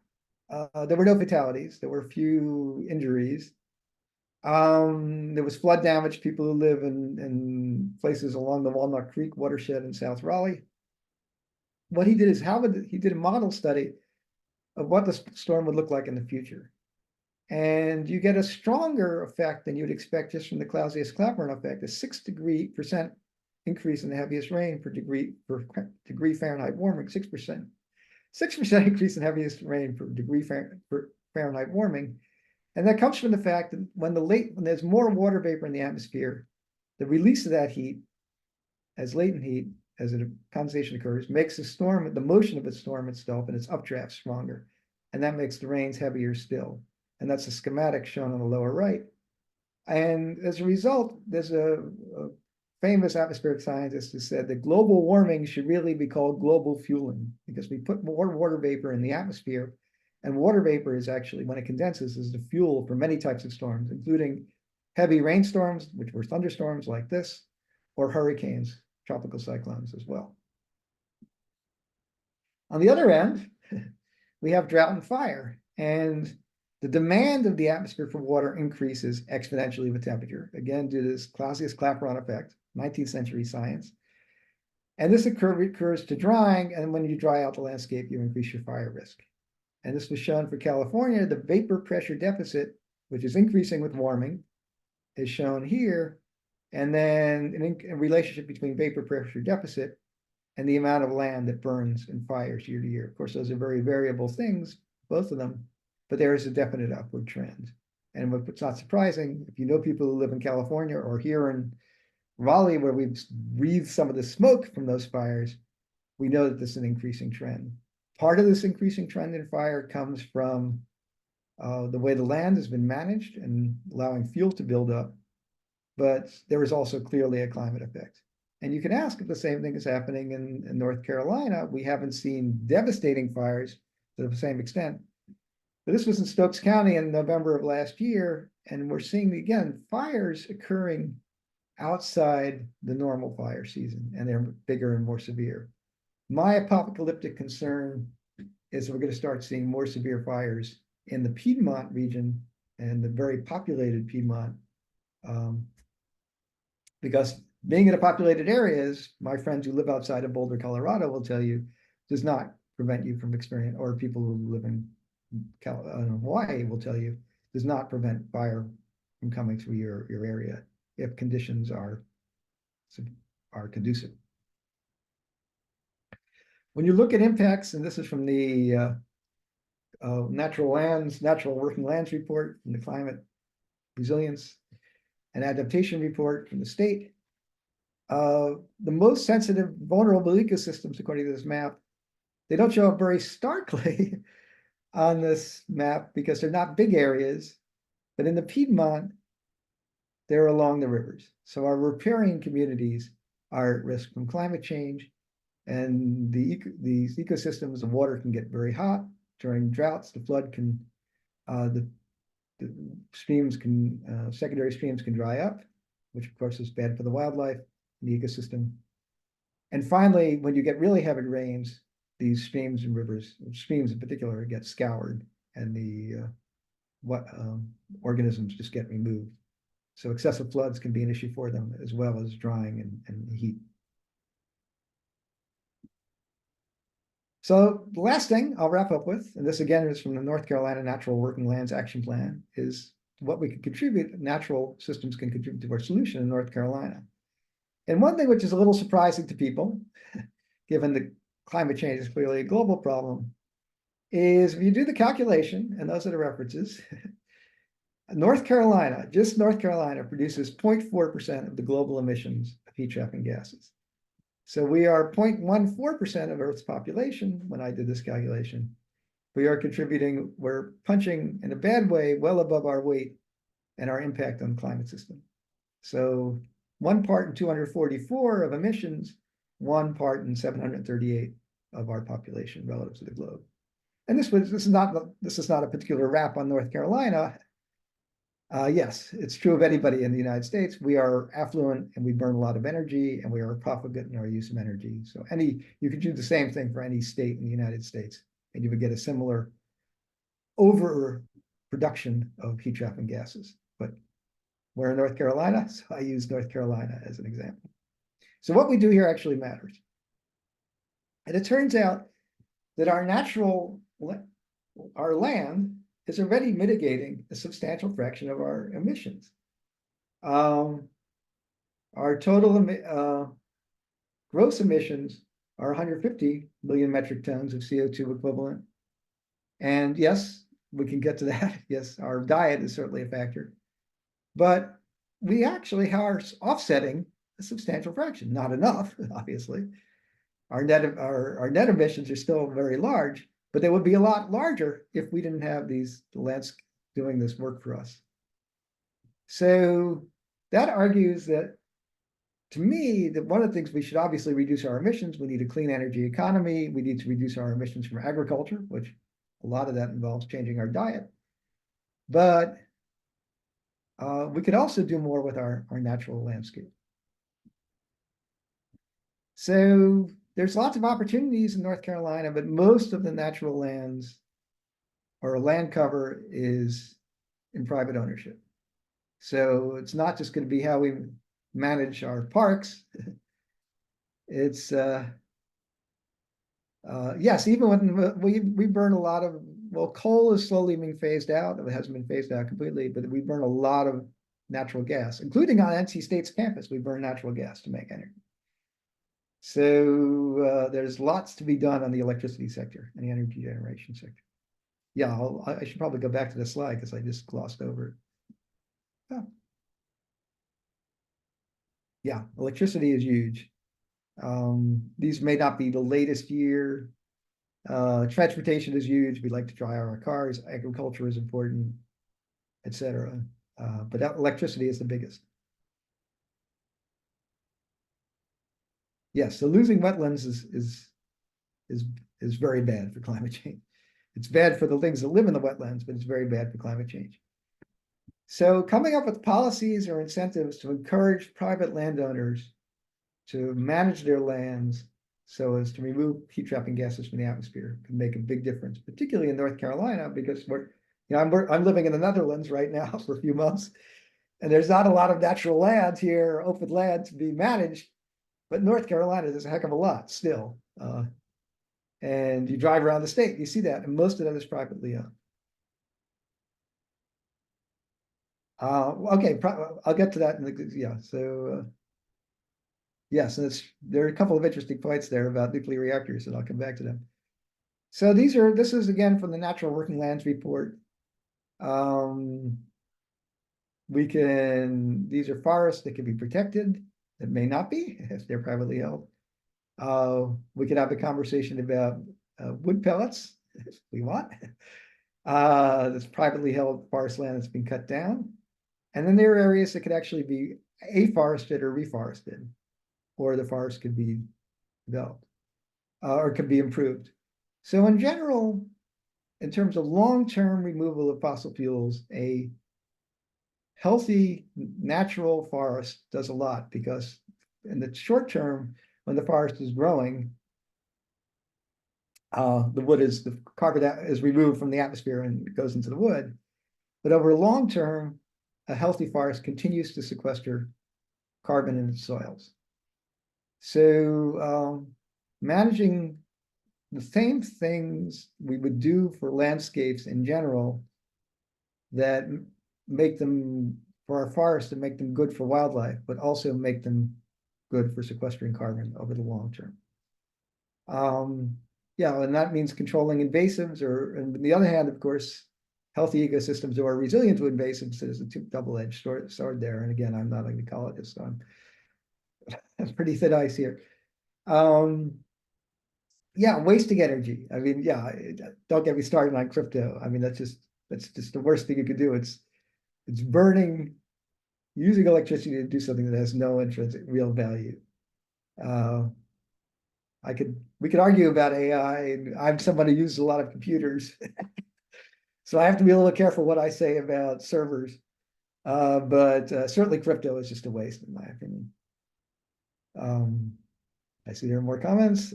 there were no fatalities. There were a few injuries. There was flood damage, people who live in places along the Walnut Creek watershed in South Raleigh. What he did is he did a model study of what the storm would look like in the future. And you get a stronger effect than you'd expect just from the Clausius-Clapeyron effect, a 6% increase in the heaviest rain per degree Fahrenheit warming, 6%. 6% increase in heaviest rain per degree Fahrenheit warming. And that comes from the fact that when there's more water vapor in the atmosphere, the release of that heat as latent heat, as a condensation occurs, makes the motion of the storm itself and its updraft stronger. And that makes the rains heavier still. And that's a schematic shown on the lower right. And as a result, there's a famous atmospheric scientist who said that global warming should really be called global fueling, because we put more water vapor in the atmosphere. And water vapor is actually, when it condenses, is the fuel for many types of storms, including heavy rainstorms, which were thunderstorms like this, or hurricanes, tropical cyclones as well. On the other end, we have drought and fire, and the demand of the atmosphere for water increases exponentially with temperature, again, due to this Clausius-Clapeyron effect, 19th century science. And this occurs to drying, and when you dry out the landscape, you increase your fire risk. And this was shown for California. The vapor pressure deficit, which is increasing with warming, is shown here. And then a relationship between vapor pressure deficit and the amount of land that burns in fires year to year. Of course, those are very variable things, both of them, but there is a definite upward trend. And what's not surprising, if you know people who live in California or here in Raleigh, where we've breathed some of the smoke from those fires, we know that this is an increasing trend. Part of this increasing trend in fire comes from the way the land has been managed and allowing fuel to build up. But there is also clearly a climate effect. And you can ask if the same thing is happening in North Carolina. We haven't seen devastating fires to the same extent. But this was in Stokes County in November of last year, and we're seeing, again, fires occurring outside the normal fire season, and they're bigger and more severe. My apocalyptic concern is we're going to start seeing more severe fires in the Piedmont region and the very populated Piedmont, because being in a populated areas, my friends who live outside of Boulder, Colorado will tell you, does not prevent you from experiencing, or people who live in Hawaii will tell you, does not prevent fire from coming through your area if conditions are conducive. When you look at impacts, and this is from the Natural Working Lands report from the Climate Resilience and Adaptation report from the state, the most sensitive vulnerable ecosystems, according to this map, they don't show up very starkly on this map because they're not big areas, but in the Piedmont, they're along the rivers. So our riparian communities are at risk from climate change, and these ecosystems, the water can get very hot during droughts. The flood can, the streams can, secondary streams can dry up, which of course is bad for the wildlife, the ecosystem. And finally, when you get really heavy rains, these streams and rivers, streams in particular, get scoured, and the organisms just get removed. So excessive floods can be an issue for them, as well as drying and heat. So the last thing I'll wrap up with, and this again is from the North Carolina Natural Working Lands Action Plan, is what we can contribute, natural systems can contribute to our solution in North Carolina. And one thing which is a little surprising to people, given the climate change is clearly a global problem, is if you do the calculation, and those are the references, North Carolina, just North Carolina, produces 0.4% of the global emissions of heat trapping gases. So we are 0.14% of Earth's population when I did this calculation. We are contributing, we're punching in a bad way well above our weight and our impact on the climate system. So 1 part in 244 of emissions, 1 part in 738 of our population relative to the globe. And this is not a particular rap on North Carolina. Yes, it's true of anybody in the United States. We are affluent and we burn a lot of energy, and we are profligate in our use of energy. So you could do the same thing for any state in the United States, and you would get a similar overproduction of heat trapping gases. But we're in North Carolina, so I use North Carolina as an example. So what we do here actually matters. And it turns out that our land is already mitigating a substantial fraction of our emissions. Our total gross emissions are 150 million metric tons of CO2 equivalent. And yes, we can get to that. Yes, our diet is certainly a factor. But we actually are offsetting a substantial fraction. Not enough, obviously. Our net emissions are still very large, but they would be a lot larger if we didn't have the landscape doing this work for us. So that argues that, to me, that one of the things we should obviously reduce our emissions. We need a clean energy economy. We need to reduce our emissions from agriculture, which a lot of that involves changing our diet. But we could also do more with our natural landscape. So there's lots of opportunities in North Carolina, but most of the natural lands or land cover is in private ownership. So it's not just going to be how we manage our parks. It's yes, even when we burn a lot of, well, coal is slowly being phased out. It hasn't been phased out completely, but we burn a lot of natural gas, including on NC State's campus. We burn natural gas to make energy. So there's lots to be done on the electricity sector and the energy generation sector. Yeah, I should probably go back to the slide because I just glossed over it. Oh. Yeah, electricity is huge. These may not be the latest year Transportation is huge. We like to drive our cars. Agriculture is important, etc. But electricity is the biggest. Yes, so losing wetlands is very bad for climate change. It's bad for the things that live in the wetlands, but it's very bad for climate change. So coming up with policies or incentives to encourage private landowners to manage their lands so as to remove heat trapping gases from the atmosphere can make a big difference, particularly in North Carolina, because I'm living in the Netherlands right now for a few months, and there's not a lot of natural land here, open land to be managed, but North Carolina, there's a heck of a lot still. And you drive around the state, you see that, and most of that is privately owned. Okay, I'll get to that in the, yeah, so yes, and there are a couple of interesting points there about nuclear reactors, and I'll come back to them. So this is again from the Natural Working Lands report. These are forests that can be protected, that may not be if they're privately held. We could have a conversation about wood pellets if we want. This privately held forest land that's been cut down. And then there are areas that could actually be afforested or reforested, or the forest could be developed or could be improved. So in general, in terms of long-term removal of fossil fuels, a healthy natural forest does a lot, because in the short term, when the forest is growing, the carbon is removed from the atmosphere and goes into the wood. But over long term, a healthy forest continues to sequester carbon in its soils. So managing the same things we would do for landscapes in general that make them, for our forests, to make them good for wildlife, but also make them good for sequestering carbon over the long term. Yeah, and that means controlling invasives, and on the other hand, of course, healthy ecosystems are resilient to invasives. There's a double-edged sword there. And again, I'm not an ecologist, so I'm pretty thin ice here. Yeah, wasting energy. I mean, yeah, don't get me started on crypto. I mean, that's just the worst thing you could do. It's using electricity to do something that has no intrinsic real value. We could argue about AI, and I'm someone who uses a lot of computers. So I have to be a little careful what I say about servers. But certainly crypto is just a waste, in my opinion. I see there are more comments.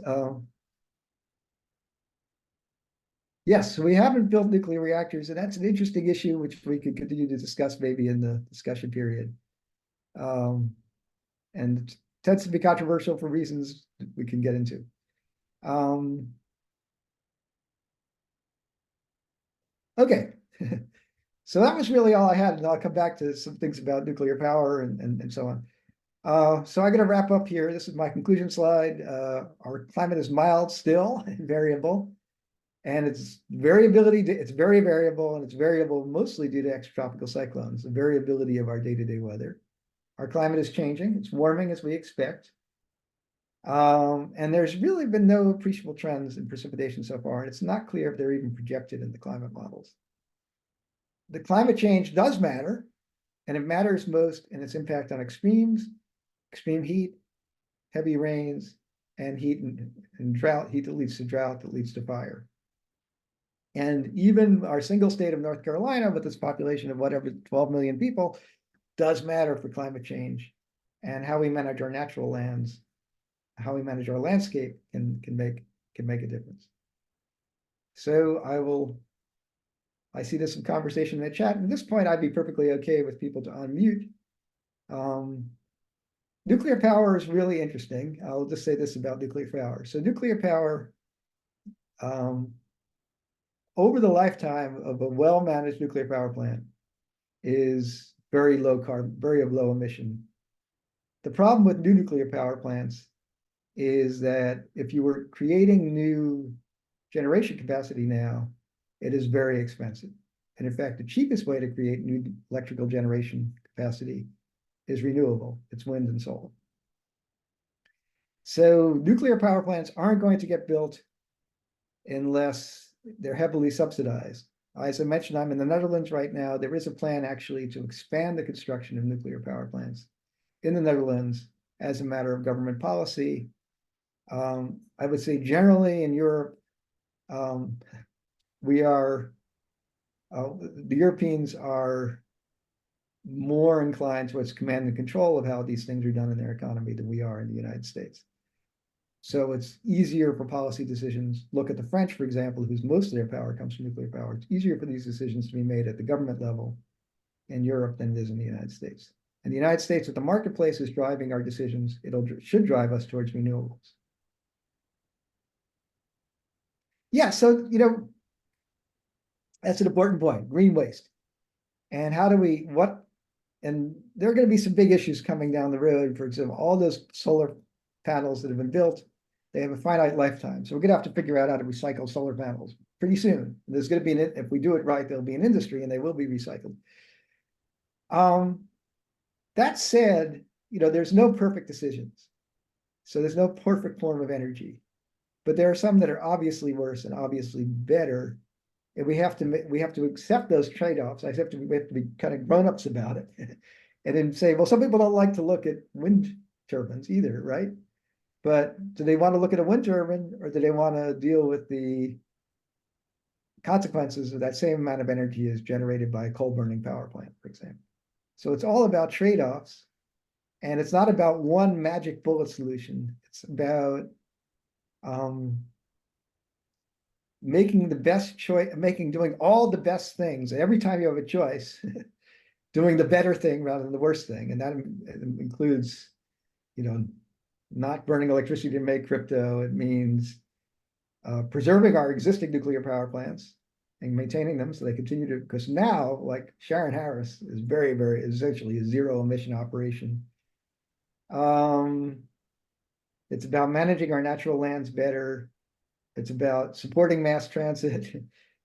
Yes, we haven't built nuclear reactors, and that's an interesting issue, which we could continue to discuss maybe in the discussion period. And it tends to be controversial for reasons we can get into. Okay, so that was really all I had, and I'll come back to some things about nuclear power and so on. So I'm going to wrap up here. This is my conclusion slide. Our climate is mild still and variable. And it's very variable, and it's variable mostly due to extratropical cyclones, the variability of our day-to-day weather. Our climate is changing. It's warming as we expect. And there's really been no appreciable trends in precipitation so far, and it's not clear if they're even projected in the climate models. The climate change does matter, and it matters most in its impact on extremes, extreme heat, heavy rains, and heat and drought, heat that leads to drought, that leads to fire. And even our single state of North Carolina, with its population of whatever 12 million people, does matter for climate change. And how we manage our natural lands, how we manage our landscape can make a difference. So I see there's some conversation in the chat. And at this point, I'd be perfectly okay with people to unmute. Nuclear power is really interesting. I'll just say this about nuclear power. So nuclear power, over the lifetime of a well-managed nuclear power plant, is very low carbon, very low emission. The problem with new nuclear power plants is that if you were creating new generation capacity now, it is very expensive. And in fact, the cheapest way to create new electrical generation capacity is renewable. It's wind and solar. So nuclear power plants aren't going to get built unless they're heavily subsidized. As I mentioned, I'm in the Netherlands right now. There is a plan actually to expand the construction of nuclear power plants in the Netherlands as a matter of government policy. I would say generally in Europe, we are, the Europeans are more inclined towards command and control of how these things are done in their economy than we are in the United States. So it's easier for policy decisions. Look at the French, for example, whose most of their power comes from nuclear power. It's easier for these decisions to be made at the government level in Europe than it is in the United States. In the United States, if the marketplace is driving our decisions, should drive us towards renewables. Yeah, so that's an important point, green waste. And how do we, and there are going to be some big issues coming down the road. For example, all those solar panels that have been built, they have a finite lifetime. So we're going to have to figure out how to recycle solar panels pretty soon. There's going to be, if we do it right, there'll be an industry and they will be recycled. That said, there's no perfect decisions. So there's no perfect form of energy, but there are some that are obviously worse and obviously better. And we have to accept those trade-offs. We have to be kind of grown-ups about it. And then say, well, some people don't like to look at wind turbines either, right? But do they want to look at a wind turbine, or do they want to deal with the consequences of that same amount of energy is generated by a coal-burning power plant, for example? So it's all about trade-offs, and it's not about one magic bullet solution. It's about making the best choice, doing all the best things. Every time you have a choice, doing the better thing rather than the worst thing. And that includes, not burning electricity to make crypto. It means preserving our existing nuclear power plants and maintaining them so they continue to, because now, like Sharon Harris is very, very essentially a zero emission operation. It's about managing our natural lands better. It's about supporting mass transit.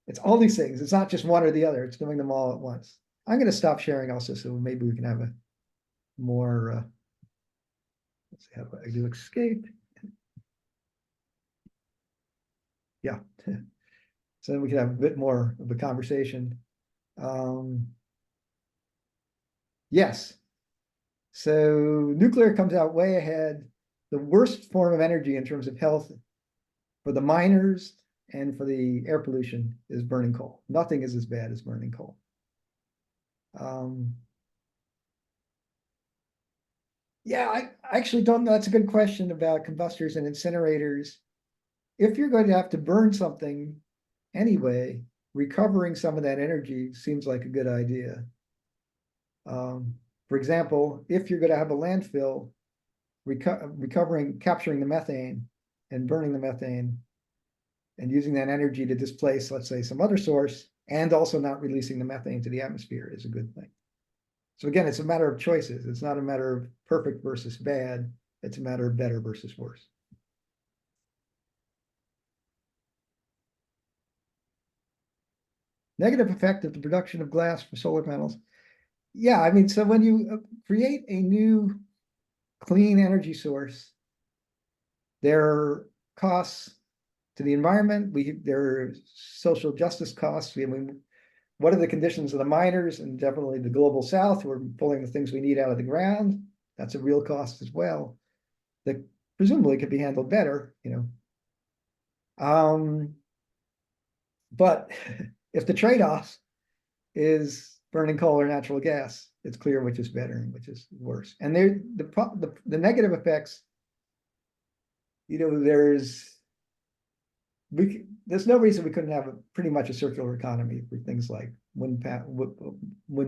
It's all these things. It's not just one or the other. It's doing them all at once. I'm going to stop sharing also, so maybe we can have a more, let's see, how do I do escape? Yeah. So then we can have a bit more of a conversation. Yes. So nuclear comes out way ahead. The worst form of energy in terms of health for the miners and for the air pollution is burning coal. Nothing is as bad as burning coal. Yeah, I actually don't know. That's a good question about combustors and incinerators. If you're going to have to burn something anyway, recovering some of that energy seems like a good idea. For example, if you're going to have a landfill, capturing the methane and burning the methane and using that energy to displace, let's say, some other source, and also not releasing the methane to the atmosphere is a good thing. So again, it's a matter of choices. It's not a matter of perfect versus bad. It's a matter of better versus worse. Negative effect of the production of glass for solar panels. Yeah, I mean, so when you create a new clean energy source, there are costs to the environment. There are social justice costs. I mean, what are the conditions of the miners and definitely the global south who are pulling the things we need out of the ground? That's a real cost as well that presumably could be handled better, But if the trade-off is burning coal or natural gas, it's clear which is better and which is worse. And the negative effects, there's no reason we couldn't have pretty much a circular economy for things like wind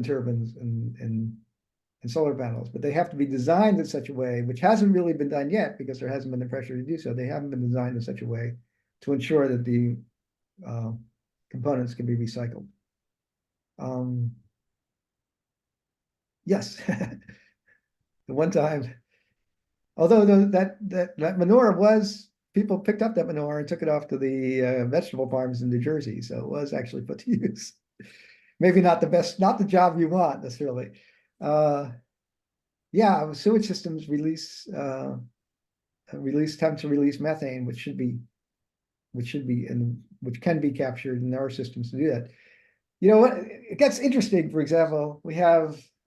turbines and solar panels, but they have to be designed in such a way, which hasn't really been done yet because there hasn't been the pressure to do so. They haven't been designed in such a way to ensure that the components can be recycled. Yes, the one time, although that manure was, people picked up that manure and took it off to the vegetable farms in New Jersey, so it was actually put to use. Maybe not the best, not the job you want necessarily. Yeah, sewage systems attempt to release methane, which should be in which can be captured, and there are systems to do that. You know what? It gets interesting. For example,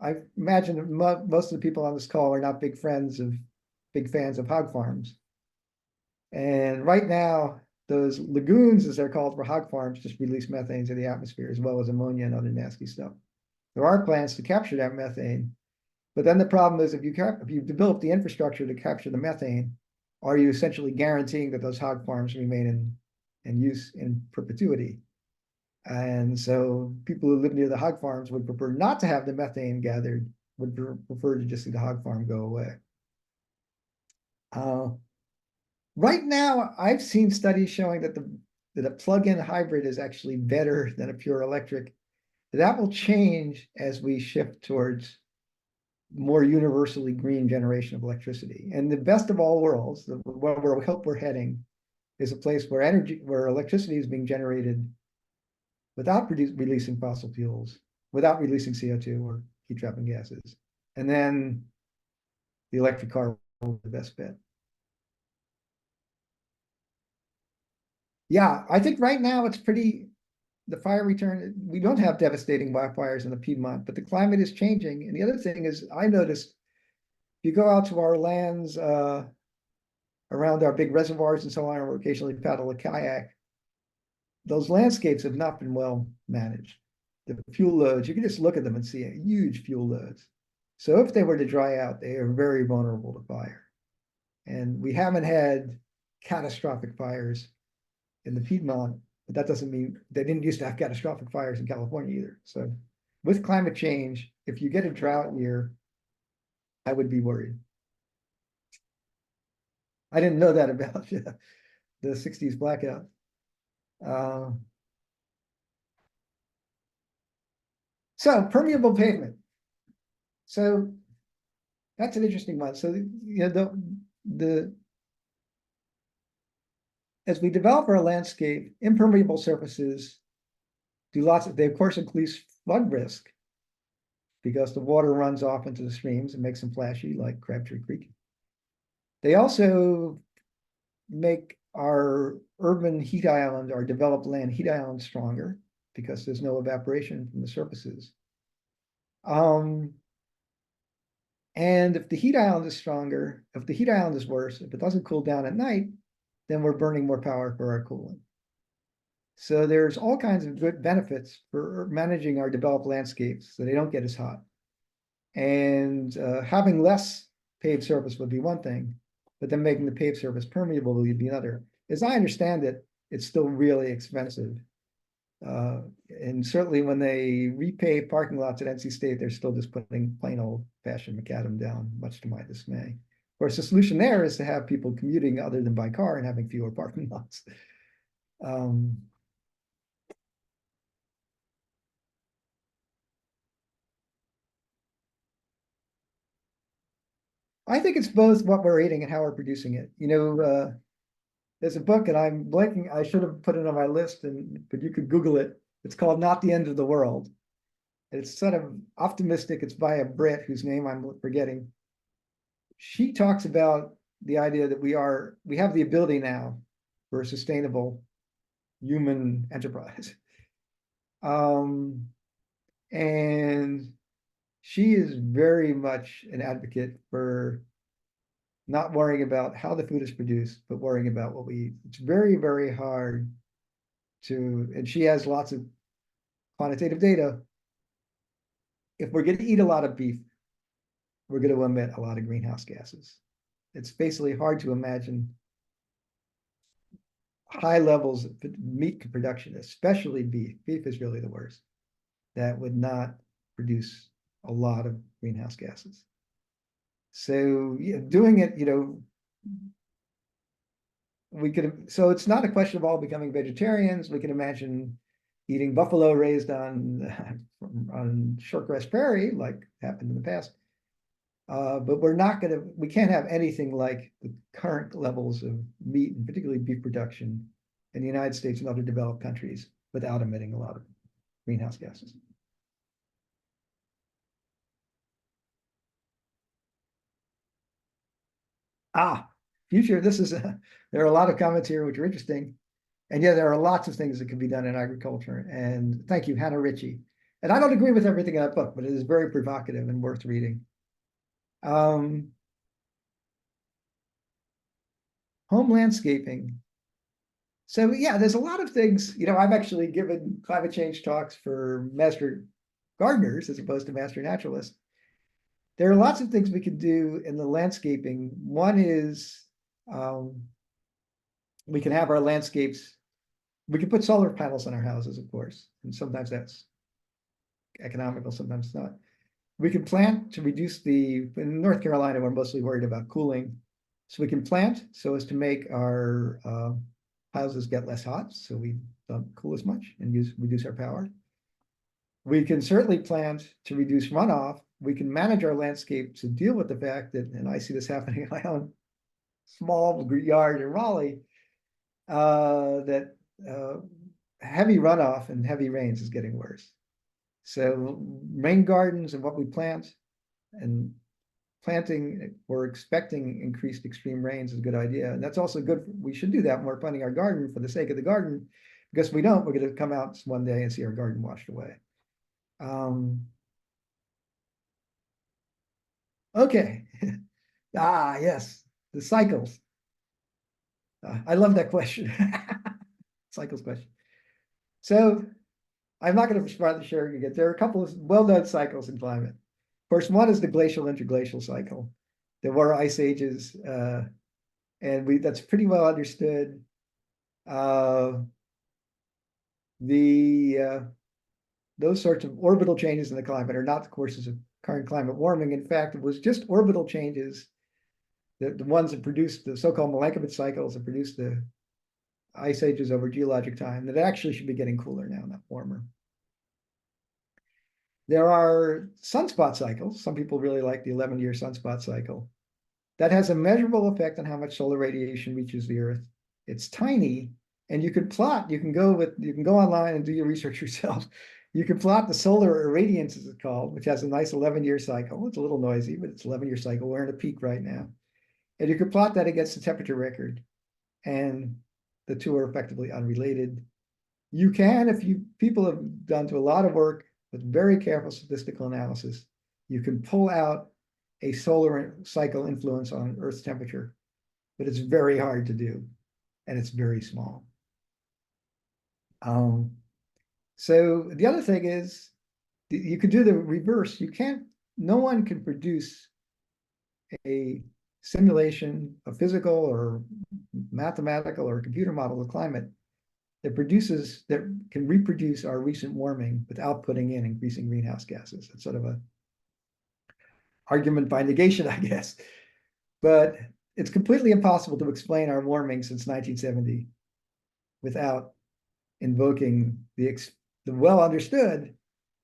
I imagine that most of the people on this call are not big fans of hog farms. And right now, those lagoons, as they're called for hog farms, just release methane into the atmosphere as well as ammonia and other nasty stuff. There are plans to capture that methane, but then the problem is if you develop the infrastructure to capture the methane, are you essentially guaranteeing that those hog farms remain in use in perpetuity? And so people who live near the hog farms would prefer not to have the methane gathered, would prefer to just see the hog farm go away. Right now, I've seen studies showing that a plug-in hybrid is actually better than a pure electric. That will change as we shift towards more universally green generation of electricity. And the best of all worlds, where we hope we're heading, is a place where electricity is being generated without releasing fossil fuels, without releasing CO2 or heat trapping gases. And then the electric car will be the best bet. Yeah, I think right now the fire return, we don't have devastating wildfires in the Piedmont, but the climate is changing. And the other thing is, I noticed if you go out to our lands around our big reservoirs and so on, or occasionally paddle a kayak, those landscapes have not been well managed. The fuel loads, you can just look at them and see huge fuel loads. So if they were to dry out, they are very vulnerable to fire. And we haven't had catastrophic fires in the Piedmont, but that doesn't mean they didn't used to have catastrophic fires in California either. So with climate change, if you get a drought year, I would be worried. I didn't know that about the 60s blackout. So permeable pavement. So that's an interesting one. So you know, as we develop our landscape, impermeable surfaces they of course increase flood risk because the water runs off into the streams and makes them flashy like Crabtree Creek. They also make our urban heat island, our developed land heat island stronger because there's no evaporation from the surfaces. And if the heat island is stronger, if the heat island is worse, if it doesn't cool down at night, then we're burning more power for our cooling. So there's all kinds of good benefits for managing our developed landscapes so they don't get as hot. And having less paved surface would be one thing, but then making the paved surface permeable would be another. As I understand it, it's still really expensive. And certainly when they repave parking lots at NC State, they're still just putting plain old fashioned macadam down, much to my dismay. Of course, the solution there is to have people commuting other than by car and having fewer parking lots. I think it's both what we're eating and how we're producing it. You know, there's a book, and I'm blanking. I should have put it on my list, but you could Google it. It's called Not the End of the World. It's sort of optimistic. It's by a Brit whose name I'm forgetting. She talks about the idea that we have the ability now for a sustainable human enterprise. And she is very much an advocate for not worrying about how the food is produced, but worrying about what we eat. It's very, very hard and she has lots of quantitative data. If we're going to eat a lot of beef, we're going to emit a lot of greenhouse gases. It's basically hard to imagine high levels of meat production, especially beef. Beef is really the worst. That would not produce a lot of greenhouse gases. So yeah, doing it, you know, so it's not a question of all becoming vegetarians. We can imagine eating buffalo raised on shortgrass prairie, like happened in the past. But we can't have anything like the current levels of meat and particularly beef production in the United States and other developed countries without emitting a lot of greenhouse gases. Future, there are a lot of comments here which are interesting. And yeah, there are lots of things that can be done in agriculture. And thank you, Hannah Ritchie. And I don't agree with everything in that book, but it is very provocative and worth reading. Home landscaping. So yeah, there's a lot of things, I've actually given climate change talks for master gardeners as opposed to master naturalists. There are lots of things we could do in the landscaping. One is we can have our landscapes, we can put solar panels on our houses, of course, and sometimes that's economical, sometimes not. We can plant to reduce in North Carolina, we're mostly worried about cooling. So we can plant so as to make our houses get less hot, so we don't cool as much and reduce our power. We can certainly plant to reduce runoff. We can manage our landscape to deal with the fact that, and I see this happening in my own small yard in Raleigh, that heavy runoff and heavy rains is getting worse. So rain gardens and what we plant and planting, we're expecting increased extreme rains is a good idea. And that's also good. We should do that when we're planting our garden for the sake of the garden, because if we don't, we're going to come out one day and see our garden washed away. Okay. Yes, the cycles. I love that question. Cycles question. So I'm not going to respond to sharing again. There are a couple of well-known cycles in climate. Of course, one is the glacial interglacial cycle. There were ice ages, and that's pretty well understood. Those sorts of orbital changes in the climate are not the courses of current climate warming. In fact, it was just orbital changes, the ones that produced the so-called Milankovitch cycles that produced the ice ages over geologic time, that actually should be getting cooler now, not warmer. There are sunspot cycles. Some people really like the 11-year sunspot cycle. That has a measurable effect on how much solar radiation reaches the Earth. It's tiny, and you can plot. You can go online and do your research yourself. You can plot the solar irradiance, as it's called, which has a nice 11-year cycle. It's a little noisy, but it's 11-year cycle. We're in a peak right now, and you can plot that against the temperature record, and the two are effectively unrelated. You can, if people have done a lot of work with very careful statistical analysis, you can pull out a solar cycle influence on Earth's temperature, but it's very hard to do, and it's very small. So the other thing is, you could do the reverse. No one can produce a simulation, a physical or mathematical or computer model of climate that can reproduce our recent warming without putting in increasing greenhouse gases. It's sort of a argument by negation, I guess. But it's completely impossible to explain our warming since 1970 without invoking the well understood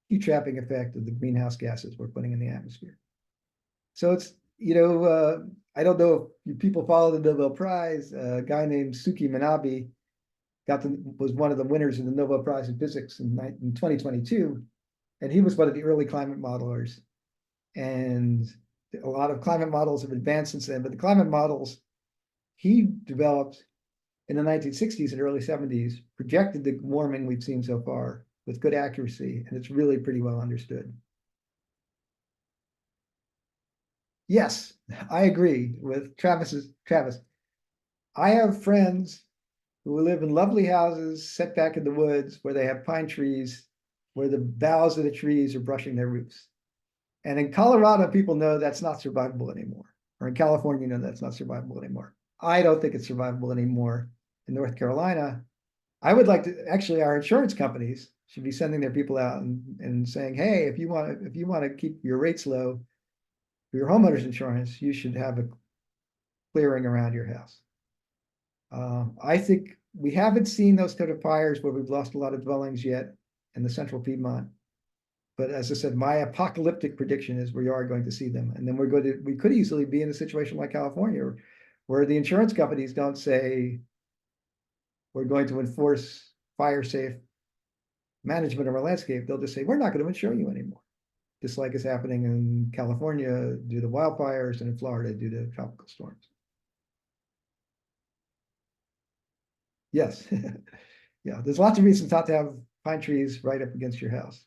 heat trapping effect of the greenhouse gases we're putting in the atmosphere. So it's, I don't know if people follow the Nobel Prize. A guy named Suki Manabe was one of the winners of the Nobel Prize in Physics in 2022, and he was one of the early climate modelers. And a lot of climate models have advanced since then, but the climate models he developed in the 1960s and early 70s projected the warming we've seen so far with good accuracy, and it's really pretty well understood. Yes, I agree with Travis. I have friends who live in lovely houses set back in the woods where they have pine trees, where the boughs of the trees are brushing their roofs. And in Colorado, people know that's not survivable anymore. Or in California, that's not survivable anymore. I don't think it's survivable anymore in North Carolina. I would like to, actually, our insurance companies should be sending their people out and saying, hey, if you want to keep your rates low for your homeowner's insurance, you should have a clearing around your house. I think we haven't seen those kind of fires where we've lost a lot of dwellings yet in the central Piedmont. But as I said, my apocalyptic prediction is we are going to see them. And then we could easily be in a situation like California where the insurance companies don't say we're going to enforce fire safe management of our landscape. They'll just say, we're not going to insure you anymore. Just like is happening in California due to wildfires and in Florida due to tropical storms. Yes. Yeah, there's lots of reasons not to have pine trees right up against your house.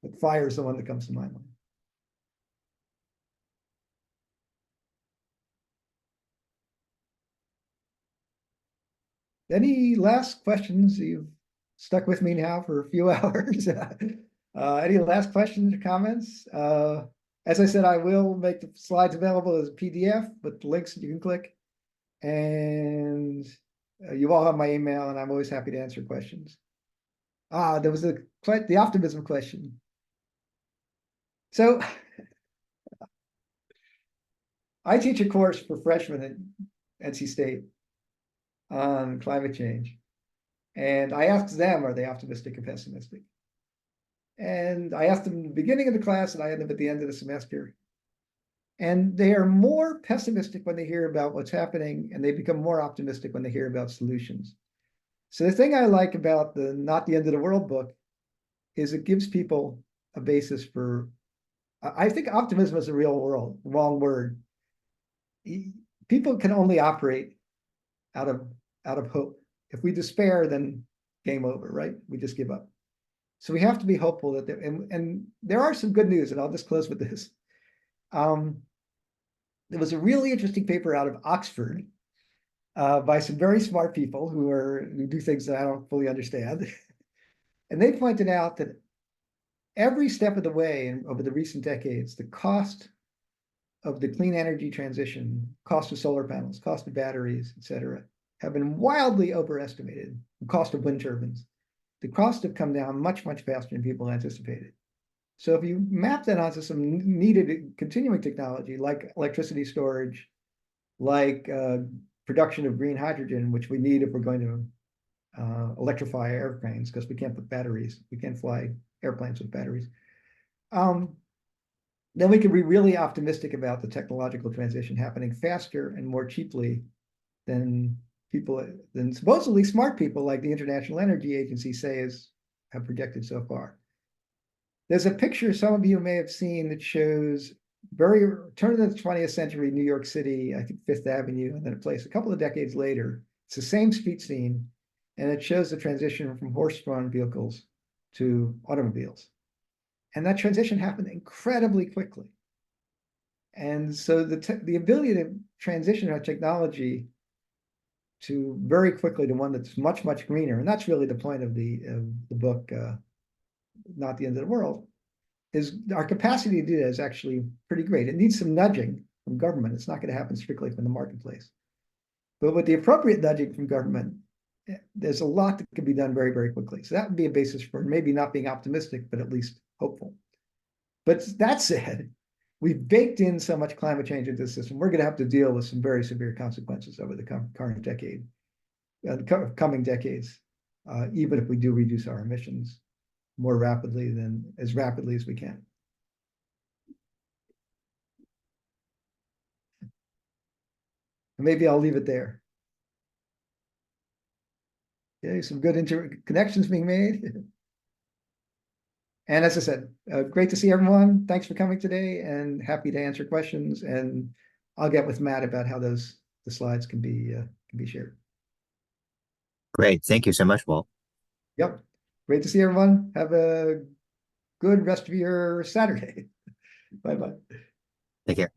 But fire is the one that comes to my mind. Any last questions? You've stuck with me now for a few hours. Any last questions or comments? As I said, I will make the slides available as a PDF with links that you can click. And you all have my email, and I'm always happy to answer questions. There was the optimism question. So I teach a course for freshmen at NC State on climate change. And I asked them, are they optimistic or pessimistic? And I asked them in the beginning of the class, and I had them at the end of the semester. And they are more pessimistic when they hear about what's happening, and they become more optimistic when they hear about solutions. So the thing I like about the Not the End of the World book is it gives people a basis for, I think optimism is a wrong word. People can only operate out of hope. If we despair, then game over, right? We just give up. So we have to be hopeful that and there are some good news, and I'll just close with this. There was a really interesting paper out of Oxford by some very smart people who do things that I don't fully understand. And they pointed out that every step of the way over the recent decades, the cost of the clean energy transition, cost of solar panels, cost of batteries, et cetera, have been wildly overestimated. The cost of wind turbines. The costs have come down much, much faster than people anticipated. So if you map that onto some needed continuing technology like electricity storage, like production of green hydrogen, which we need if we're going to electrify airplanes, because we can't put batteries, we can't fly airplanes with batteries. Then we can be really optimistic about the technological transition happening faster and more cheaply than supposedly smart people like the International Energy Agency have projected so far. There's a picture some of you may have seen that shows turn of the 20th century New York City, I think Fifth Avenue, and then a place a couple of decades later. It's the same street scene, and it shows the transition from horse-drawn vehicles to automobiles. And that transition happened incredibly quickly. And so the ability to transition our technology to very quickly to one that's much, much greener, and that's really the point of the book, Not the End of the World, is our capacity to do that is actually pretty great. It needs some nudging from government. It's not going to happen strictly from the marketplace. But with the appropriate nudging from government, there's a lot that can be done very, very quickly. So that would be a basis for maybe not being optimistic, but at least hopeful. But that said, we've baked in so much climate change into the system. We're going to have to deal with some very severe consequences over the current decade, coming decades, even if we do reduce our emissions as rapidly as we can. Maybe I'll leave it there. Okay, some good connections being made. And as I said, great to see everyone. Thanks for coming today, and happy to answer questions. And I'll get with Matt about how the slides can be shared. Great. Thank you so much, Walt. Yep. Great to see everyone. Have a good rest of your Saturday. Bye-bye. Take care.